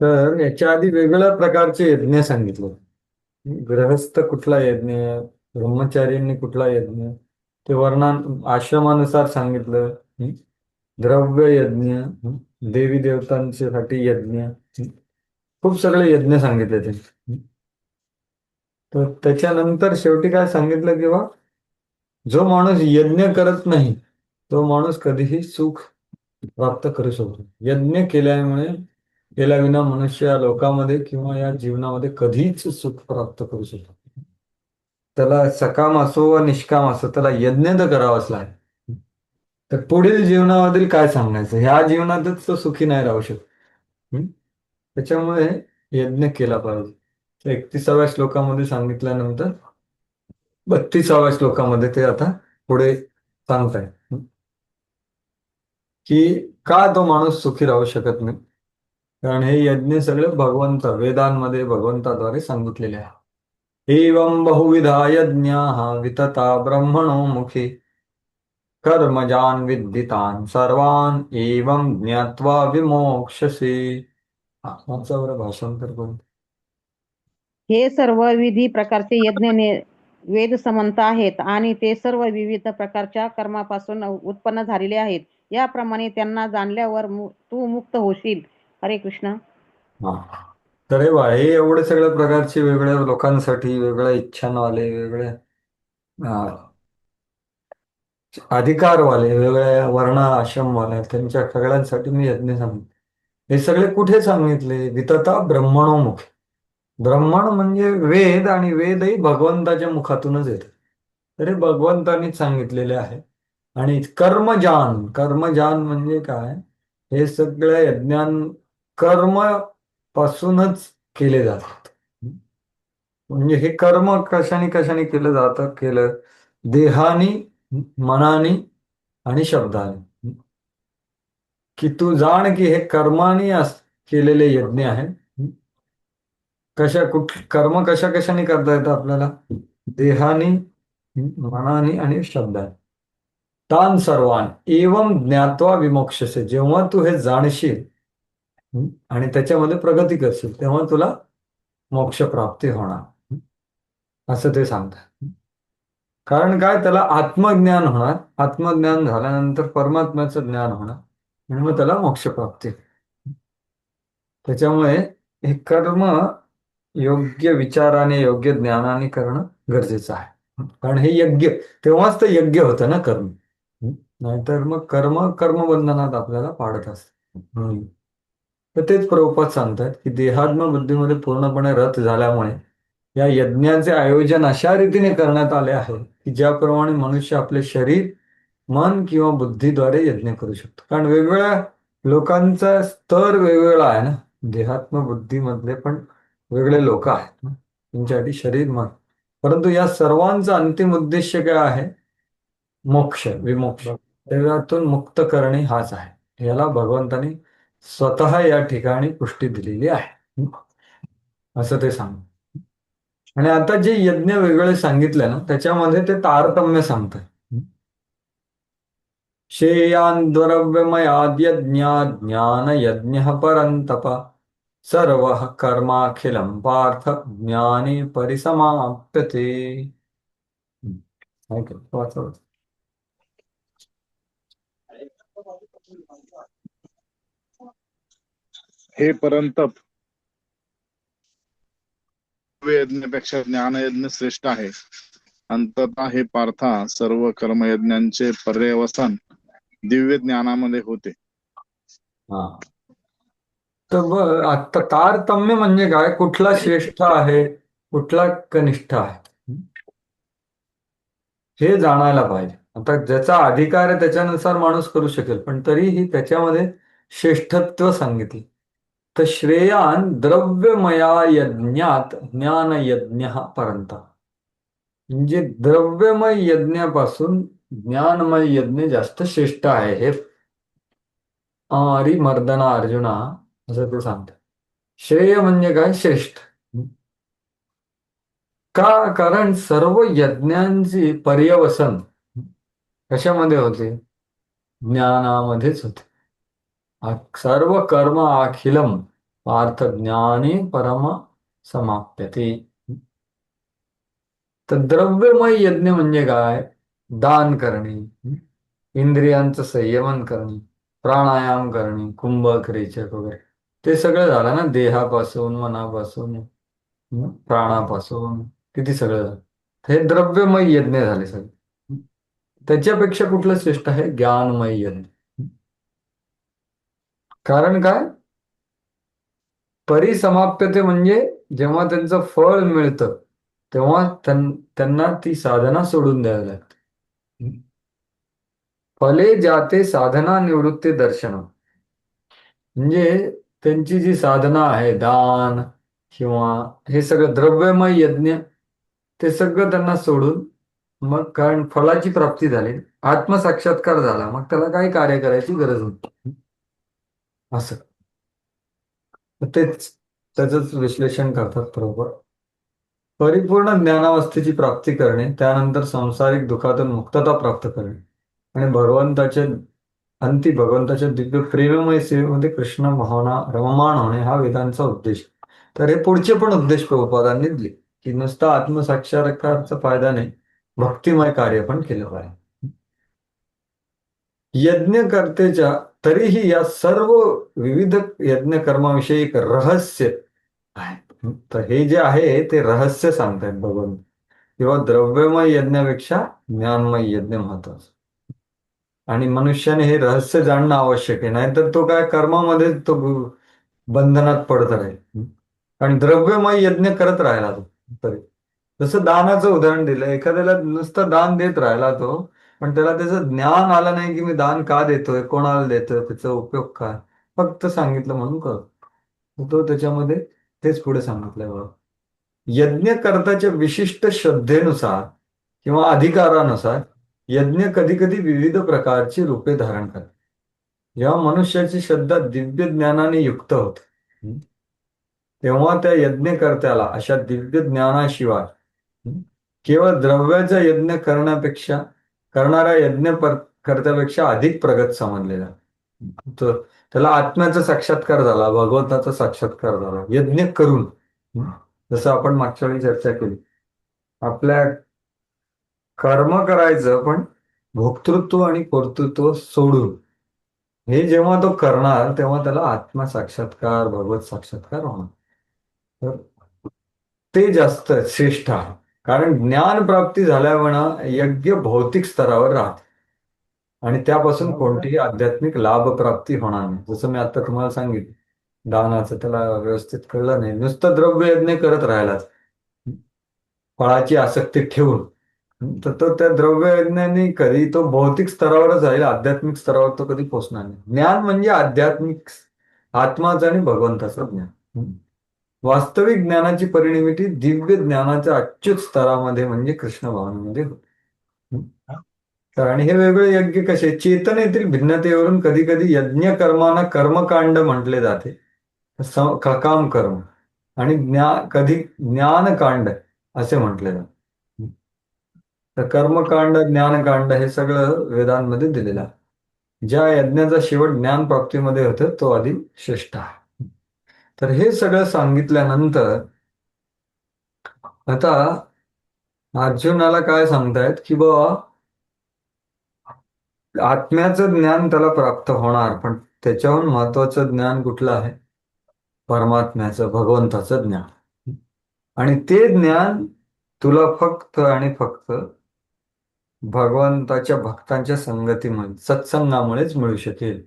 तर याच्या आधी वेगवेगळ्या प्रकारचे यज्ञ सांगितले. गृहस्थ कुठला यज्ञ, ब्रह्मचार्यांनी कुठला यज्ञ, ते वर्णन आश्रमानुसार सांगितलं. द्रव्य यज्ञ, देवी देवतांसाठी यज्ञ, खूप सगळे यज्ञ सांगितले ते. तर त्याच्यानंतर शेवटी काय सांगितलं किंवा जो माणूस यज्ञ करत नाही तो माणूस कधीही सुख प्राप्त करू शकतो. यज्ञ केल्याविना मनुष्य या लोकामध्ये किंवा या जीवनामध्ये कधीच सुख प्राप्त करू शकतो. त्याला सकाम असो व निष्काम असो त्याला यज्ञ तर करावाच लागेल. तर पुढील जीवनामधील काय सांगायचं, ह्या जीवनातच तो सुखी नाही राहू शकत. त्याच्यामुळे यज्ञ केला पाहिजे. 31व्या श्लोकामध्ये सांगितल्यानंतर 32व्या श्लोकामध्ये ते आता पुढे सांगताय की का तो माणूस सुखी राहू शकत नाही. कारण हे यज्ञ सगळे वेदांमध्ये भगवंताद्वारे सांगितलेले आहे. एवं बहुविधा यज्ञाः वितता ब्रह्मणो मुखे कर्मजान् विद्धितान् सर्वान् एवं ज्ञात्वा विमोक्ष्यसे. आत्माचं बरं भाषांतर करून. हे सर्व विधी प्रकारचे यज्ञ वेद समंत आहेत आणि ते सर्व विविध प्रकारच्या कर्मापासून उत्पन्न झालेले आहेत. याप्रमाणे त्यांना जाणल्यावर तू मुक्त होशील. हरे कृष्ण. हा. तर हे एवढे सगळ्या प्रकारचे वेगळ्या लोकांसाठी वेगळ्या इच्छांवाले वेगळ्या अधिकारवाले वेगळ्या वर्ण आश्रमवाले त्यांच्या सगळ्यांसाठी मी यज्ञ सांगितले. हे सगळे कुठे सांगितले, वितता ब्रह्मणोमुख. ब्रह्मण म्हणजे वेद आणि वेदही भगवंताच्या मुखातूनच येतात. तर हे भगवंतानीच सांगितलेले आहे. आणि कर्मजान म्हणजे काय, हे सगळ्या यज्ञान कर्म पासूनच केले जातात. म्हणजे हे कर्म कशाने कशाने केलं जातं, देहानी, मनानी आणि शब्दाने. की तू जाण की हे कर्मानी केलेले यज्ञ आहेत. कर्म कशा कशाने करता येतं आपल्याला, देहानी, मनानी आणि शब्दाने. तान सर्वान एवं ज्ञात्वा विमोक्षसे. जेव्हा तू हे जाणशील आणि त्याच्यामध्ये प्रगती करशील तेव्हा तुला मोक्ष प्राप्ती होणार, असं ते सांगतात. कारण काय, त्याला आत्मज्ञान होणार. आत्मज्ञान झाल्यानंतर परमात्म्याचं ज्ञान होणार आणि मग त्याला मोक्ष प्राप्ती. त्याच्यामुळे हे कर्म योग्य विचाराने योग्य ज्ञानाने करणं गरजेचं आहे. कारण हे यज्ञ, तेव्हाच तर यज्ञ होतं ना कर्म. नाहीतर मग कर्मबंधनात आपल्याला पाडत असत. तर तेच प्रभुपाद सांगतात की देहात्म बुद्धीमध्ये पूर्णपणे रत झाल्यामुळे या यज्ञाचे आयोजन अशा रीतीने करण्यात आले आहे की ज्याप्रमाणे मनुष्य आपले शरीर, मन किंवा बुद्धीद्वारे यज्ञ करू शकतो. कारण वेगवेगळ्या लोकांचा स्तर वेगवेगळा आहे ना. देहात्म बुद्धीमधले पण वेगळे लोक आहेत ना, त्यांच्यासाठी शरीर, मन. परंतु या सर्वांचा अंतिम उद्देश काय आहे, मोक्ष, विमोक्ष, शरीरातून मुक्त करणे हाच आहे. याला भगवंतानी स्वतः या ठिकाणी पुष्टी दिलेली आहे, असं ते सांग. आणि आता जे यज्ञ वेगळे सांगितले ना त्याच्यामध्ये ते तारतम्य सांगतात. श्रेयान् द्रव्यमयाद्यज्ञात् ज्ञानयज्ञः परन्तप सर्वः कर्माखिलं पार्थ ज्ञाने परिसमाप्यते. ऐका, वाचा. हे परंतप, यज्ञापेक्षा ज्ञानयज्ञ श्रेष्ठ आहे. अंततः हे पार्था, सर्व कर्मयज्ञांचे पर्यवसान दिव्य ज्ञानामध्ये होते. हा. तर आता तारतम्य म्हणजे काय, कुठला श्रेष्ठ आहे कुठला कनिष्ठ आहे हे जाणायला पाहिजे. आता ज्याचा अधिकार आहे त्याच्यानुसार माणूस करू शकेल, पण तरीही त्याच्यामध्ये श्रेष्ठत्व सांगितले. तर श्रेयान द्रव्यमया यज्ञात ज्ञानयज्ञ परंत. म्हणजे द्रव्यमय यज्ञापासून ज्ञानमय यज्ञ जास्त श्रेष्ठ आहे. हे मर्दना अर्जुना, असं ते सांगतात. श्रेय म्हणजे काय, श्रेष्ठ. का, कारण सर्व यज्ञांची पर्यवसन कशामध्ये होते, ज्ञानामध्येच होते. सर्व कर्म अखिलम पार्थ ज्ञाने परम समाप्यते. तर द्रव्यमय यज्ञ म्हणजे काय? दान करणे, इंद्रियांचं संयमन करणे, प्राणायाम करणे, कुंभक रेचक वगैरे, ते सगळं झालं ना, देहापासून, मनापासून, प्राणापासून, किती सगळं झालं. हे द्रव्यमय यज्ञ झाले सगळे. त्याच्यापेक्षा कुठलं श्रेष्ठ आहे? ज्ञानमय यज्ञ. कारण काय? परिसमाप्यते म्हणजे जेव्हा त्यांचं फळ मिळतं तेव्हा त्यांना ती साधना सोडून द्यावी लागते. फले जाते साधना निवृत्ती दर्शन, म्हणजे त्यांची जी साधना आहे, दान किंवा हे सगळं द्रव्यमय यज्ञ, ते सगळं त्यांना सोडून, मग कारण फळाची प्राप्ती झाली, आत्मसाक्षात्कार झाला, मग त्याला काही कार्य करायची गरज नाही. असं तेच त्याच विश्लेषण करतात बरोबर. परिपूर्ण ज्ञानावस्थेची प्राप्ती करणे, त्यानंतर सांसारिक दुःखातून मुक्तता प्राप्त करणे आणि भगवंताच्या दिव्य प्रेममय सेवेमध्ये कृष्ण भावना रममाण होणे, हा वेदांचा उद्देश. तर हे पुढचे पण उद्देश प्रभुपादांनी दिले, की नुसता आत्मसाक्षात्काराचा फायदा नाही, भक्तिमय कार्य पण केलं पाहिजे. यज्ञकर्तेच्या तरीही या सर्व विविध यज्ञ कर्माविषयी एक रहस्य आहे. तर हे जे आहे ते रहस्य सांगतायत भगवंत, किंवा द्रव्यमय यज्ञापेक्षा ज्ञानमय यज्ञ महत्वाचं, आणि मनुष्याने हे रहस्य जाणणं आवश्यक आहे, नाहीतर तो काय कर्मामध्ये तो बंधनात पडत राहील. कारण द्रव्यमय यज्ञ करत राहिला तो तरी, जसं दानाचं उदाहरण दिलं, एखाद्याला नुसतं दान देत राहिला तो, पण त्याला त्याचं ज्ञान आलं नाही की मी दान का देतोय, कोणाला देतोय, त्याचा उपयोग काय, फक्त सांगितलं म्हणून करतो तो त्याच्यामध्ये. तेच पुढे सांगितलंय बघा, यज्ञकर्त्याच्या विशिष्ट श्रद्धेनुसार किंवा अधिकारानुसार यज्ञ कधी कधी विविध प्रकारची रूपे धारण करते. जेव्हा मनुष्याची श्रद्धा दिव्य ज्ञानाने युक्त होते, तेव्हा त्या यज्ञकर्त्याला अशा दिव्य ज्ञानाशिवाय केवळ द्रव्याचा यज्ञ करणाऱ्या कर्त्यापेक्षा अधिक प्रगत समजलेला. तर त्याला आत्म्याचा साक्षात्कार झाला, भगवंताचा साक्षात्कार झाला यज्ञ करून. जसं आपण मागच्या वेळी चर्चा केली, आपल्या कर्म करायचं पण भोक्तृत्व आणि कर्तृत्व सोडून, हे जेव्हा तो करणार तेव्हा त्याला आत्मा साक्षात्कार, भगवत साक्षात्कार होणार. तर ते जास्त श्रेष्ठ आहे. कारण ज्ञान प्राप्ती झाल्यावर यज्ञ भौतिक स्तरावर राहते आणि त्यापासून कोणतीही आध्यात्मिक लाभ प्राप्ती होणार नाही. जसं मी आता तुम्हाला सांगितलं, दानाचं त्याला व्यवस्थित कळलं नाही, नुसतं द्रव्य यज्ञ करत राहिलाच फळाची आसक्ती ठेवून, तर तो त्या द्रव्य यज्ञाने कधी तो भौतिक स्तरावरच राहील, आध्यात्मिक स्तरावर तो कधी पोचणार नाही. ज्ञान म्हणजे आध्यात्मिक आत्माचं आणि भगवंताचं ज्ञान. वास्तविक ज्ञानाची परिणिती दिव्य ज्ञानाच्या अच्युत स्तरामध्ये म्हणजे कृष्ण भावनेमध्ये होते. तर आणि हे वेगळे यज्ञ कसे, चेतनेतील भिन्नतेवरून कधी कधी यज्ञ कर्मांना कर्मकांड म्हटले जाते, काम कर्म, आणि कधी ज्ञानकांड असे म्हटले जाते. तर कर्मकांड, ज्ञानकांड हे सगळं वेदांमध्ये दिलेलं आहे. ज्या यज्ञाचा शेवट ज्ञान प्राप्तीमध्ये होतं तो अधिक श्रेष्ठ आहे. तर हे सगळं सांगितल्यानंतर आता अर्जुनाला काय सांगतायत की बाबा आत्म्याचं ज्ञान त्याला प्राप्त होणार, पण त्याच्याहून महत्वाचं ज्ञान कुठलं आहे? परमात्म्याचं, भगवंताचं ज्ञान. आणि ते ज्ञान तुला फक्त आणि फक्त भगवंताच्या भक्तांच्या संगतीमुळे, सत्संगामुळेच मिळू शकेल.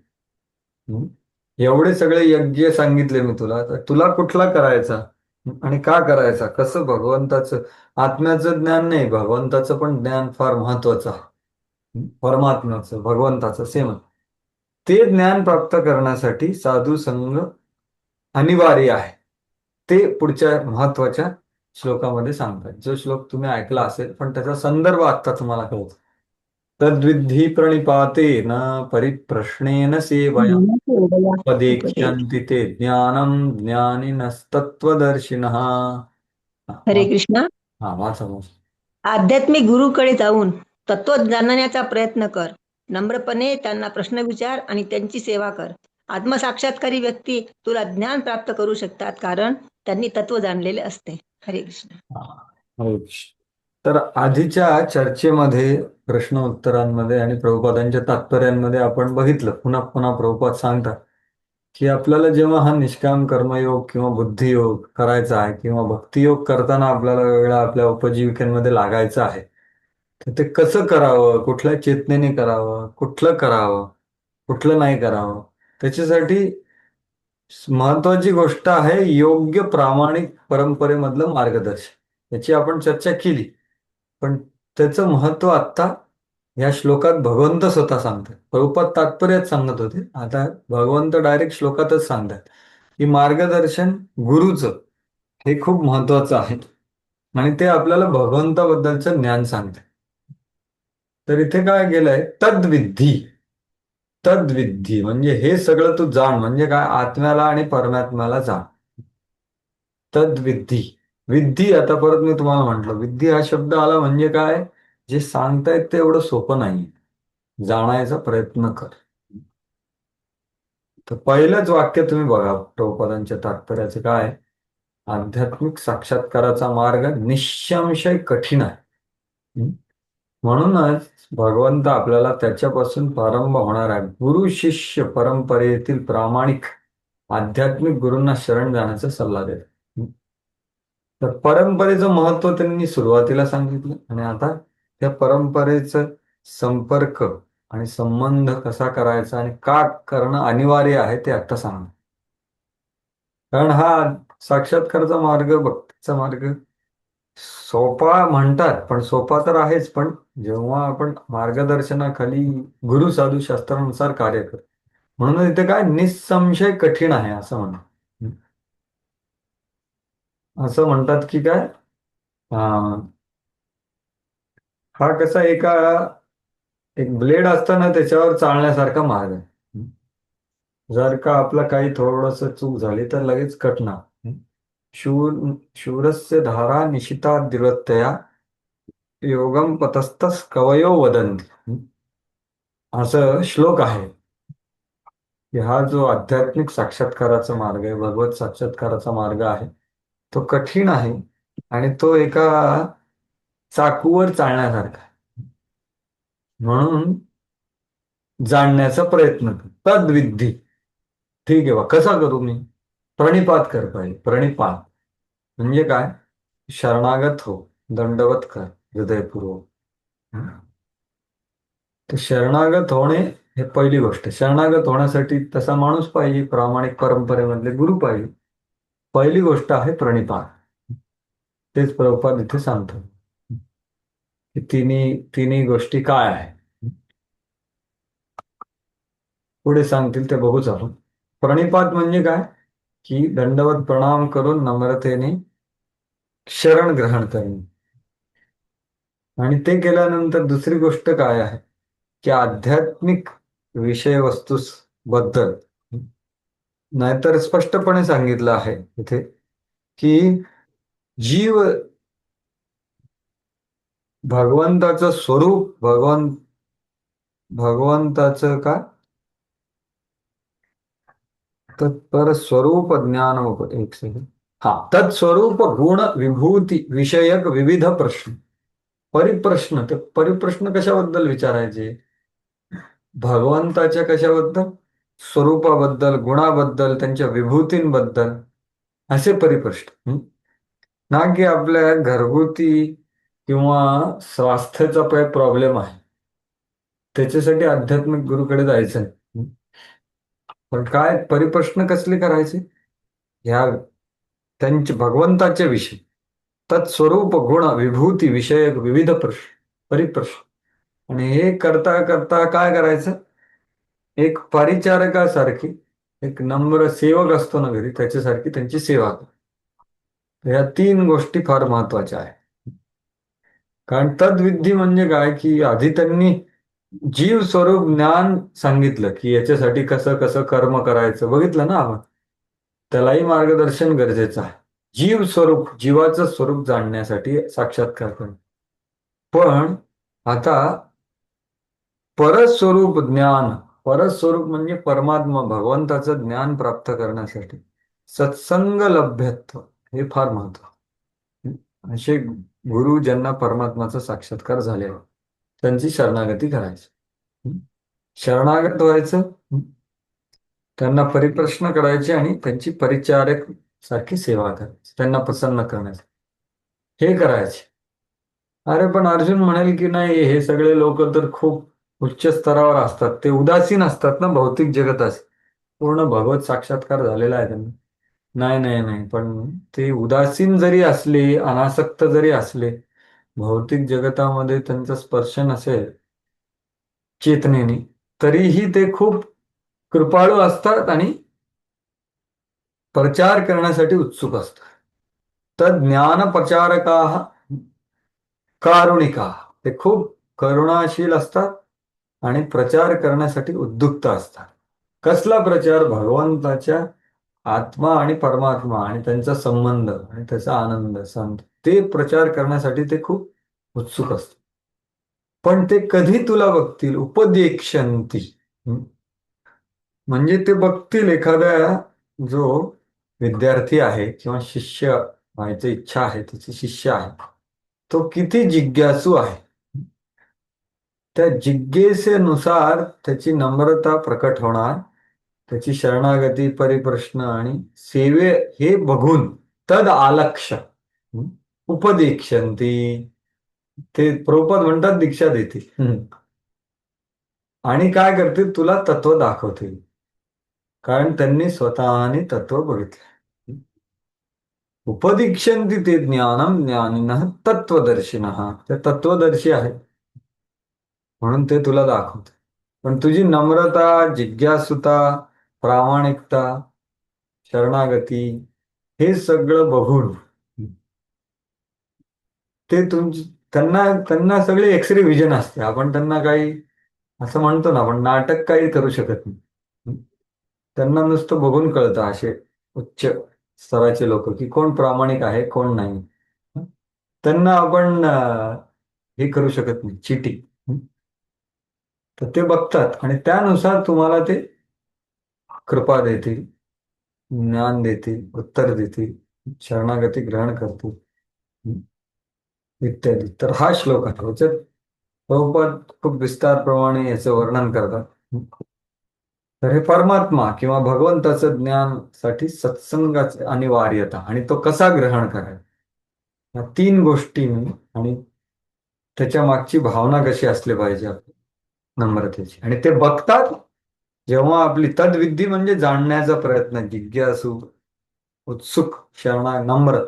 एवढे सगळे यज्ञ सांगितले मी तुला, तर तुला कुठला करायचा आणि का करायचा, कसं? भगवंताचं आत्म्याचं ज्ञान नाही, भगवंताचं पण ज्ञान फार महत्वाचं आहे. परमात्म्याचं, भगवंताचं सेवन, ते ज्ञान प्राप्त करण्यासाठी साधू संग अनिवार्य आहे. ते पुढच्या महत्वाच्या श्लोकामध्ये सांगतात. जो श्लोक तुम्ही ऐकला असेल पण त्याचा संदर्भ आता तुम्हाला कळतो. तद्विद्धी प्रणिपातेन परिप्रश्नेन सेवया उपदेक्ष्यन्ति ते ज्ञानम ज्ञानिनस्तत्त्वदर्शिनः. हरे कृष्णा. हा वाचा वाचा. आध्यात्मिक गुरुकडे जाऊन तत्व जाणण्याचा प्रयत्न कर. नम्रपणे त्यांना प्रश्न विचार आणि त्यांची सेवा कर. आत्मसाक्षात्कारी व्यक्ती तुला ज्ञान प्राप्त करू शकतात, कारण त्यांनी तत्व जाणलेले असते. हरे कृष्ण. हरे कृष्ण. तर आधीच्या चर्चेमध्ये प्रश्न उत्तरांमध्ये आणि प्रभुपादांच्या तात्पर्यांमध्ये आपण बघितलं, पुन्हा पुन्हा प्रभुपाद सांगतात की आपल्याला जेव्हा हा निष्काम कर्मयोग किंवा बुद्धियोग करायचा आहे किंवा भक्तियोग करताना आपल्याला वेगळा आपल्या उपजीविकेमध्ये लागायचं आहे, तर ते कसं करावं, कुठल्या चेतनेने करावं, कुठलं करावं, कुठलं नाही करावं, त्याच्यासाठी महत्वाची गोष्ट आहे योग्य प्रामाणिक परंपरेमधलं मार्गदर्शन. याची आपण चर्चा केली, पण त्याचं महत्व आत्ता या श्लोकात भगवंत स्वतः सांगतात. प्रभुपाद तात्पर्यात सांगत होते, आता भगवंत डायरेक्ट श्लोकातच सांगतात की मार्गदर्शन गुरुचं हे खूप महत्वाचं आहे आणि ते आपल्याला भगवंताबद्दलचं ज्ञान सांगतात. तर इथे काय केलंय, तद्विद्धी. तद्विद्धी म्हणजे हे सगळं तू जाण, म्हणजे काय, आत्म्याला आणि परमात्म्याला जाण. तद्विद्धी. विद्धी, आता परत मी तुम्हाला म्हंटल, विद्धी हा शब्द आला म्हणजे काय, जे सांगतायत ते एवढं सोपं नाही, जाणायचा प्रयत्न कर. तर पहिलंच वाक्य तुम्ही बघा प्रभुपादांच्या तात्पर्याचं काय, आध्यात्मिक साक्षात्काराचा मार्ग निःसंशय कठीण आहे. म्हणूनच भगवंत आपल्याला त्याच्यापासून प्रारंभ होणाऱ्या गुरु शिष्य परंपरेतील प्रामाणिक आध्यात्मिक गुरूंना शरण जाण्याचा सल्ला देतात. तर परंपरेचं महत्व त्यांनी सुरुवातीला सांगितलं आणि आता त्या परंपरेचं संपर्क आणि संबंध कसा करायचा आणि का करणं अनिवार्य आहे ते आता सांगणं. कारण हा साक्षात्काराचा मार्ग, भक्तीचा मार्ग सोपा म्हणतात, पण सोपा तर आहेच, पण जेव्हा आपण मार्गदर्शनाखाली गुरु साधू शास्त्रानुसार कार्य करतो, म्हणून इथे काय निःसंशय कठीण आहे असं म्हणतात. असं म्हणतात की काय, हा कसा एक ब्लेड असताना त्याच्यावर चालण्यासारखा मार्ग आहे. जर का आपलं काही थोडस चूक झाली तर लगेच कटणार. शूरस्य धारा निशिता दिवत्तया योगम पतस्तस कवयो वदंती, असं श्लोक आहे की हा जो आध्यात्मिक साक्षात्काराचा मार्ग आहे, भगवत साक्षात्काराचा मार्ग आहे, तो कठीण आहे आणि तो एका चाकूवर चालण्यासारखा आहे. म्हणून जाणण्याचा प्रयत्न कर. तद्विद्धी. ठीक आहे बा, कसा करू मी, प्रणिपात कर पाहिजे. प्रणिपात म्हणजे काय, शरणागत हो, दंडवत कर हृदयपूर्वक. तर शरणागत होणे हे पहिली गोष्ट. शरणागत होण्यासाठी तसा माणूस पाहिजे, प्रामाणिक परंपरेमधले गुरु पाहिजे. पहिली गोष्ट आहे प्रणिपात. तेच प्रभुपाद इथे सांगतो की तिन्ही गोष्टी काय आहे, पुढे सांगतील ते बघूच आपण. प्रणिपात म्हणजे काय की दंडवत प्रणाम करून नम्रतेने शरण ग्रहण करणे. आणि ते केल्यानंतर दुसरी गोष्ट काय आहे की आध्यात्मिक विषय वस्तू बद्दल, नाहीतर स्पष्टपणे सांगितलं आहे इथे की जीव भगवंताचं स्वरूप, भगवंताचं का तत्पर स्वरूप ज्ञान, एक सेकंड, हा, तत्स्वरूप गुण विभूती विषयक विविध प्रश्न. परिप्रश्न, ते परिप्रश्न कशाबद्दल विचारायचे, भगवंताच्या कशाबद्दल, स्वरूपाबद्दल, गुणाबद्दल, त्यांच्या विभूतींबद्दल, असे परिप्रश्न. ना की आपल्या घरगुती किंवा स्वास्थ्याचा काही प्रॉब्लेम आहे त्याच्यासाठी आध्यात्मिक गुरुकडे जायचं नाही. पण काय परिप्रश्न कसले करायचे, ह्या त्यांचे भगवंताचे विषय, तत्स्वरूप गुण विभूती विषयक विविध प्रश्न, परिप्रश्न. आणि हे करता करता काय करायचं, एक परिचारकासारखी, एक नम्र सेवक असतो ना घरी, त्याच्यासारखी त्यांची सेवा कर. या तीन गोष्टी फार महत्वाच्या आहेत. कारण तद्विद्धी म्हणजे काय की आधी त्यांनी जीव स्वरूप ज्ञान सांगितलं की याच्यासाठी कसं कसं कर्म करायचं, बघितलं ना आपण, त्यालाही मार्गदर्शन गरजेचं आहे. जीव स्वरूप, जीवाचं स्वरूप जाणण्यासाठी साक्षात्कार करणं. पण आता परस्वरूप ज्ञान, परस्वरूप म्हणजे परमात्मा भगवंताचं ज्ञान प्राप्त करण्यासाठी सत्संग लभ्यत्व हे फार महत्व. असे गुरु ज्यांना परमात्माचा साक्षात्कार झालेला त्यांची शरणागती करायची. शरणागत व्हायचं, त्यांना परिप्रश्न करायचे आणि त्यांची परिचारक सारखी सेवा करायची, त्यांना प्रसन्न करण्याची हे करायचे. अरे पण अर्जुन म्हणेल की नाही, हे सगळे लोक तर खूप उच्च स्तरावर असतात, ते उदासीन असतात ना भौतिक जगतास, पूर्ण भगवत साक्षात्कार झालेला आहे त्यांना. नाही नाही नाही, पण ते उदासीन जरी असले, अनासक्त जरी असले, भौतिक जगतामध्ये त्यांचा स्पर्श नसेल चेतनेने, तरीही ते खूप कृपाळू असतात आणि प्रचार करण्यासाठी उत्सुक असतात. तर ज्ञान प्रचारका कारुणिका, ते खूप करुणाशील असतात आणि प्रचार करण्यासाठी उद्युक्त असतात. कसला प्रचार? भगवंताच्या आत्मा आणि परमात्मा आणि त्यांचा संबंध आणि त्याचा आनंद संत, ते प्रचार करण्यासाठी ते खूप उत्सुक असतात. पण ते कधी तुला बघतील? उपदेक्षंती. म्हणजे ते बघतील एखाद्या जो विद्यार्थी आहे किंवा शिष्य व्हायची इच्छा आहे, त्याचे शिष्य आहे, तो किती जिज्ञासू आहे. त्या जिज्ञेसेनुसार त्याची नम्रता प्रकट होणार, त्याची शरणागती, परिप्रश्न आणि सेवे हे बघून तद आलक्ष उपदीक्षंती, ते प्रभुपाद म्हणतात दीक्षा देतील आणि काय करतील? तुला तत्व दाखवतील, कारण त्यांनी स्वतःने तत्व बघितले. उपदीक्षन्ति ते ज्ञानम ज्ञानिनः तत्वदर्शिनः, ते तत्वदर्शी आहेत म्हणून ते तुला दाखवते. पण तुझी नम्रता, जिज्ञासुता, प्रामाणिकता, शरणागती हे सगळं बघून ते त्यांना त्यांना सगळे एक्सरे विजन असते. आपण त्यांना काही असं म्हणतो ना, आपण नाटक काही करू शकत नाही. त्यांना नुसतं बघून कळतं असे उच्च स्तराचे लोक की कोण प्रामाणिक आहे कोण नाही. त्यांना आपण हे करू शकत नाही, चिटिंग. तर ते बघतात आणि त्यानुसार तुम्हाला ते कृपा देतील, ज्ञान देतील, उत्तर देतील, शरणागती ग्रहण करतील इत्यादी. तर हा श्लोक आहे. याच्यात प्रभुपाद खूप विस्तारप्रमाणे याचं वर्णन करतात. तर हे परमात्मा किंवा भगवंताचं ज्ञानासाठी सत्संगाची अनिवार्यता आणि तो कसा ग्रहण करायचा, या तीन गोष्टींनी, आणि त्याच्या मागची भावना कशी असली पाहिजे आपली नम्रतेची. आणि ते बघतात जेव्हा आपली तद्विद्धी म्हणजे जाणण्याचा प्रयत्न, जिज्ञासू, उत्सुक, शरणा, नम्र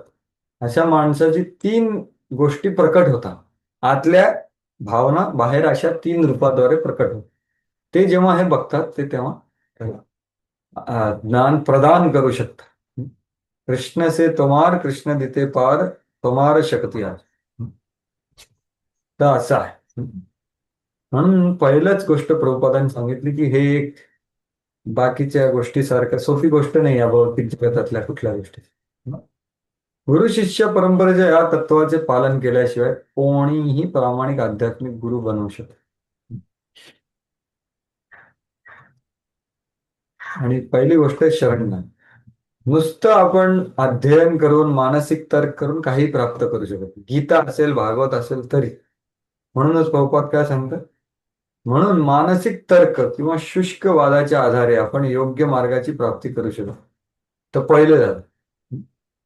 अशा माणसाची तीन गोष्टी प्रकट होतात. आतल्या भावना बाहेर अशा तीन रूपाद्वारे प्रकट होतात. ते जेव्हा हे बघतात ते तेव्हा ज्ञान प्रदान करू शकतात. कृष्ण से तुम्हार कृष्ण दिते पार, तुम्हार शक्ती आज. तर असं आहे. म्हणून पहिलंच गोष्ट प्रभुपादांनी सांगितली की हे एक बाकीच्या गोष्टीसारखं सोपी गोष्ट नाही या भौतिक जगतातल्या कुठल्या गोष्टी. गुरु शिष्य परंपरेच्या या तत्वाचे पालन केल्याशिवाय कोणीही प्रामाणिक आध्यात्मिक गुरु बनवू शकत. आणि पहिली गोष्ट आहे शरण. नुसतं आपण अध्ययन करून मानसिक तर्क करून काही प्राप्त करू शकत. गीता असेल, भागवत असेल तरी. म्हणूनच प्रभुपाद काय सांगतात, म्हणून मानसिक तर्क किंवा शुष्क वादाच्या आधारे आपण योग्य मार्गाची प्राप्ती करू शकतो. तर पहिलं झालं.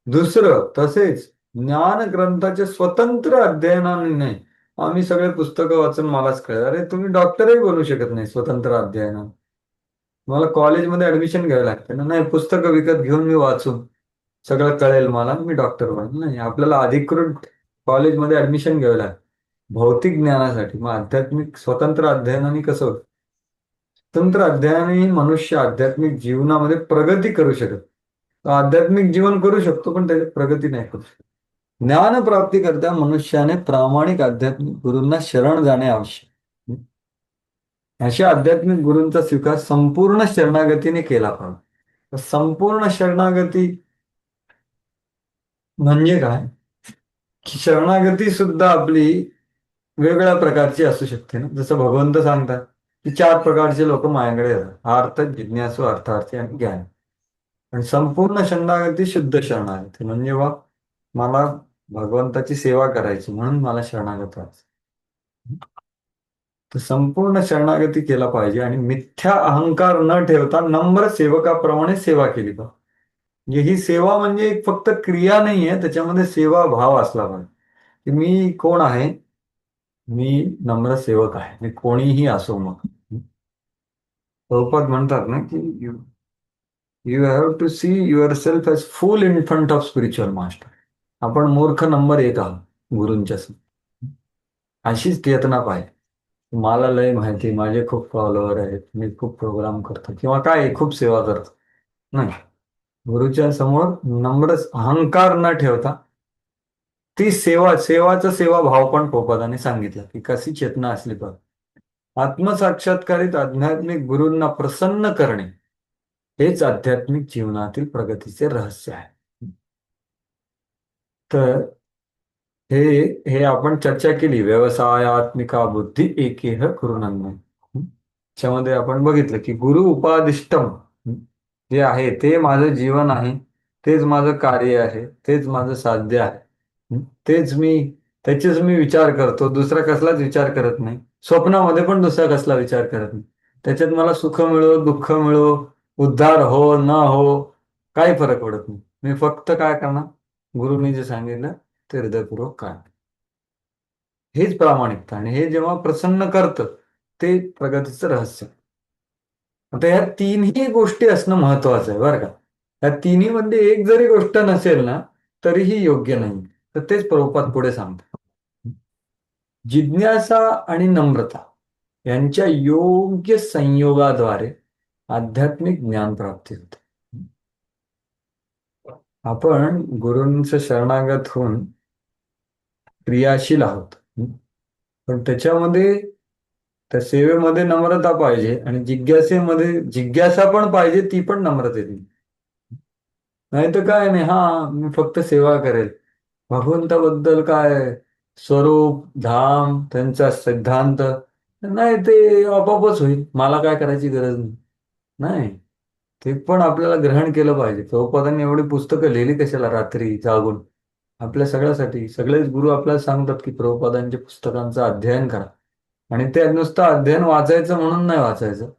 दुसरं, तसेच ज्ञान ग्रंथाचे स्वतंत्र अध्ययनाने नाही. आम्ही सगळे पुस्तकं वाचून मलाच कळलं. अरे तुम्ही डॉक्टरही बनू शकत नाही स्वतंत्र अध्ययनाने. मला कॉलेजमध्ये ऍडमिशन घ्यावं लागतं ना. नाही, पुस्तकं विकत घेऊन मी वाचून सगळं कळेल मला, मी डॉक्टर बनेल. नाही, आपल्याला अधिकृत कॉलेजमध्ये ऍडमिशन घ्यावं लागतं भौतिक ज्ञानासाठी. मग आध्यात्मिक स्वतंत्र अध्ययनाने कसं होतं? स्वतंत्र अध्ययनाने मनुष्य आध्यात्मिक जीवनामध्ये प्रगती करू शकत. आध्यात्मिक जीवन करू शकतो पण त्याची प्रगती नाही करू शकत. ज्ञानप्राप्ती करता मनुष्याने प्रामाणिक आध्यात्मिक गुरूंना शरण जाणे आवश्यक. अशा आध्यात्मिक गुरूंचा स्वीकार संपूर्ण शरणागतीने केला पाहिजे. संपूर्ण शरणागती म्हणजे काय? की शरणागती सुद्धा आपली वेगवेगळ्या प्रकारची असू शकते ना. जसं भगवंत सांगतात की 4 प्रकारचे लोक माझ्याकडे येतात: अर्थ, जिज्ञासू, अर्थार्थी आणि ज्ञान. आणि संपूर्ण शरणागती शुद्ध शरणागती म्हणजे बा मला भगवंताची सेवा करायची म्हणून मला शरणागत व्हायचं. तर संपूर्ण शरणागती केला पाहिजे आणि मिथ्या अहंकार न ठेवता नम्र सेवकाप्रमाणे सेवा केली पाहिजे. म्हणजे ही सेवा म्हणजे एक फक्त क्रिया नाहीये, त्याच्यामध्ये सेवा भाव असला पाहिजे की मी कोण आहे, मी नम्र सेवक आहे, मी कोणीही असो. मग प्रभुपाद म्हणतात ना की you you have to see yourself as fool in front of spiritual master. आपण मूर्ख नंबर 1 आहोत गुरूंच्या समोर. अशीच चेतना पाहिजे. मला लय माहिती, माझे खूप फॉलोअर आहेत, मी खूप प्रोग्राम करतो किंवा काय खूप सेवा करतो. नाही, गुरुच्या समोर नम्र अहंकार न ठेवता ती सेवाचा सेवा भाव पण पोपदाने सांगितला की कशी चेतना असली पाहिजे. आत्मसाक्षात्कारित आध्यात्मिक गुरूंना प्रसन्न करणे हेच आध्यात्मिक जीवनातील प्रगतीचे रहस्य आहे. तर हे हे आपण चर्चा केली, व्यवसायात्मिका बुद्धी एकेह गुरुनंदन. त्याच्यामध्ये आपण बघितलं की गुरु उपादिष्टम जे आहे ते माझं जीवन आहे, तेच माझं कार्य आहे, तेच माझं साध्य आहे, त्याचेच मी विचार करतो, दुसरा कसलाच विचार करत नाही. स्वप्नामध्ये पण दुसरा कसला विचार करत नाही. त्याच्यात मला सुख मिळो, दुःख मिळो, उद्धार हो न हो, काही फरक पडत नाही. मी फक्त काय करणार, गुरुनी जे सांगितलं ते हृदयपूर्वक काय, हेच प्रामाणिकता. आणि हे जेव्हा प्रसन्न करतं ते प्रगतीचं रहस्य. आता ह्या तीनही गोष्टी असणं महत्वाचं आहे बरं का. या तिन्ही मध्ये एक जरी गोष्ट नसेल ना तरीही योग्य नाही. तर तेच प्रभुपाद पुढे सांगतात. जिज्ञासा आणि नम्रता यांच्या योग्य संयोगाद्वारे आध्यात्मिक ज्ञान प्राप्ती होते. आपण गुरूंचं शरणागत होऊन क्रियाशील आहोत, पण त्याच्यामध्ये त्या सेवेमध्ये नम्रता पाहिजे आणि जिज्ञासेमध्ये जिज्ञासा पण पाहिजे, ती पण नम्रतेने. नाही तर काय नाही, हा मी फक्त सेवा करेल, भगवंताबद्दल काय स्वरूप धाम त्यांचा सिद्धांत नाही, ते आपोआपच होईल, मला काय करायची गरज नाही. नाही, ते पण आपल्याला ग्रहण केलं पाहिजे. प्रभुपादांनी एवढी पुस्तकं लिहिली कशाला रात्री जागून? आपल्या सगळ्यासाठी. सगळेच गुरु आपल्याला सांगतात की प्रभुपादांच्या पुस्तकांचं अध्ययन करा. आणि ते नुसतं अध्ययन वाचायचं म्हणून नाही वाचायचं,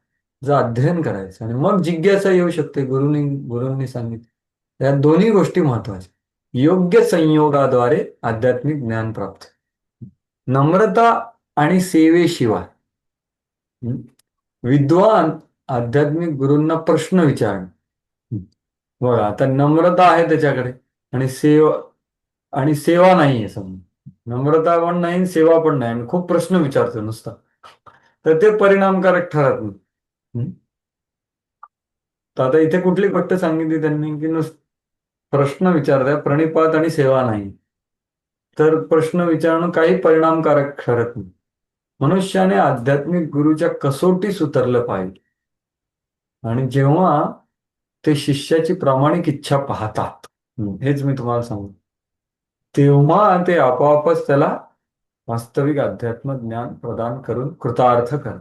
जर अध्ययन करायचं आणि मग जिज्ञासा येऊ शकते. गुरूंनी सांगितलं या दोन्ही गोष्टी महत्वाच्या. योग्य संयोगाद्वारे आध्यात्मिक ज्ञान प्राप्त. नम्रता आणि सेवेशिवाय विद्वान आध्यात्मिक गुरूंना प्रश्न विचारणं. बघा, आता नम्रता आहे त्याच्याकडे आणि सेवा नाहीये. समजा नम्रता पण नाही, सेवा पण नाही, आणि खूप प्रश्न विचारतो नुसता, तर ते परिणामकारक ठरत नाही. तर आता इथे कुठली गोष्ट सांगितली त्यांनी की प्रश्न विचारताय, प्रणिपात आणि सेवा नाही, तर प्रश्न विचारणं काही परिणामकारक ठरत नाही. मनुष्याने आध्यात्मिक गुरुच्या कसोटीस उतरलं पाहिजे. आणि जेव्हा ते शिष्याची प्रामाणिक इच्छा पाहतात, हेच मी तुम्हाला सांगतो, तेव्हा ते आपोआपच त्याला वास्तविक अध्यात्म ज्ञान प्रदान करून कृतार्थ करतात.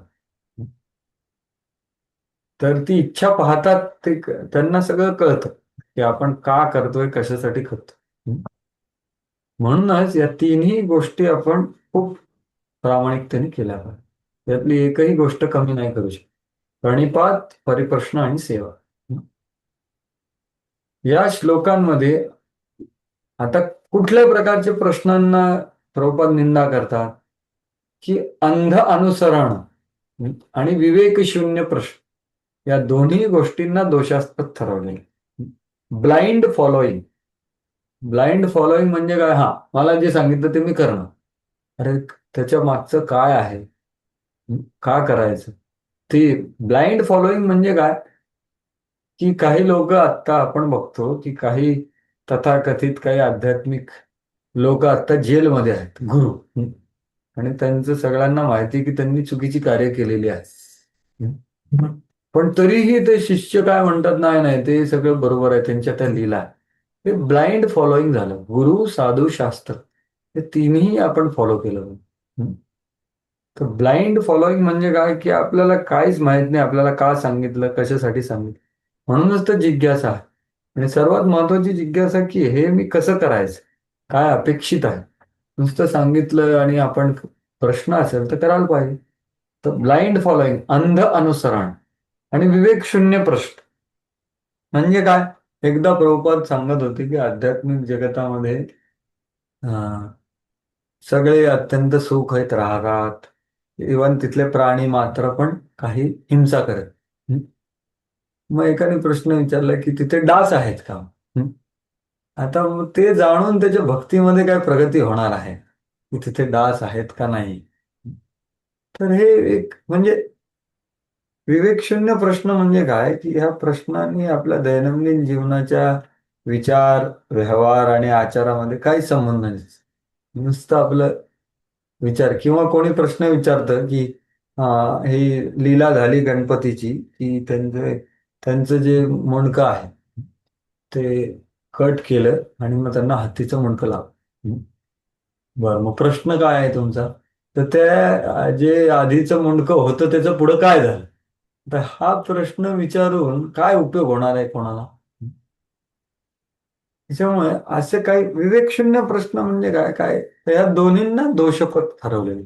तर ती इच्छा पाहतात, त्यांना सगळं कळतं की आपण का करतोय, कशासाठी करतोय. म्हणूनच या तिन्ही गोष्टी आपण खूप प्रामाणिकतेने केल्या पाहिजे. यातली एकही गोष्ट कमी नाही करू शकत. प्रणिपात, परिप्रश्न आणि सेवा. या श्लोकांमध्ये आता कुठल्या प्रकारच्या प्रश्नांना प्रभुपाद निंदा करतात की अंध अनुसरण आणि विवेकशून्य प्रश्न, या दोन्ही गोष्टींना दोषास्पद ठरवले. ब्लाइंड फॉलोईंग म्हणजे काय? हा, मला जे सांगितलं ते मी करणं. अरे त्याच्या मागचं काय आहे, का करायचं? ते ब्लाइंड फॉलोईंग म्हणजे काय की काही लोक आत्ता आपण बघतो की काही तथाकथित काही आध्यात्मिक लोक आता जेलमध्ये आहेत, गुरु, आणि त्यांचं सगळ्यांना माहिती की त्यांनी चुकीची कार्य केलेली आहे. पण तरीही ते शिष्य काय म्हणतात, नाही नाही ते सगळं बरोबर आहे, त्यांच्या त्या लीला आहे. हे ब्लाइंड फॉलोईंग झालं. गुरु, साधू, शास्त्र हे तिन्ही आपण फॉलो केलं. तर ब्लाइंड फॉलोइंग म्हणजे काय, की आपल्याला काहीच माहित नाही, आपल्याला का सांगितलं, कशासाठी सांगितलं. म्हणूनच तर जिज्ञासा आहे. आणि सर्वात महत्वाची जिज्ञासा, की हे मी कसं करायचं, काय अपेक्षित आहे. नुसतं सांगितलं आणि आपण प्रश्न असेल तर करायला पाहिजे. तर ब्लाइंड फॉलोइंग, अंध अनुसरण, आणि विवेक शून्य प्रश्न म्हणजे काय. एकदा प्रभुपाद सांगत होते की आध्यात्मिक जगतामध्ये अं, सगळे अत्यंत सुख आहेत, राहतात. इवन तिथले प्राणी मात्र पण काही हिंसा करत. हं? मग एकाने प्रश्न विचारला की तिथे डास आहेत का. हं? आता मग ते जाणून त्याच्या भक्तीमध्ये काय प्रगती होणार आहे, की तिथे डास आहेत का नाही. तर हे एक म्हणजे विवेकशून्य प्रश्न म्हणजे काय, की ह्या प्रश्नांनी आपल्या दैनंदिन जीवनाच्या विचार, व्यवहार आणि आचारामध्ये काही संबंध नाही. नुसतं आपलं विचार, किंवा कोणी प्रश्न विचारतं की ही लीला झाली गणपतीची, की त्यांचं जे मुंडकं आहे ते कट केलं आणि मग त्यांना हत्तीचं मुंडकं लावलं. बरं, मग प्रश्न काय आहे तुमचा. तर त्या जे आधीचं मुंडकं होतं त्याचं पुढं काय झालं. तर हा प्रश्न विचारून काय उपयोग होणार आहे कोणाला. त्याच्यामुळे असे काही विवेकशून्य प्रश्न म्हणजे काय काय तर या दोन्हींना दोषपद ठरवलेले.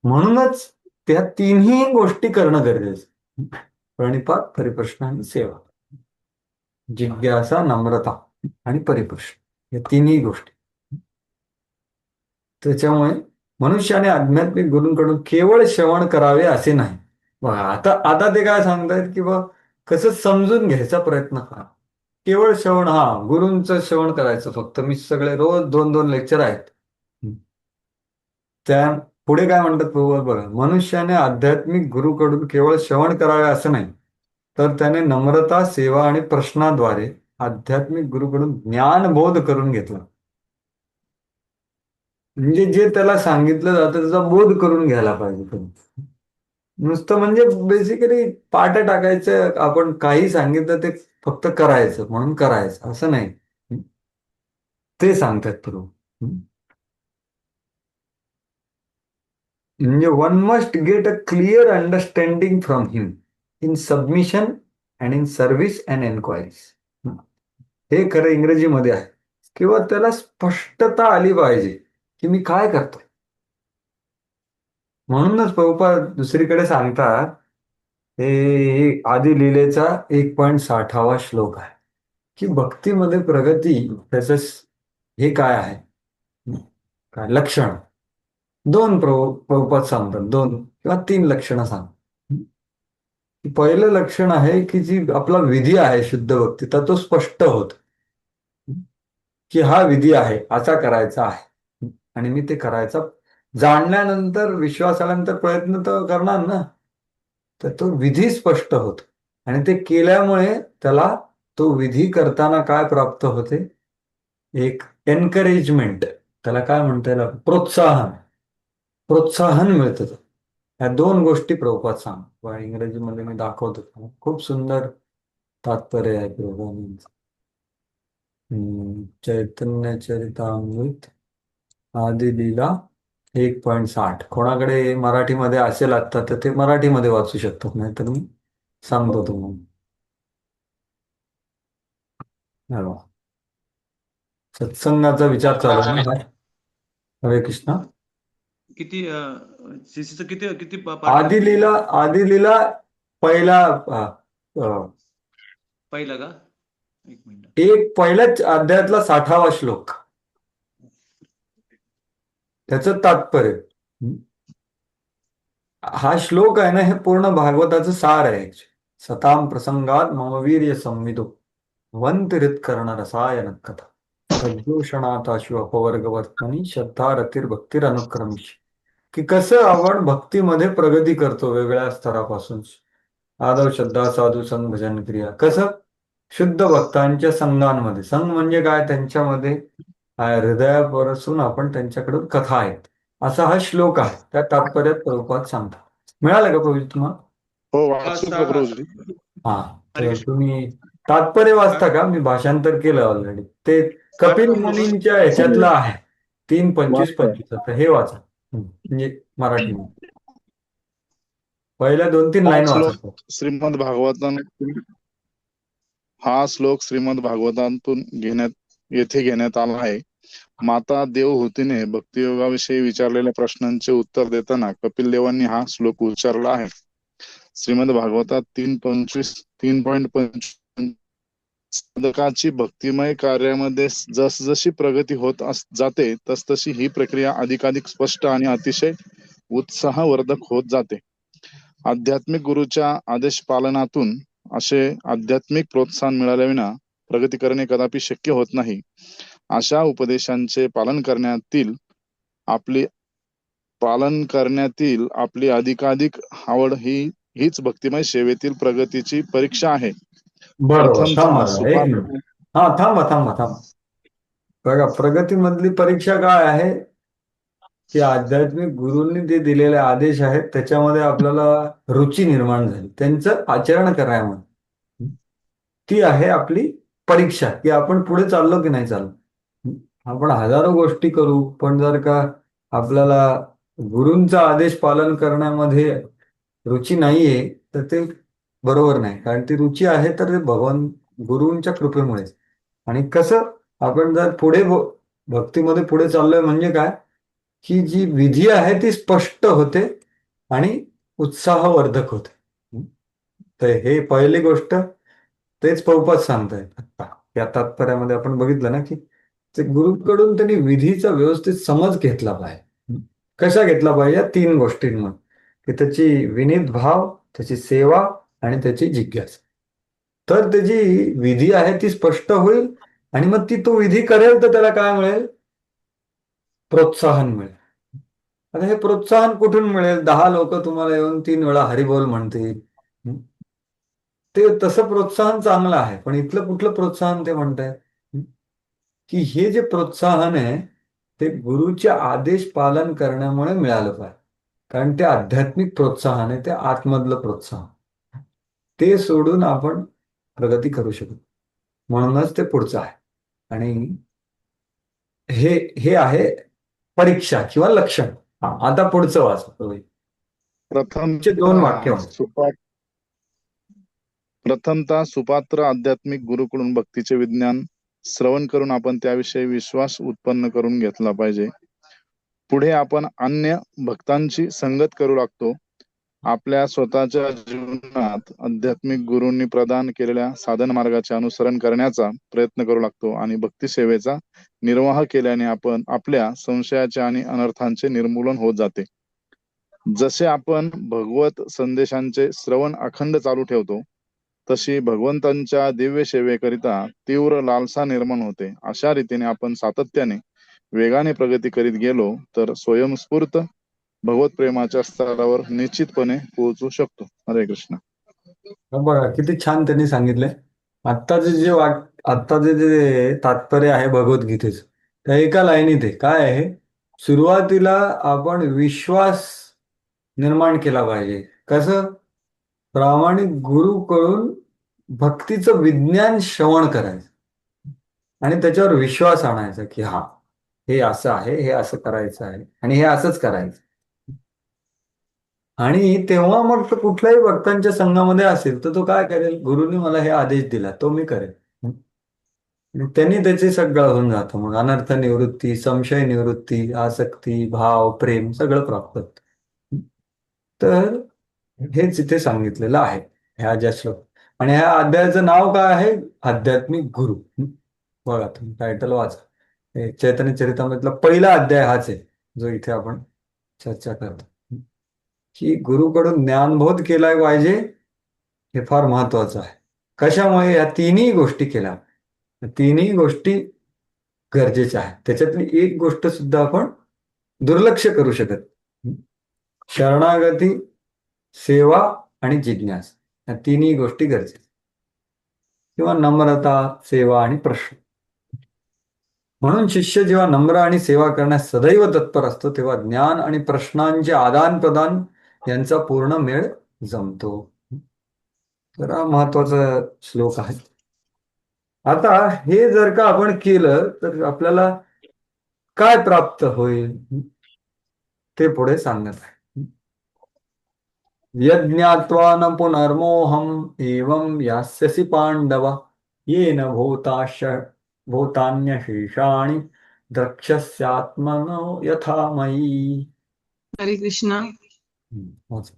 म्हणूनच त्या तिन्ही गोष्टी करणं गरजेचं. प्रणिपात, परिप्रश्न आणि सेवा. जिज्ञासा, नम्रता आणि परिप्रश्न, या तिन्ही गोष्टी. त्याच्यामुळे मनुष्याने आध्यात्मिक गुरूंकडून केवळ श्रवण करावे असे नाही. बघा, आता आता ते काय सांगतायत की बा कसं समजून घ्यायचा प्रयत्न करा. केवळ श्रवण, हा गुरूंचं श्रवण करायचं फक्त. मी सगळे रोज 2-2 लेक्चर आहेत. त्या पुढे काय म्हणतात प्रभुपाद बघा, मनुष्याने आध्यात्मिक गुरुकडून केवळ श्रवण करावे असं नाही, तर त्याने नम्रता, सेवा आणि प्रश्नाद्वारे आध्यात्मिक गुरुकडून ज्ञानबोध करून घेतला. म्हणजे जे त्याला सांगितलं जातं त्याचा बोध करून घ्यायला पाहिजे तुम्ही. नुसतं म्हणजे बेसिकली पाठ टाकायचं, आपण काही सांगितलं ते फक्त करायचं म्हणून करायचं असं नाही. ते सांगतात प्रभू. म्हणजे one must get a clear understanding from him in submission and in service and enquiries. हे खरं इंग्रजीमध्ये आहे. किंवा त्याला स्पष्टता आली पाहिजे की मी काय करतोय. म्हणूनच प्रभुपाद दुसरीकडे सांगतात, हे आदी लिलेचा 1.60वा श्लोक आहे, की भक्तीमध्ये प्रगती त्याचं हे काय आहे, काय लक्षण. दोन प्रभुपाद सांगतात, 2 किंवा 3 लक्षणं सांग. पहिलं लक्षण आहे की जी आपला विधी आहे शुद्ध भक्तीचा तो स्पष्ट होत, की हा विधी आहे, असा करायचा आहे आणि मी ते करायचा. जाणल्यानंतर, विश्वास आल्यानंतर प्रयत्न तर करणार ना. तर तो विधी स्पष्ट होतो आणि ते केल्यामुळे त्याला तो विधी करताना काय प्राप्त होते, एक एनकरेजमेंट, त्याला काय म्हणता येईल, प्रोत्साहन. प्रोत्साहन मिळतं. ह्या 2 गोष्टी प्रभुपाद सांग. इंग्रजीमध्ये मी दाखवतो, खूप सुंदर तात्पर्य आहे प्रभुपादांचं. चैतन्य चरितामृत आदी लीला 1.60. कोणाकडे मराठीमध्ये असेल आता तर ते मराठीमध्ये वाचू शकतात, नाही तर मी सांगतो तुम्हाला. हॅलो, सत्संगाचा विचार चालू आहे ना. हरे कृष्ण. किती सीसीचं किती किती पाठ आदी लीला, आदी लीला पहिला पहिला का? एक मिनिट. पहिल्याच अध्यायातला 60वा श्लोक, त्याचं तात्पर्य. हा श्लोक आहे ना, हे पूर्ण भागवताचं सार आहे. सताम प्रसंगात मम वीर्य संविदो वंत कर्ण रसायन कथा तद्दूषणाताशु अपवर्गवर्तनी श्रद्धा रतीर भक्तीर अनुक्रमिश. की कसं आपण भक्तीमध्ये प्रगती करतो वेगळ्या स्तरापासून. आदव, श्रद्धा, साधू संग, भजन क्रिया. कसं शुद्ध भक्तांच्या संघांमध्ये, संघ म्हणजे काय, त्यांच्यामध्ये हृदयापासून आपण त्यांच्याकडून कथा आहेत, असा हा श्लोक आहे. त्या तात्पर्यात प्रभुपाद सांगतात. मिळालं का प्रभू तुम्हाला? हो, वाचू का प्रभूजी? हा, तर तुम्ही तात्पर्य वाचता का? मी भाषांतर केलं ऑलरेडी. ते कपिल मुनींच्या ह्याच्यातलं आहे, 3:25-25. हे वाचा. म्हणजे मराठीमध्ये पहिल्या 2-3 हा लाईन श्लोक वाचतो. श्रीमद भागवतातून हा श्लोक श्रीमद भागवतातून येथे घेण्यात आला आहे. माता देवहूतीने भक्तियोगाविषयी विचारलेल्या प्रश्नांचे उत्तर देताना कपिल देवांनी हा श्लोक उच्चारला आहे. श्रीमद भागवतात 3.25 साधकाची भक्तिमय कार्यामध्ये जसजशी प्रगती होत जाते तसतशी ही प्रक्रिया अधिकाधिक स्पष्ट आणि अतिशय उत्साहवर्धक होत जाते. आध्यात्मिक गुरुच्या आदेश पालनातून असे आध्यात्मिक प्रोत्साहन मिळाल्याविना प्रगती करणे कदापि शक्य होत नाही. अशा उपदेशांचे पालन करण्यातील आपली अधिकाधिक आवड हीच भक्तिमय सेवेतील प्रगतीची परीक्षा आहे. बरोबर. थांबा प्रथमतः जरा, एक मिनिट. हा, थांबा. बघा, प्रगतीमधली परीक्षा काय आहे की आध्यात्मिक गुरूंनी जे दिलेले आदेश आहेत त्याच्यामध्ये आपल्याला रुची निर्माण झाली, त्यांचं आचरण करायमध्ये. ती आहे आपली परीक्षा, की आपण पुढे चाललो की नाही चाललो. आपण हजारो गोष्टी करू, पण जर का आपल्याला गुरूंचा आदेश पालन करण्यामध्ये रुची नाहीये तर ते बरोबर नाही. कारण ती रुची आहे तर ते भगवान गुरूंच्या कृपेमुळेच. आणि कसं आपण जर भक्तीमध्ये पुढे चाललोय म्हणजे काय, की जी विधी आहे ती स्पष्ट होते आणि उत्साहवर्धक होते. तर हे पहिली गोष्ट तेच प्रभुपाद सांगतायत आता या तात्पर्यामध्ये. आपण बघितलं ना की ते गुरुकडून त्यांनी विधीचा व्यवस्थित समज घेतला पाहिजे. कशा घेतला पाहिजे? या 3 गोष्टींमध्ये, की त्याची विनीत भाव, त्याची सेवा आणि त्याची जिज्ञासा. तर त्याची विधी आहे ती स्पष्ट होईल आणि मग तो विधी करेल तर त्याला काय मिळेल? प्रोत्साहन मिळेल. आता हे प्रोत्साहन कुठून मिळेल? 10 लोक तुम्हाला येऊन 3 वेळा हरिबोल म्हणतील, ते तसं प्रोत्साहन चांगलं आहे. पण इथलं कुठलं प्रोत्साहन ते म्हणतायत की हे जे प्रोत्साहन आहे ते गुरुचे आदेश पालन करण्यामुळे मिळालं पाहिजे. कारण ते आध्यात्मिक प्रोत्साहन आहे, ते आतमधलं प्रोत्साहन. ते सोडून आपण प्रगती करू शकतो. म्हणूनच ते पुढचं आहे. आणि हे हे आहे परीक्षा किंवा लक्षण. आता पुढचं वाचतो. चे 2 वाक्य प्रथमतः सुपात्र आध्यात्मिक गुरुकडून भक्तीचे विज्ञान श्रवण करून आपण त्याविषयी विश्वास उत्पन्न करून घेतला पाहिजे. पुढे आपण अन्य भक्तांची संगत करू लागतो. आपल्या स्वतःच्या जीवनात आध्यात्मिक गुरूंनी प्रदान केलेल्या साधन मार्गाचे अनुसरण करण्याचा प्रयत्न करू लागतो आणि भक्ती सेवेचा निर्वाह केल्याने आपण आपल्या संशयाचे आणि अनर्थांचे निर्मूलन होत जाते. जसे आपण भगवत संदेशांचे श्रवण अखंड चालू ठेवतो तशी भगवंतांच्या दिव्य सेवेकरिता तीव्र लालसा निर्माण होते. अशा रीतीने आपण सातत्याने वेगाने प्रगती करीत गेलो तर स्वयंस्फूर्त भगवत प्रेमाच्या स्तरावर निश्चितपणे पोहोचू शकतो. हरे कृष्ण. बघा किती छान त्यांनी सांगितलंय. आत्ताचे जे तात्पर्य आहे भगवद्गीतेचं, त्या एका लाईनीत आहे. काय आहे? सुरुवातीला आपण विश्वास निर्माण केला पाहिजे. कसं? प्रामाणिक गुरुकडून भक्तीचं विज्ञान श्रवण करायचं आणि त्याच्यावर विश्वास आणायचा की हा, हे असं आहे, हे असं करायचं आहे आणि हे असंच करायचं. आणि तेव्हा मग तो कुठल्याही भक्तांच्या संघामध्ये असेल तर तो काय करेल? गुरुनी मला हे आदेश दिला तो मी करेल. त्यांनी त्याचे सगळं होऊन जातं. मग अनर्थ निवृत्ती, संशय निवृत्ती, आसक्ती, भाव, प्रेम सगळं प्राप्त होतं. तर हेच इथे सांगितलेलं आहे ह्या ज्या श्लोक. आणि ह्या अध्यायाचं नाव काय आहे? आध्यात्मिक गुरु. बघा तुम्ही टायटल वाचा. हे चैतन्य चरितामृतला पहिला अध्याय हाच आहे जो इथे आपण चर्चा करतो. की गुरुकडून ज्ञानबोध केला पाहिजे, हे फार महत्वाचं आहे. कशामुळे? या 3ही गोष्टी केल्या. 3ही गोष्टी गरजेच्या आहेत. त्याच्यातली एक गोष्ट सुद्धा आपण दुर्लक्ष करू शकत. शरणागती, सेवा आणि जिज्ञास, या 3ही गोष्टी गरजेच्या. किंवा नम्रता, सेवा आणि प्रश्न. म्हणून शिष्य जेव्हा नम्र आणि सेवा करण्यास सदैव तत्पर असतो तेव्हा ज्ञान आणि प्रश्नांचे आदान प्रदान यांचा पूर्ण मेळ जमतो. तर हा महत्वाचा श्लोक आहे. आता हे जर का आपण केलं तर आपल्याला काय प्राप्त होईल? ते पुढे सांगत आहे. यज्ञात्वा न पुनर्मोहम एवं यास्यसि पांडव येन भूतान्यशेषाणि द्रक्ष्यस्यात्मनो यथा मयी. हरे कृष्णा. वाच.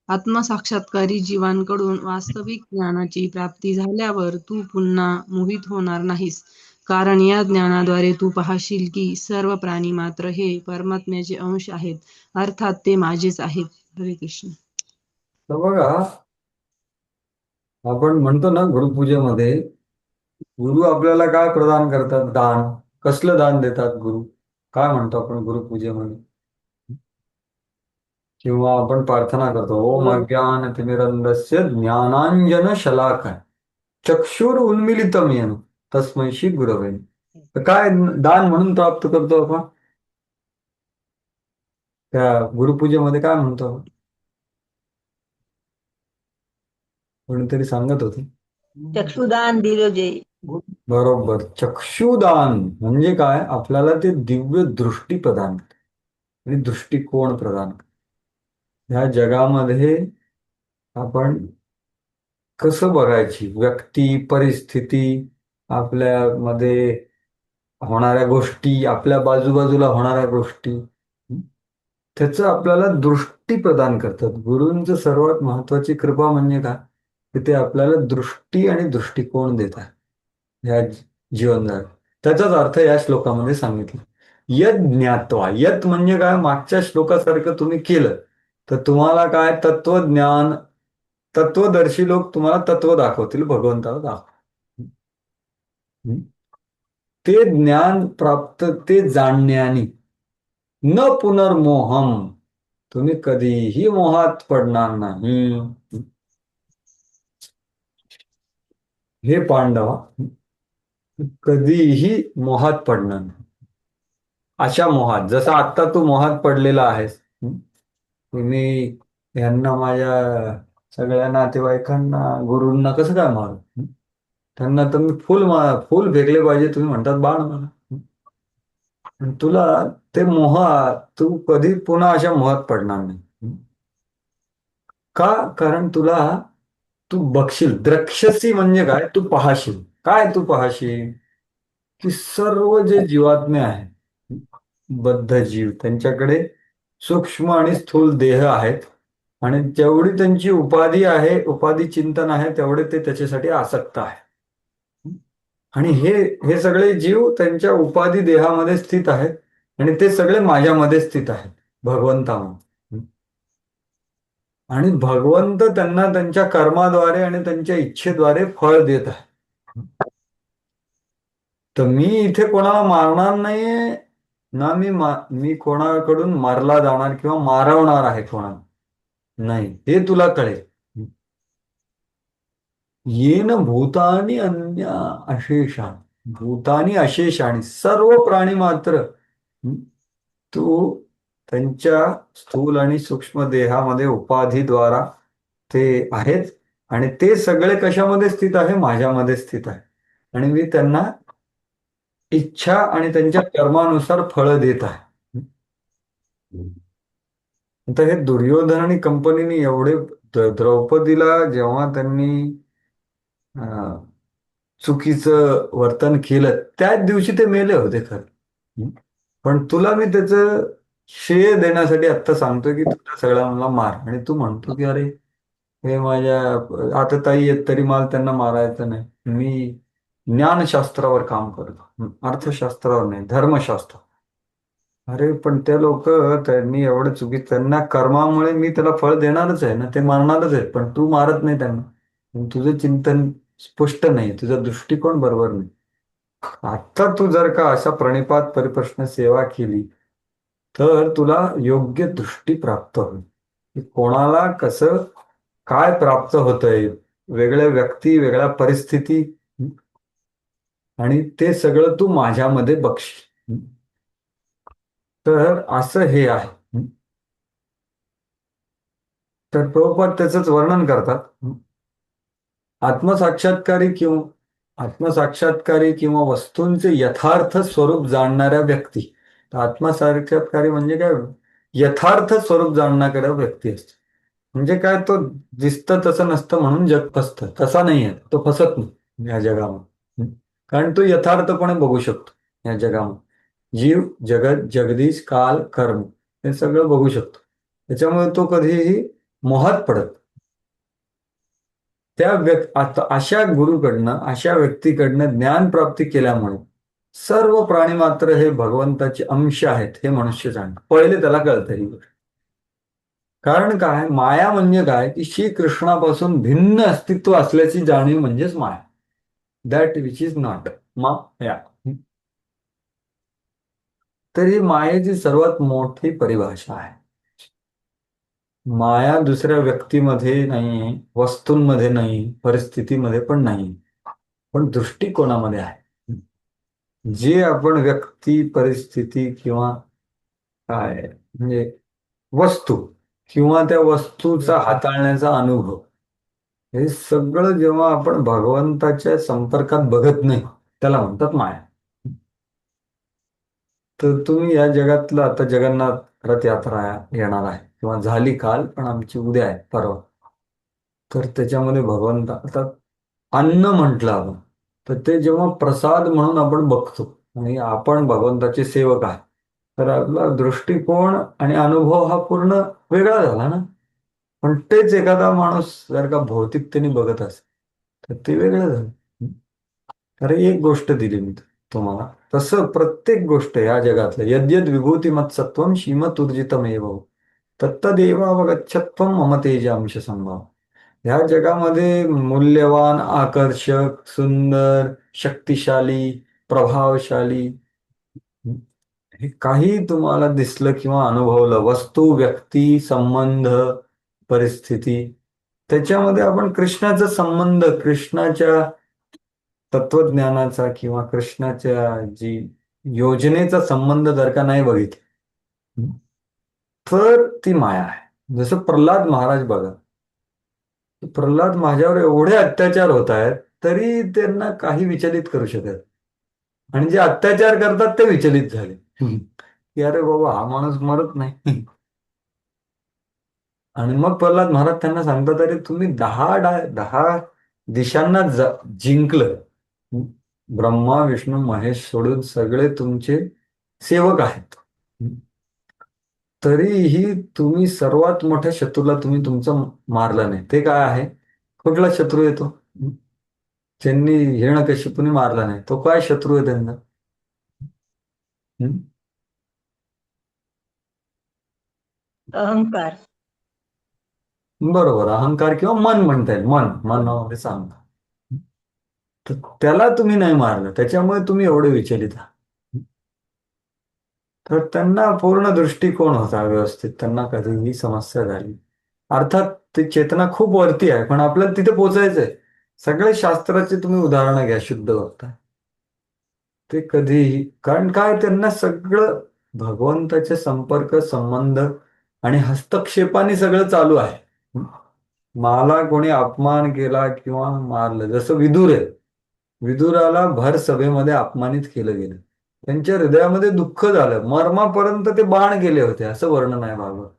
आत्मसाक्षात्कारी जीवांकडून वास्तविक ज्ञानाची प्राप्ती झाल्यावर तू पुन्हा मोहित होणार नाहीस, कारण या ज्ञानाद्वारे तू पाहशील की सर्व प्राणी मात्र हे परमात्म्याचे अंश आहेत, अर्थात ते माझेच आहेत. हरे कृष्ण. तर बघा, आपण म्हणतो ना गुरुपूजेमध्ये गुरु आपल्याला काय प्रदान करतात? दान. कसलं दान देतात गुरु? काय म्हणतो आपण गुरुपूजेमध्ये? किंवा आपण प्रार्थना करतो, ओम अज्ञानतिमिरन्धस्य ज्ञानांजन शलाकाय चक्षुर उन्मिलितम येन तस्मै श्री गुरवे नमः. तर काय दान म्हणून प्राप्त करतो आपण त्या गुरुपूजेमध्ये? काय म्हणतो आपण? कोणीतरी सांगत होते. चक्षुदान दिलो जे. बरोबर. चक्षुदान म्हणजे काय? आपल्याला ते दिव्य दृष्टी प्रदान करते आणि दृष्टिकोन प्रदान करते. ह्या जगामध्ये आपण कसं बघायची, व्यक्ती, परिस्थिती, आपल्यामध्ये होणाऱ्या गोष्टी, आपल्या बाजूबाजूला होणाऱ्या गोष्टी, त्याचं आपल्याला दृष्टी प्रदान करतात. गुरूंचं सर्वात महत्वाची कृपा म्हणजे काय? की ते आपल्याला दृष्टी आणि दृष्टिकोन देतात ह्या जीवनात. त्याचाच अर्थ या श्लोकामध्ये सांगितलं. यद ज्ञात्वा. यत म्हणजे काय? मागच्या श्लोकासारखं तुम्ही केलं तर तुम्हाला काय? तत्वज्ञान, तत्वदर्शी लोक तुम्हाला तत्व दाखवतील, भगवंताला दाखव. ते ज्ञान प्राप्त, ते जाणण्याने न पुनर्मोहम, तुम्ही कधीही मोहात पडणार नाही. हे पांडवा, कधीही मोहात पडणार नाही. अशा मोहात, जसं आत्ता तू मोहात पडलेला आहेस. तुम्ही यांना, माझ्या सगळ्या नातेवाईकांना, गुरूंना कसं काय मारू? त्यांना तर मी फुल फेकले पाहिजे, तुम्ही म्हणतात बाण मला. तुला ते मोहात, तू कधी पुन्हा अशा मोहात पडणार नाही. का? कारण तुला, तू बघशील. द्रक्ष्यसी म्हणजे काय? तू पाहशील. काय तू पाहशील? की सर्व जे जीवात्मे आहेत, बद्ध जीव, त्यांच्याकडे सूक्ष्म आणि स्थूल देह आहेत आणि जेवढी त्यांची उपाधी आहे, उपाधी चिंतन आहे, तेवढे ते त्याच्यासाठी आसक्त आहे. आणि हे हे सगळे जीव त्यांच्या उपाधी देहामध्ये स्थित आहेत आणि ते सगळे माझ्यामध्ये स्थित आहेत, भगवंतामध्ये. आणि भगवंत त्यांना त्यांच्या कर्माद्वारे आणि त्यांच्या इच्छेद्वारे फळ देत आहे. तर मी इथे कोणाला मारणार नाहीये ना, मी कोणाकडून मारला जाणार किंवा मारवणार आहे कोणाला नाही, हे तुला कळेल. येन भूतानी अन्य अशेषाणी, भूतानी अशेषाणी, सर्व प्राणी मात्र तू त्यांच्या स्थूल आणि सूक्ष्म देहामध्ये उपाधीद्वारा ते आहेत आणि ते सगळे कशामध्ये स्थित आहे? माझ्यामध्ये स्थित आहे. आणि मी त्यांना इच्छा आणि त्यांच्या कर्मानुसार फळं देत आहे. आता हे दुर्योधन आणि कंपनीने एवढे, द्रौपदीला जेव्हा त्यांनी चुकीचं वर्तन केलं, त्याच दिवशी ते मेले होते खरं. पण तुला मी त्याचं श्रेय देण्यासाठी आत्ता सांगतोय की तुला सगळ्या मला मार. आणि तू म्हणतो की अरे हे माझ्या आता ताई येत तरी मला त्यांना मारायचं नाही, मी ज्ञानशास्त्रावर काम करतो, अर्थशास्त्रावर नाही, धर्मशास्त्र. अरे पण ते लोक, त्यांनी एवढं चुकीचं, त्यांना कर्मामुळे मी त्याला फळ देणारच आहे ना, ते मारणारच आहे, पण तू मारत नाही त्यांना. तुझं चिंतन स्पष्ट नाही, तुझा दृष्टिकोन बरोबर नाही. आता तू जर का अशा प्रणिपात परिप्रश्न सेवा केली तर तुला योग्य दृष्टी प्राप्त होईल की कोणाला कसं काय प्राप्त होतंय, वेगळ्या व्यक्ती, वेगळ्या परिस्थिती, आणि ते सगळं तू माझ्यामध्ये बघशील. तर असं हे आहे. तर प्रभुपाद त्याचंच वर्णन करतात. आत्मसाक्षात्कारी किंवा वस्तूंचे यथार्थ स्वरूप जाणणाऱ्या व्यक्ती. तर आत्मसाक्षात्कारी म्हणजे काय? यथार्थ स्वरूप जाणण्याकडे व्यक्ती असते. म्हणजे काय, तो दिसतं तसं नसतं म्हणून जग फसतं, तसा नाही आहे, तो फसत नाही या जगामध्ये. कारण तो यथार्थपणे बघू शकतो या जगामध्ये. जीव, जगत, जगदीश, काल, कर्म हे सगळं बघू शकतो. त्याच्यामुळे तो कधीही मोहात पडत. आता अशा गुरुकडनं, अशा व्यक्तीकडनं ज्ञान प्राप्ती केल्यामुळे सर्व प्राणी मात्र हे भगवंताचे अंश आहेत हे मनुष्य जाणतं. पहिले त्याला कळतं ही गोष्ट. कारण काय, माया म्हणजे काय, की श्रीकृष्णापासून भिन्न अस्तित्व असल्याची जाणीव म्हणजेच माया. दॅट विच इज नॉट माया. तर ही मायेची सर्वात मोठी परिभाषा आहे. माया दुसऱ्या व्यक्तीमध्ये नाही, वस्तूंमध्ये नाही, परिस्थितीमध्ये पण नाही, पण दृष्टिकोनामध्ये आहे. जे आपण व्यक्ती, परिस्थिती किंवा काय म्हणजे वस्तू किंवा त्या वस्तूचा हाताळण्याचा अनुभव, हे सगळं जेव्हा आपण भगवंताच्या संपर्कात बघत नाही त्याला म्हणतात माया. तर तुम्ही या जगातलं, आता जगन्नाथ रथ यात्रा येणार आहे किंवा झाली काल, पण आमची उद्या आहे, परवा. तर त्याच्यामध्ये भगवंत, आता अन्न म्हटलं आपण, तर ते जेव्हा प्रसाद म्हणून आपण बघतो आणि आपण भगवंताचे सेवक आहे, तर आपला दृष्टिकोन आणि अनुभव हा पूर्ण वेगळा झाला ना. पण तेच एखादा माणूस जर का भौतिकतेने बघत असेल तर ते वेगळं झालं. अरे एक गोष्ट दिली मी तुम्हाला, तसं प्रत्येक गोष्ट या जगातलं, यद्यद विभूती मत्सत्वम श्रीमत ऊर्जितमेव तत्तदेवावगच्छत्वम मम तेजांश संभाव. ह्या जगामध्ये मूल्यवान, आकर्षक, सुंदर, शक्तिशाली, प्रभावशाली हे काही तुम्हाला दिसलं किंवा अनुभवलं, वस्तू, व्यक्ती, संबंध, परिस्थिती, त्याच्यामध्ये आपण कृष्णाचा संबंध, कृष्णाच्या तत्वज्ञानाचा किंवा कृष्णाच्या जी योजनेचा संबंध जर का नाही बघितला तर ती माया आहे. जसं प्रल्हाद महाराज बघा, प्रल्हाद माझ्यावर एवढे अत्याचार होत आहेत तरी त्यांना काही विचलित करू शकत, आणि जे अत्याचार करतात ते विचलित झाले की अरे बाबा हा माणूस मरत नाही. आणि मग प्रल्हाद महाराज त्यांना सांगतात, अरे तुम्ही 10 दिशांना जिंकलं, ब्रह्मा विष्णू महेश सोडून सगळे तुमचे सेवक आहेत, तरीही तुम्ही सर्वात मोठ्या शत्रूला तुम्ही तुमचं मारलं नाही. ते काय आहे, कुठला शत्रू येतो, ज्यांनी हिरण्यकशिपूने मारला नाही तो काय शत्रू आहे त्यांना? अहंकार. बरोबर, अहंकार किंवा मन म्हणता येईल. मनामध्ये सांगता, तर त्याला तुम्ही नाही मारलं, त्याच्यामुळे तुम्ही एवढे विचलित आहात. तर त्यांना पूर्ण दृष्टिकोन होता व्यवस्थित, त्यांना कधीही समस्या झाली. अर्थात ती चेतना खूप वरती आहे, पण आपल्याला तिथे पोचायचंय. सगळे शास्त्राचे तुम्ही उदाहरणं घ्या, शुद्ध बघता, ते कधीही, कारण काय, त्यांना सगळं भगवंताचे संपर्क, संबंध आणि हस्तक्षेपाने सगळं चालू आहे. मला कोणी अपमान केला किंवा मारलं, जसं विदुर आहे, विदुराला भर सभेमध्ये अपमानित केलं गेलं, त्यांच्या हृदयामध्ये दुःख झालं, मर्मापर्यंत ते बाण गेले होते असं वर्णन आहे भागवत.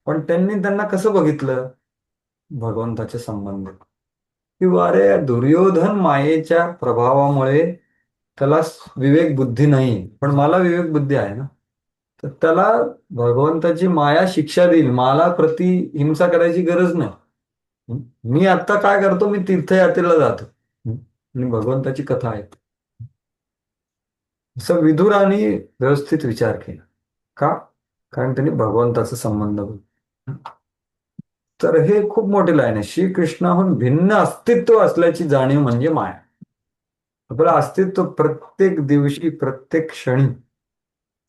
पण त्यांना कसं बघितलं, भगवंताचे संबंध. किंवा अरे दुर्योधन मायेच्या प्रभावामुळे त्याला विवेक बुद्धी नाही, पण मला विवेक बुद्धी आहे ना, तर त्याला भगवंताची माया शिक्षा देईल, मला प्रति हिंसा करायची गरज नाही. मी आता काय करतो, मी तीर्थयात्रेला जातो आणि भगवंताची कथा ऐकतो. असं विदुराने व्यवस्थित विचार केला. का? कारण त्यांनी भगवंताचा संबंध बघितला. तर हे खूप मोठी लाईन आहे. श्रीकृष्णाहून भिन्न अस्तित्व असल्याची जाणीव म्हणजे माया. आपलं अस्तित्व प्रत्येक दिवशी, प्रत्येक क्षणी,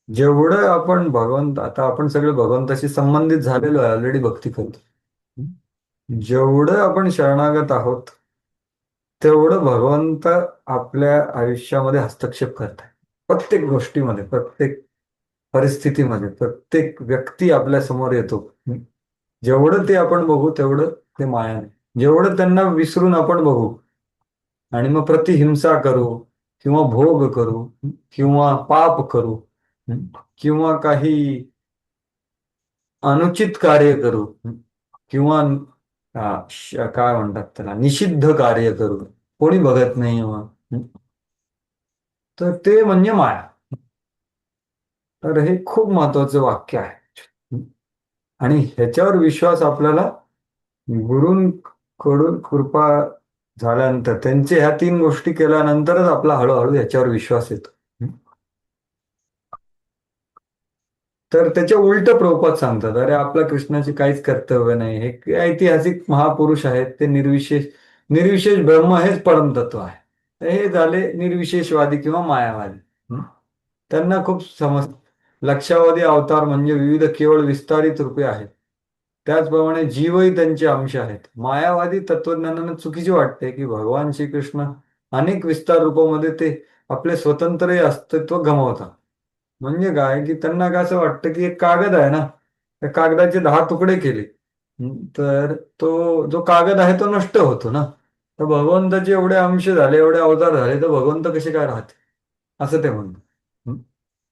जेवढं आपण आता आपण सगळे भगवंताशी संबंधित झालेलो आहे, ऑलरेडी भक्ती करतो, जेवढं आपण शरणागत आहोत तेवढं भगवंत आपल्या आयुष्यामध्ये हस्तक्षेप करतात. प्रत्येक गोष्टीमध्ये, प्रत्येक परिस्थितीमध्ये, प्रत्येक व्यक्ती आपल्या समोर येतो. जेवढं ते आपण बघू तेवढं ते मायाने, जेवढं त्यांना विसरून आपण बघू आणि मग प्रतिहिंसा करू किंवा भोग करू किंवा पाप करू किंवा काही अनुचित कार्य करू किंवा काय म्हणतात त्याला निषिद्ध कार्य करू, कोणी बघत नाही मग, तर ते म्हणजे माया. तर हे खूप महत्वाचं वाक्य आहे. आणि ह्याच्यावर विश्वास आपल्याला गुरूंकडून कृपा झाल्यानंतर, त्यांचे ह्या 3 गोष्टी केल्यानंतरच आपला हळूहळू याच्यावर विश्वास येतो. तर त्याच्या उलट प्रभुपाद सांगतात, अरे आपल्या कृष्णाचे काहीच कर्तव्य नाही, हे ऐतिहासिक महापुरुष आहेत, ते निर्विशेष ब्रह्म हेच परमतत्व आहे. तर हे झाले निर्विशेषवादी किंवा मायावादी. त्यांना खूप लक्षावधी अवतार म्हणजे विविध केवळ विस्तारित रूपे आहेत, त्याचप्रमाणे जीवही त्यांचे अंश आहेत. मायावादी तत्वज्ञानांना चुकीचे वाटते की भगवान श्रीकृष्ण अनेक विस्तार रूपामध्ये ते आपले स्वतंत्र अस्तित्व गमावतात. म्हणजे काय की त्यांना काय असं वाटतं की एक कागद आहे ना, त्या कागदाचे 10 तुकडे केले तर तो जो कागद आहे तो नष्ट होतो ना. तर भगवंताचे एवढे अंश झाले, एवढे अवतार झाले, तर भगवंत कसे काय राहते, असं ते म्हणतात.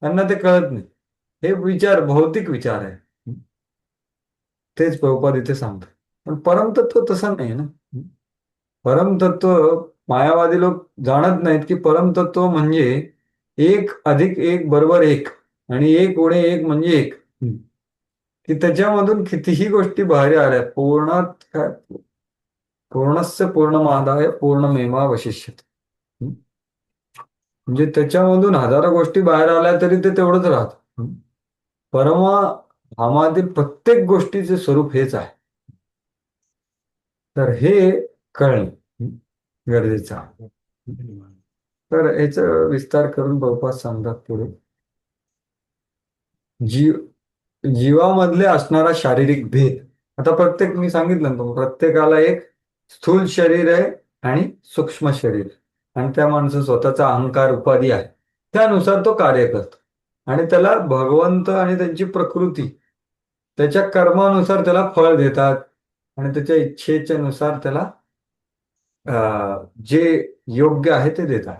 त्यांना ते कळत नाही. हे विचार भौतिक विचार आहे. तेच प्रभुपाद इथे सांगतात. पण परमतत्व तसं नाही ना. परमतत्व मायावादी लोक जाणत नाहीत की परमतत्व म्हणजे 1 अधिक 1 बरोबर 1 आणि 1 उणे 1 म्हणजे 1. की त्याच्यामधून कितीही गोष्टी बाहेर आल्या, पूर्णात काय पूर्णस्य पूर्णमादाय पूर्णमेवावशिष्यते. म्हणजे त्याच्यामधून हजारो गोष्टी बाहेर आल्या तरी ते तेवढंच राहतं. परमाधामातील प्रत्येक गोष्टीचे स्वरूप हेच आहे. तर हे कळणे गरजेचं आहे. तर याचा विस्तार करून प्रभुपाद सांगतात पुढे, जीवामधले असणारा शारीरिक भेद. आता मी सांगितलं ना तुम्हाला, प्रत्येकाला एक स्थूल शरीर आहे आणि सूक्ष्म शरीर, आणि त्या माणसाचा स्वतःचा अहंकार उपाधी आहे, त्यानुसार तो कार्य करतो. आणि त्याला भगवंत आणि त्यांची प्रकृती त्याच्या कर्मानुसार त्याला फळ देतात आणि त्याच्या इच्छेच्या नुसार त्याला जे योग्य आहे ते देतात.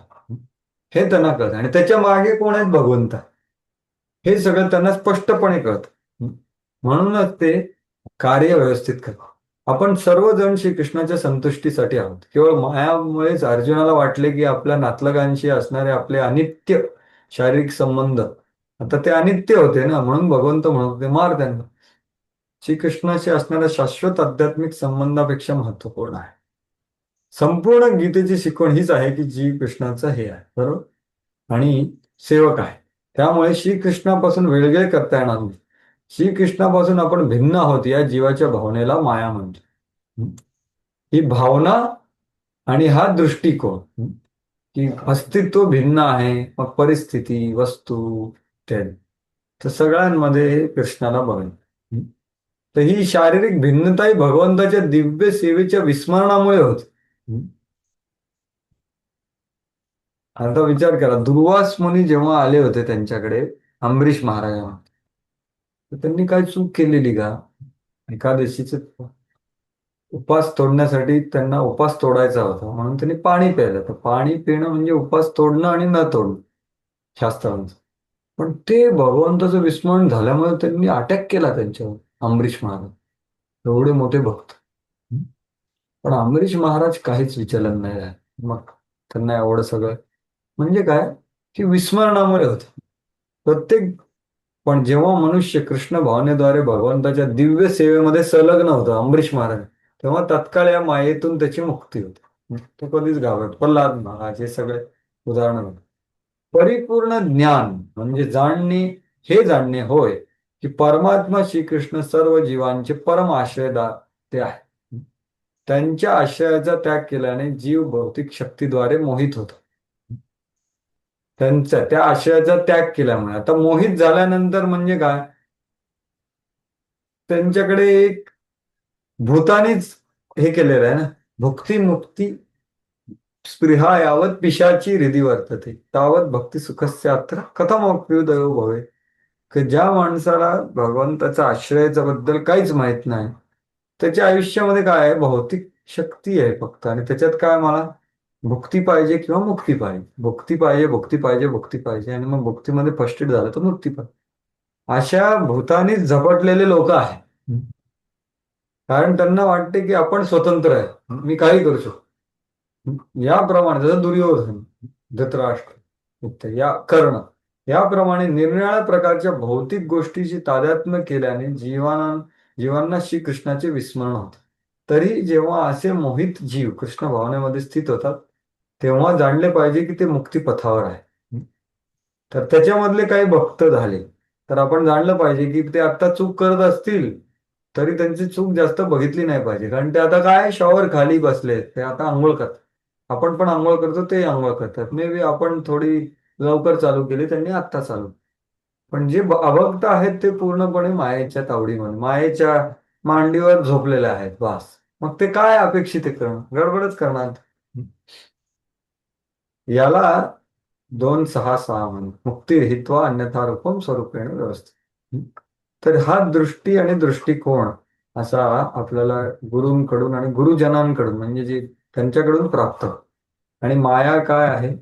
हे त्यांना कळतं आणि त्याच्या मागे कोण आहेत, भगवंत, हे सगळं त्यांना स्पष्टपणे कळतं. म्हणूनच ते कार्य व्यवस्थित करतात. आपण सर्वजण श्रीकृष्णाच्या संतुष्टीसाठी आहोत. केवळ मायामुळेच अर्जुनाला वाटले की आपल्या नातलगांशी असणारे आपले अनित्य शारीरिक संबंध आता ते अनित्य होते ना, म्हणून भगवंत म्हणत होते मार त्यांना. श्रीकृष्णाशी असणाऱ्या शाश्वत आध्यात्मिक संबंधापेक्षा महत्वपूर्ण आहे. संपूर्ण गीतेची शिकवण हीच आहे की जी कृष्णाचं हे आहे, बरोबर, आणि सेवक आहे. त्यामुळे श्रीकृष्णापासून वेगळे करता येणार नाही. श्रीकृष्णापासून आपण भिन्न आहोत या जीवाच्या भावनेला माया म्हणतो. ही भावना आणि हा दृष्टिकोन की अस्तित्व भिन्न आहे, मग परिस्थिती, वस्तू इत्यादी, तर सगळ्यांमध्ये कृष्णाला बघणं. तर ही शारीरिक भिन्नताही भगवंताच्या दिव्य सेवेच्या विस्मरणामुळे होते. आता विचार करा, दुर्वास मुनी जेव्हा आले होते त्यांच्याकडे अंबरीश महाराजांना, तर त्यांनी काय चूक केलेली का? एकादशीचे उपास तोडण्यासाठी त्यांना उपास तोडायचा होता म्हणून त्यांनी पाणी प्यायलं. तर पाणी पिणं म्हणजे उपास तोडणं आणि न तोडणं शास्त्रांचं. पण ते भगवंताचं विस्मरण झाल्यामुळे त्यांनी अटॅक केला त्यांच्यावर, अंबरीश महाराज एवढे मोठे भक्त. पण अंबरीश महाराज काहीच विचलन नाही आहे. मग त्यांना एवढं सगळं म्हणजे काय की विस्मरणामुळे होत प्रत्येक. पण जेव्हा मनुष्य कृष्ण भावनेद्वारे भगवंताच्या दिव्य सेवेमध्ये संलग्न होतं अंबरीश महाराज, तेव्हा तत्काळ या मायेतून त्याची मुक्ती होते. तो कधीच घाबरत. प्रल्हाद महाराज हे सगळे उदाहरण. परिपूर्ण ज्ञान म्हणजे हे जाणणे होय की परमात्मा श्रीकृष्ण सर्व जीवांचे परम आश्रयदाते आहे. त्यांच्या आश्रयाचा त्याग केल्याने जीव भौतिक शक्तीद्वारे मोहित होतो. त्या आशयाचा त्याग केल्यामुळे आता मोहित झाल्यानंतर म्हणजे काय, त्यांच्याकडे एक भूतानीच हे केलेलं आहे ना, भुक्ती मुक्ती स्पृहा यावत पिशाची हृदी वर्तते तावत भक्ती सुखस्यात्र कथमोप्युदयो भवे. की ज्या माणसाला भगवंताचा आश्रयाच्या बद्दल काहीच माहित नाही, त्याच्या आयुष्यामध्ये काय आहे, भौतिक शक्ती आहे फक्त, आणि त्याच्यात काय मला भुक्ती पाहिजे किंवा मुक्ती पाहिजे, भुक्ती पाहिजे, भुक्ती पाहिजे, भुक्ती पाहिजे, आणि मग भुक्तीमध्ये फर्स्ट एड झालं तर मुक्ती पाहिजे. अशा भूतानी झपटलेले लोक आहेत. कारण त्यांना वाटते की आपण स्वतंत्र आहे, मी काही करू शकतो. याप्रमाणे जसं दुर्योधन, धृतराष्ट्र इत्यादी, या कर्ण, याप्रमाणे निरनिराळ्या प्रकारच्या भौतिक गोष्टीची तादात्म्य केल्याने जीवांना श्रीकृष्णाचे विस्मरण होते. तरी जेव्हा असे मोहित जीव कृष्ण भावनेमध्ये स्थित होतात तेव्हा जाणले पाहिजे की ते मुक्तिपथावर आहे. तर त्याच्यामधले काही भक्त झाले तर आपण जाणलं पाहिजे की ते आता चूक करत असतील तरी त्यांची चूक जास्त बघितली नाही पाहिजे. कारण ते आता काय शॉवर खाली बसले, ते आता आंघोळ करतात. आपण पण आंघोळ करतो, ते आंघोळ करतात. मे बी आपण थोडी लवकर चालू केली, त्यांनी आत्ता चालू. पण जे अभक्त आहेत ते पूर्णपणे मायेच्या तावडीमध्ये, मायेच्या मांडीवर झोपलेले आहेत बास. मग ते काय अपेक्षित आहे करणं, गडबडच करणार. याला 2:6:6 म्हणे मुक्ती हित्वा अन्यथा रूपम स्वरूपेण व्यवस्थित. तर हा दृष्टी आणि दृष्टिकोन असा आपल्याला गुरूंकडून आणि गुरुजनांकडून म्हणजे जे त्यांच्याकडून प्राप्त होतो. आणि माया काय आहे,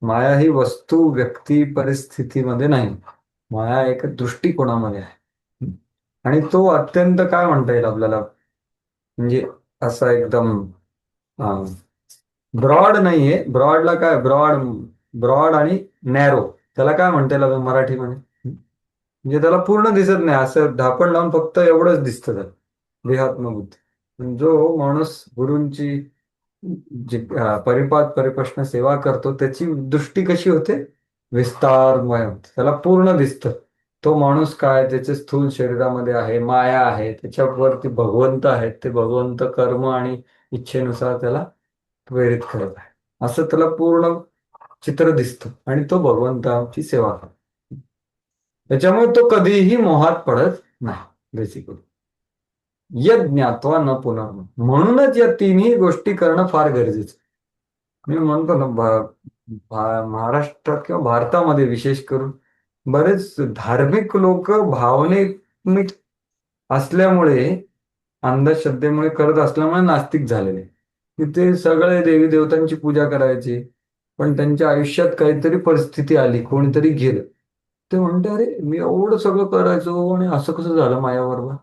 माया ही वस्तू व्यक्ती परिस्थितीमध्ये नाही, माया एक दृष्टिकोनामध्ये आहे. आणि तो अत्यंत काय म्हणता येईल आपल्याला, म्हणजे असा एकदम ब्रॉड नाहीये. ब्रॉडला काय, ब्रॉड ब्रॉड आणि नॅरो, त्याला काय म्हणता येईल मराठीमध्ये, म्हणजे त्याला पूर्ण दिसत नाही, असं ढापण लावून फक्त एवढंच दिसतं त्याला, देहात्म बुद्धी. पण जो माणूस गुरूंची जी परिपात परिप्रश्न सेवा करतो त्याची दृष्टी कशी होते, विस्तारमय होते, त्याला पूर्ण दिसतं तो माणूस काय, त्याचे स्थूल शरीरामध्ये आहे माया आहे, त्याच्यावरती भगवंत आहेत, ते भगवंत कर्म आणि इच्छेनुसार त्याला प्रेरित करत आहे, असं त्याला पूर्ण चित्र दिसतं. आणि तो भगवंताची सेवा करतो. त्याच्यामुळे तो कधीही मोहात पडत नाही बेसिकली. यज्ञ ज्ञात्वा न पुनर्न, म्हणूनच या तिन्ही गोष्टी करणं फार गरजेचं. मी म्हणतो ना, महाराष्ट्रात किंवा भारतामध्ये विशेष करून बरेच धार्मिक लोक भावनिक असल्यामुळे, अंधश्रद्धेमुळे करत असल्यामुळे नास्तिक झालेले, की ते सगळे देवी देवतांची पूजा करायचे. पण त्यांच्या आयुष्यात काहीतरी परिस्थिती आली, कोणीतरी गेलं, ते म्हणते अरे मी एवढं सगळं करायचो आणि असं कसं झालं माझ्याबरोबर,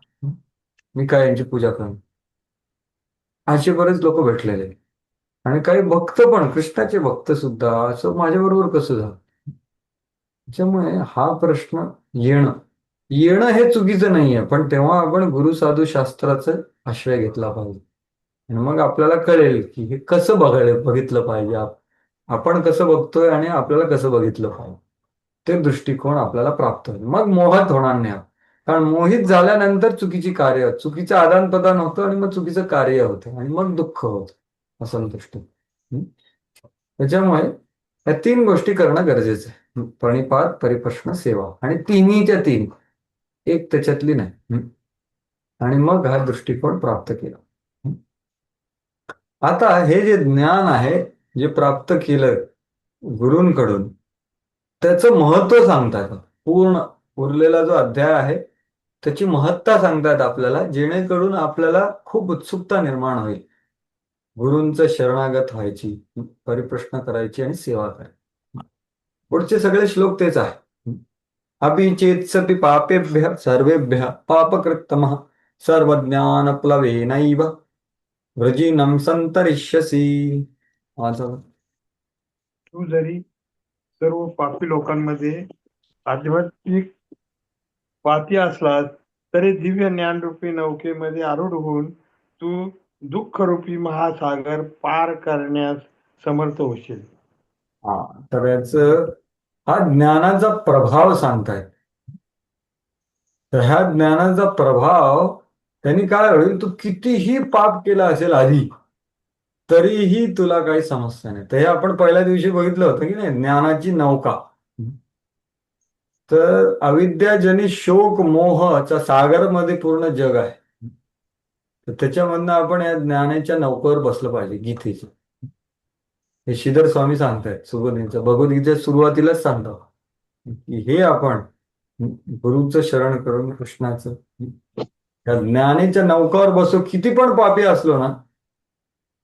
मी काय यांची पूजा करू. असे बरेच लोक भेटलेले. आणि काही भक्त पण, कृष्णाचे भक्त सुद्धा, असं माझ्याबरोबर कसं झालं. त्याच्यामुळे हा प्रश्न येणं येणं हे चुकीचं नाहीये, पण तेव्हा आपण गुरु साधू शास्त्राचा आश्रय घेतला पाहिजे. आणि मग आपल्याला कळेल की हे कसं बघितलं पाहिजे, आपण कसं बघतोय आणि आपल्याला कसं बघितलं पाहिजे, ते दृष्टिकोन आपल्याला प्राप्त होईल. मग मोहात होणार नाही. कारण मोहित झाल्यानंतर चुकीची कार्य, चुकीचं आदान प्रदान होतं आणि मग चुकीचं कार्य होतं आणि मग दुःख होतं, असंतुष्ट. त्याच्यामुळे या 3 गोष्टी करणं गरजेचं आहे, प्रणिपात परिप्रश्न सेवा, आणि तिन्हीच्या 3, एक त्याच्यातली नाही. आणि मग हा दृष्टिकोन प्राप्त केला. आता हे जे ज्ञान आहे जे प्राप्त केलं गुरूंकडून, त्याचं महत्व सांगतात. पूर्ण उरलेला जो अध्याय आहे त्याची महत्ता सांगतात आपल्याला, जेणेकरून आपल्याला खूप उत्सुकता निर्माण होईल गुरूंचं शरणागत व्हायची, परिप्रश्न करायची आणि सेवा करायची. पुढचे सगळे श्लोक तेच आहे. अपिचेत्सपि पापेभ्यः सर्वेभ्यः पापकृत्तमः सर्वज्ञानप्लवेनैव व्रजिनं संतरिष्यसि. वाचा. तू जरी सर्व पापी लोकांमध्ये आध्यात्मिक पाती असलास तरी दिव्य ज्ञानरूपी नौकेमध्ये आरूढ होऊन तू दुःखरूपी महासागर पार करण्यास समर्थ होशील. तर याच हा ज्ञानाचा प्रभाव सांगतायत. तर ह्या ज्ञानाचा प्रभाव त्यांनी काय होईल, तू कितीही पाप केला असेल आधी तरीही तुला काही समस्या नाही. तर हे आपण पहिल्या दिवशी बघितलं होतं की नाही, ज्ञानाची नौका. तर अविद्याजनित शोक मोहच्या सागरमध्ये पूर्ण जग आहे. तर त्याच्यामधनं आपण या ज्ञानाच्या नौकेवर बसलं पाहिजे. गीतेचं हे श्रीधर स्वामी सांगतायत सुबोधींचं, भगवद्गीतेच्या सुरुवातीलाच सांगतात की हे आपण गुरुचं शरण करून कृष्णाचं या ज्ञानेच्या नौकावर बसू. किती पण पापी असलो ना,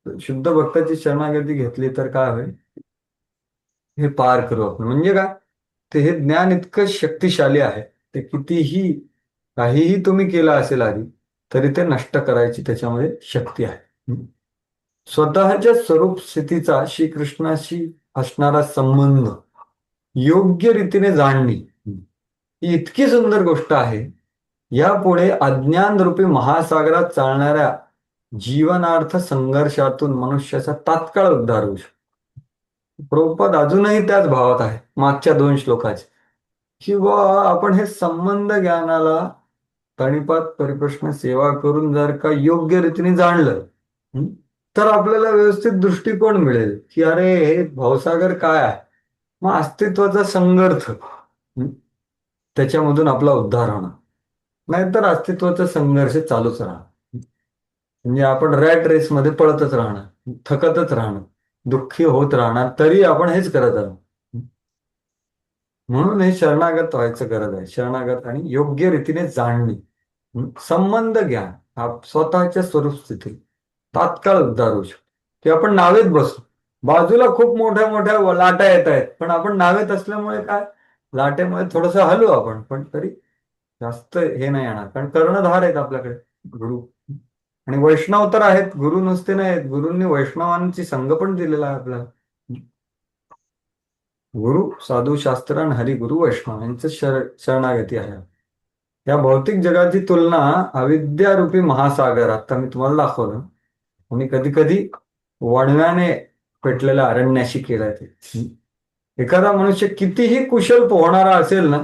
शुद्ध भक्ताची शरणागती घेतली तर काय होईल, हे पार करू आपण. म्हणजे काय, ते हे ज्ञान इतकं शक्तिशाली आहे ते कितीही काहीही तुम्ही केलं असेल आधी तरी ते नष्ट करायची त्याच्यामध्ये शक्ती आहे. स्वतःच्या स्वरूप स्थितीचा श्रीकृष्णाशी असणारा संबंध योग्य रीतीने जाणणे ही इतकी सुंदर गोष्ट आहे. यापुढे अज्ञान रूपी महासागरात चालणाऱ्या जीवनार्थ संघर्षातून मनुष्याचा तात्काळ उद्धार होऊ शकतो. प्रभुपाद अजूनही त्याच भावात आहे मागच्या 2 श्लोकाचे, किंवा आपण हे संबंध ज्ञानाला तळीपात परिप्रश्न सेवा करून जर का योग्य रीतीने जाणलं तर आपल्याला व्यवस्थित दृष्टिकोन मिळेल की अरे हे भावसागर काय आहे. मग अस्तित्वाचा संघर्ष त्याच्यामधून आपला उद्धार होणार, नाहीतर अस्तित्वाचा संघर्ष चालूच राहणार. म्हणजे आपण रॅट रेसमध्ये पळतच राहणार, थकतच राहणार, दुःखी होत राहणार, तरी आपण हेच करत आहोत. म्हणून हे शरणागत व्हायचं गरज आहे. शरणागत आणि योग्य रीतीने जाणणे, संबंध ज्ञान, स्वतःच्या स्वरूप स्थिती तात्काळ उद्धार होऊ शकतो. की आपण नावेत बसतो, बाजूला खूप मोठ्या मोठ्या लाटा येत आहेत, पण आपण नावेत असल्यामुळे काय लाटेमुळे थोडस हलू आपण, पण तरी जास्त हे नाही येणार, कारण कर्णधार आहेत आपल्याकडे गुरु. आणि वैष्णव तर आहेत, गुरु नुसते नाही आहेत. गुरूंनी वैष्णवांची संघ पण दिलेला आहे आपल्याला. गुरु साधू शास्त्र आणि हरिगुरु वैष्णव यांचं शरणागती आहे. या भौतिक जगाची तुलना अविद्यारूपी महासागर, आता मी तुम्हाला दाखवलं, आणि कधी कधी वणव्याने पेटलेल्या अरण्याशी केलाय ते. एखादा मनुष्य कितीही कुशल पोहणारा असेल ना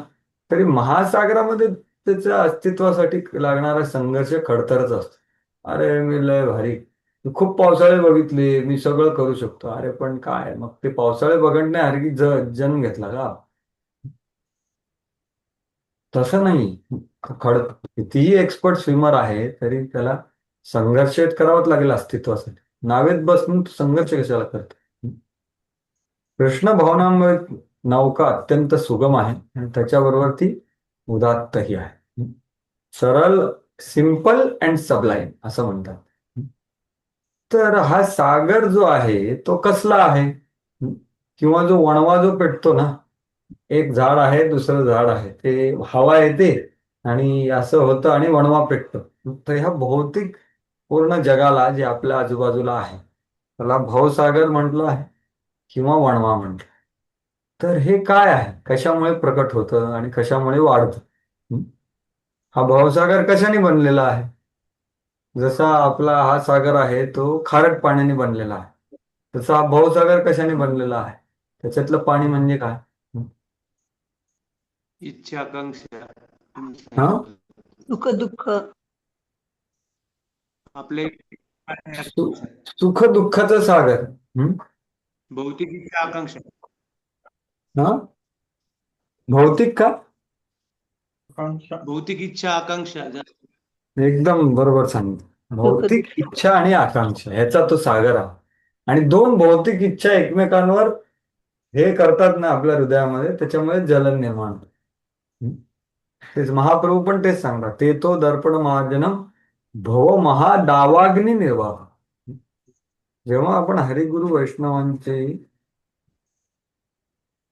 तरी महासागरामध्ये त्याच्या अस्तित्वासाठी लागणारा संघर्ष खडतरच असतो. अरे मी लय भारी, मी खूप पावसाळे बघितले, मी सगळं करू शकतो. अरे पण काय, मग ते पावसाळे बघण्यासारखी जन्म घेतला का? तसं नाही. कितीही एक्सपर्ट स्विमर आहे तरी त्याला संघर्ष करावाच लागेल अस्तित्वासाठी. नावेत बसून संघर्ष कशाला करतो? कृष्ण भावनामुळे नौका अत्यंत सुगम आहे आणि त्याच्याबरोबर ती उदात्तही आहे. सरळ, सिंपल अँड सबलाईम असं म्हणतात. तर हा सागर जो आहे तो कसला आहे, किंवा जो वणवा जो पेटतो ना, एक झाड आहे दुसरं झाड आहे, ते हवा येते आणि असं होतं आणि वणवा पेटतो. तर ह्या भौतिक पूर्ण जगाला जे आपल्या आजूबाजूला आहे त्याला भवसागर म्हटलं आहे किंवा वणवा म्हटलं. तर हे काय आहे, कशामुळे प्रकट होतं आणि कशामुळे वाढतं? हा भवसागर कशाने बनलेला आहे? जसा आपला हा सागर आहे तो खारट पाण्याने बनलेला आहे, तसा हा भवसागर कशाने बनलेला आहे? त्याच्यातलं पाणी म्हणजे काय? इच्छा आकांक्षा तुम्ही हा, सांगितलं. सुख दुःख आपले सुख दुःखाचं सागर. भौतिक इच्छा आकांक्षा. हा, भौतिक का? भौतिक इच्छा आकांक्षा एकदम बरोबर सांगितलं. भौतिक दुःख. इच्छा आणि आकांक्षा ह्याचा तो सागर आहे. आणि 2 भौतिक इच्छा एकमेकांवर हे करतात ना आपल्या हृदयामध्ये, त्याच्यामुळे जलन निर्माण होतं. तेच महाप्रभू पण तेच सांगतात, ते तो दर्पण महाजनम भव महादावाग्नी निर्वाह. जेव्हा आपण हरिगुरु वैष्णवांचे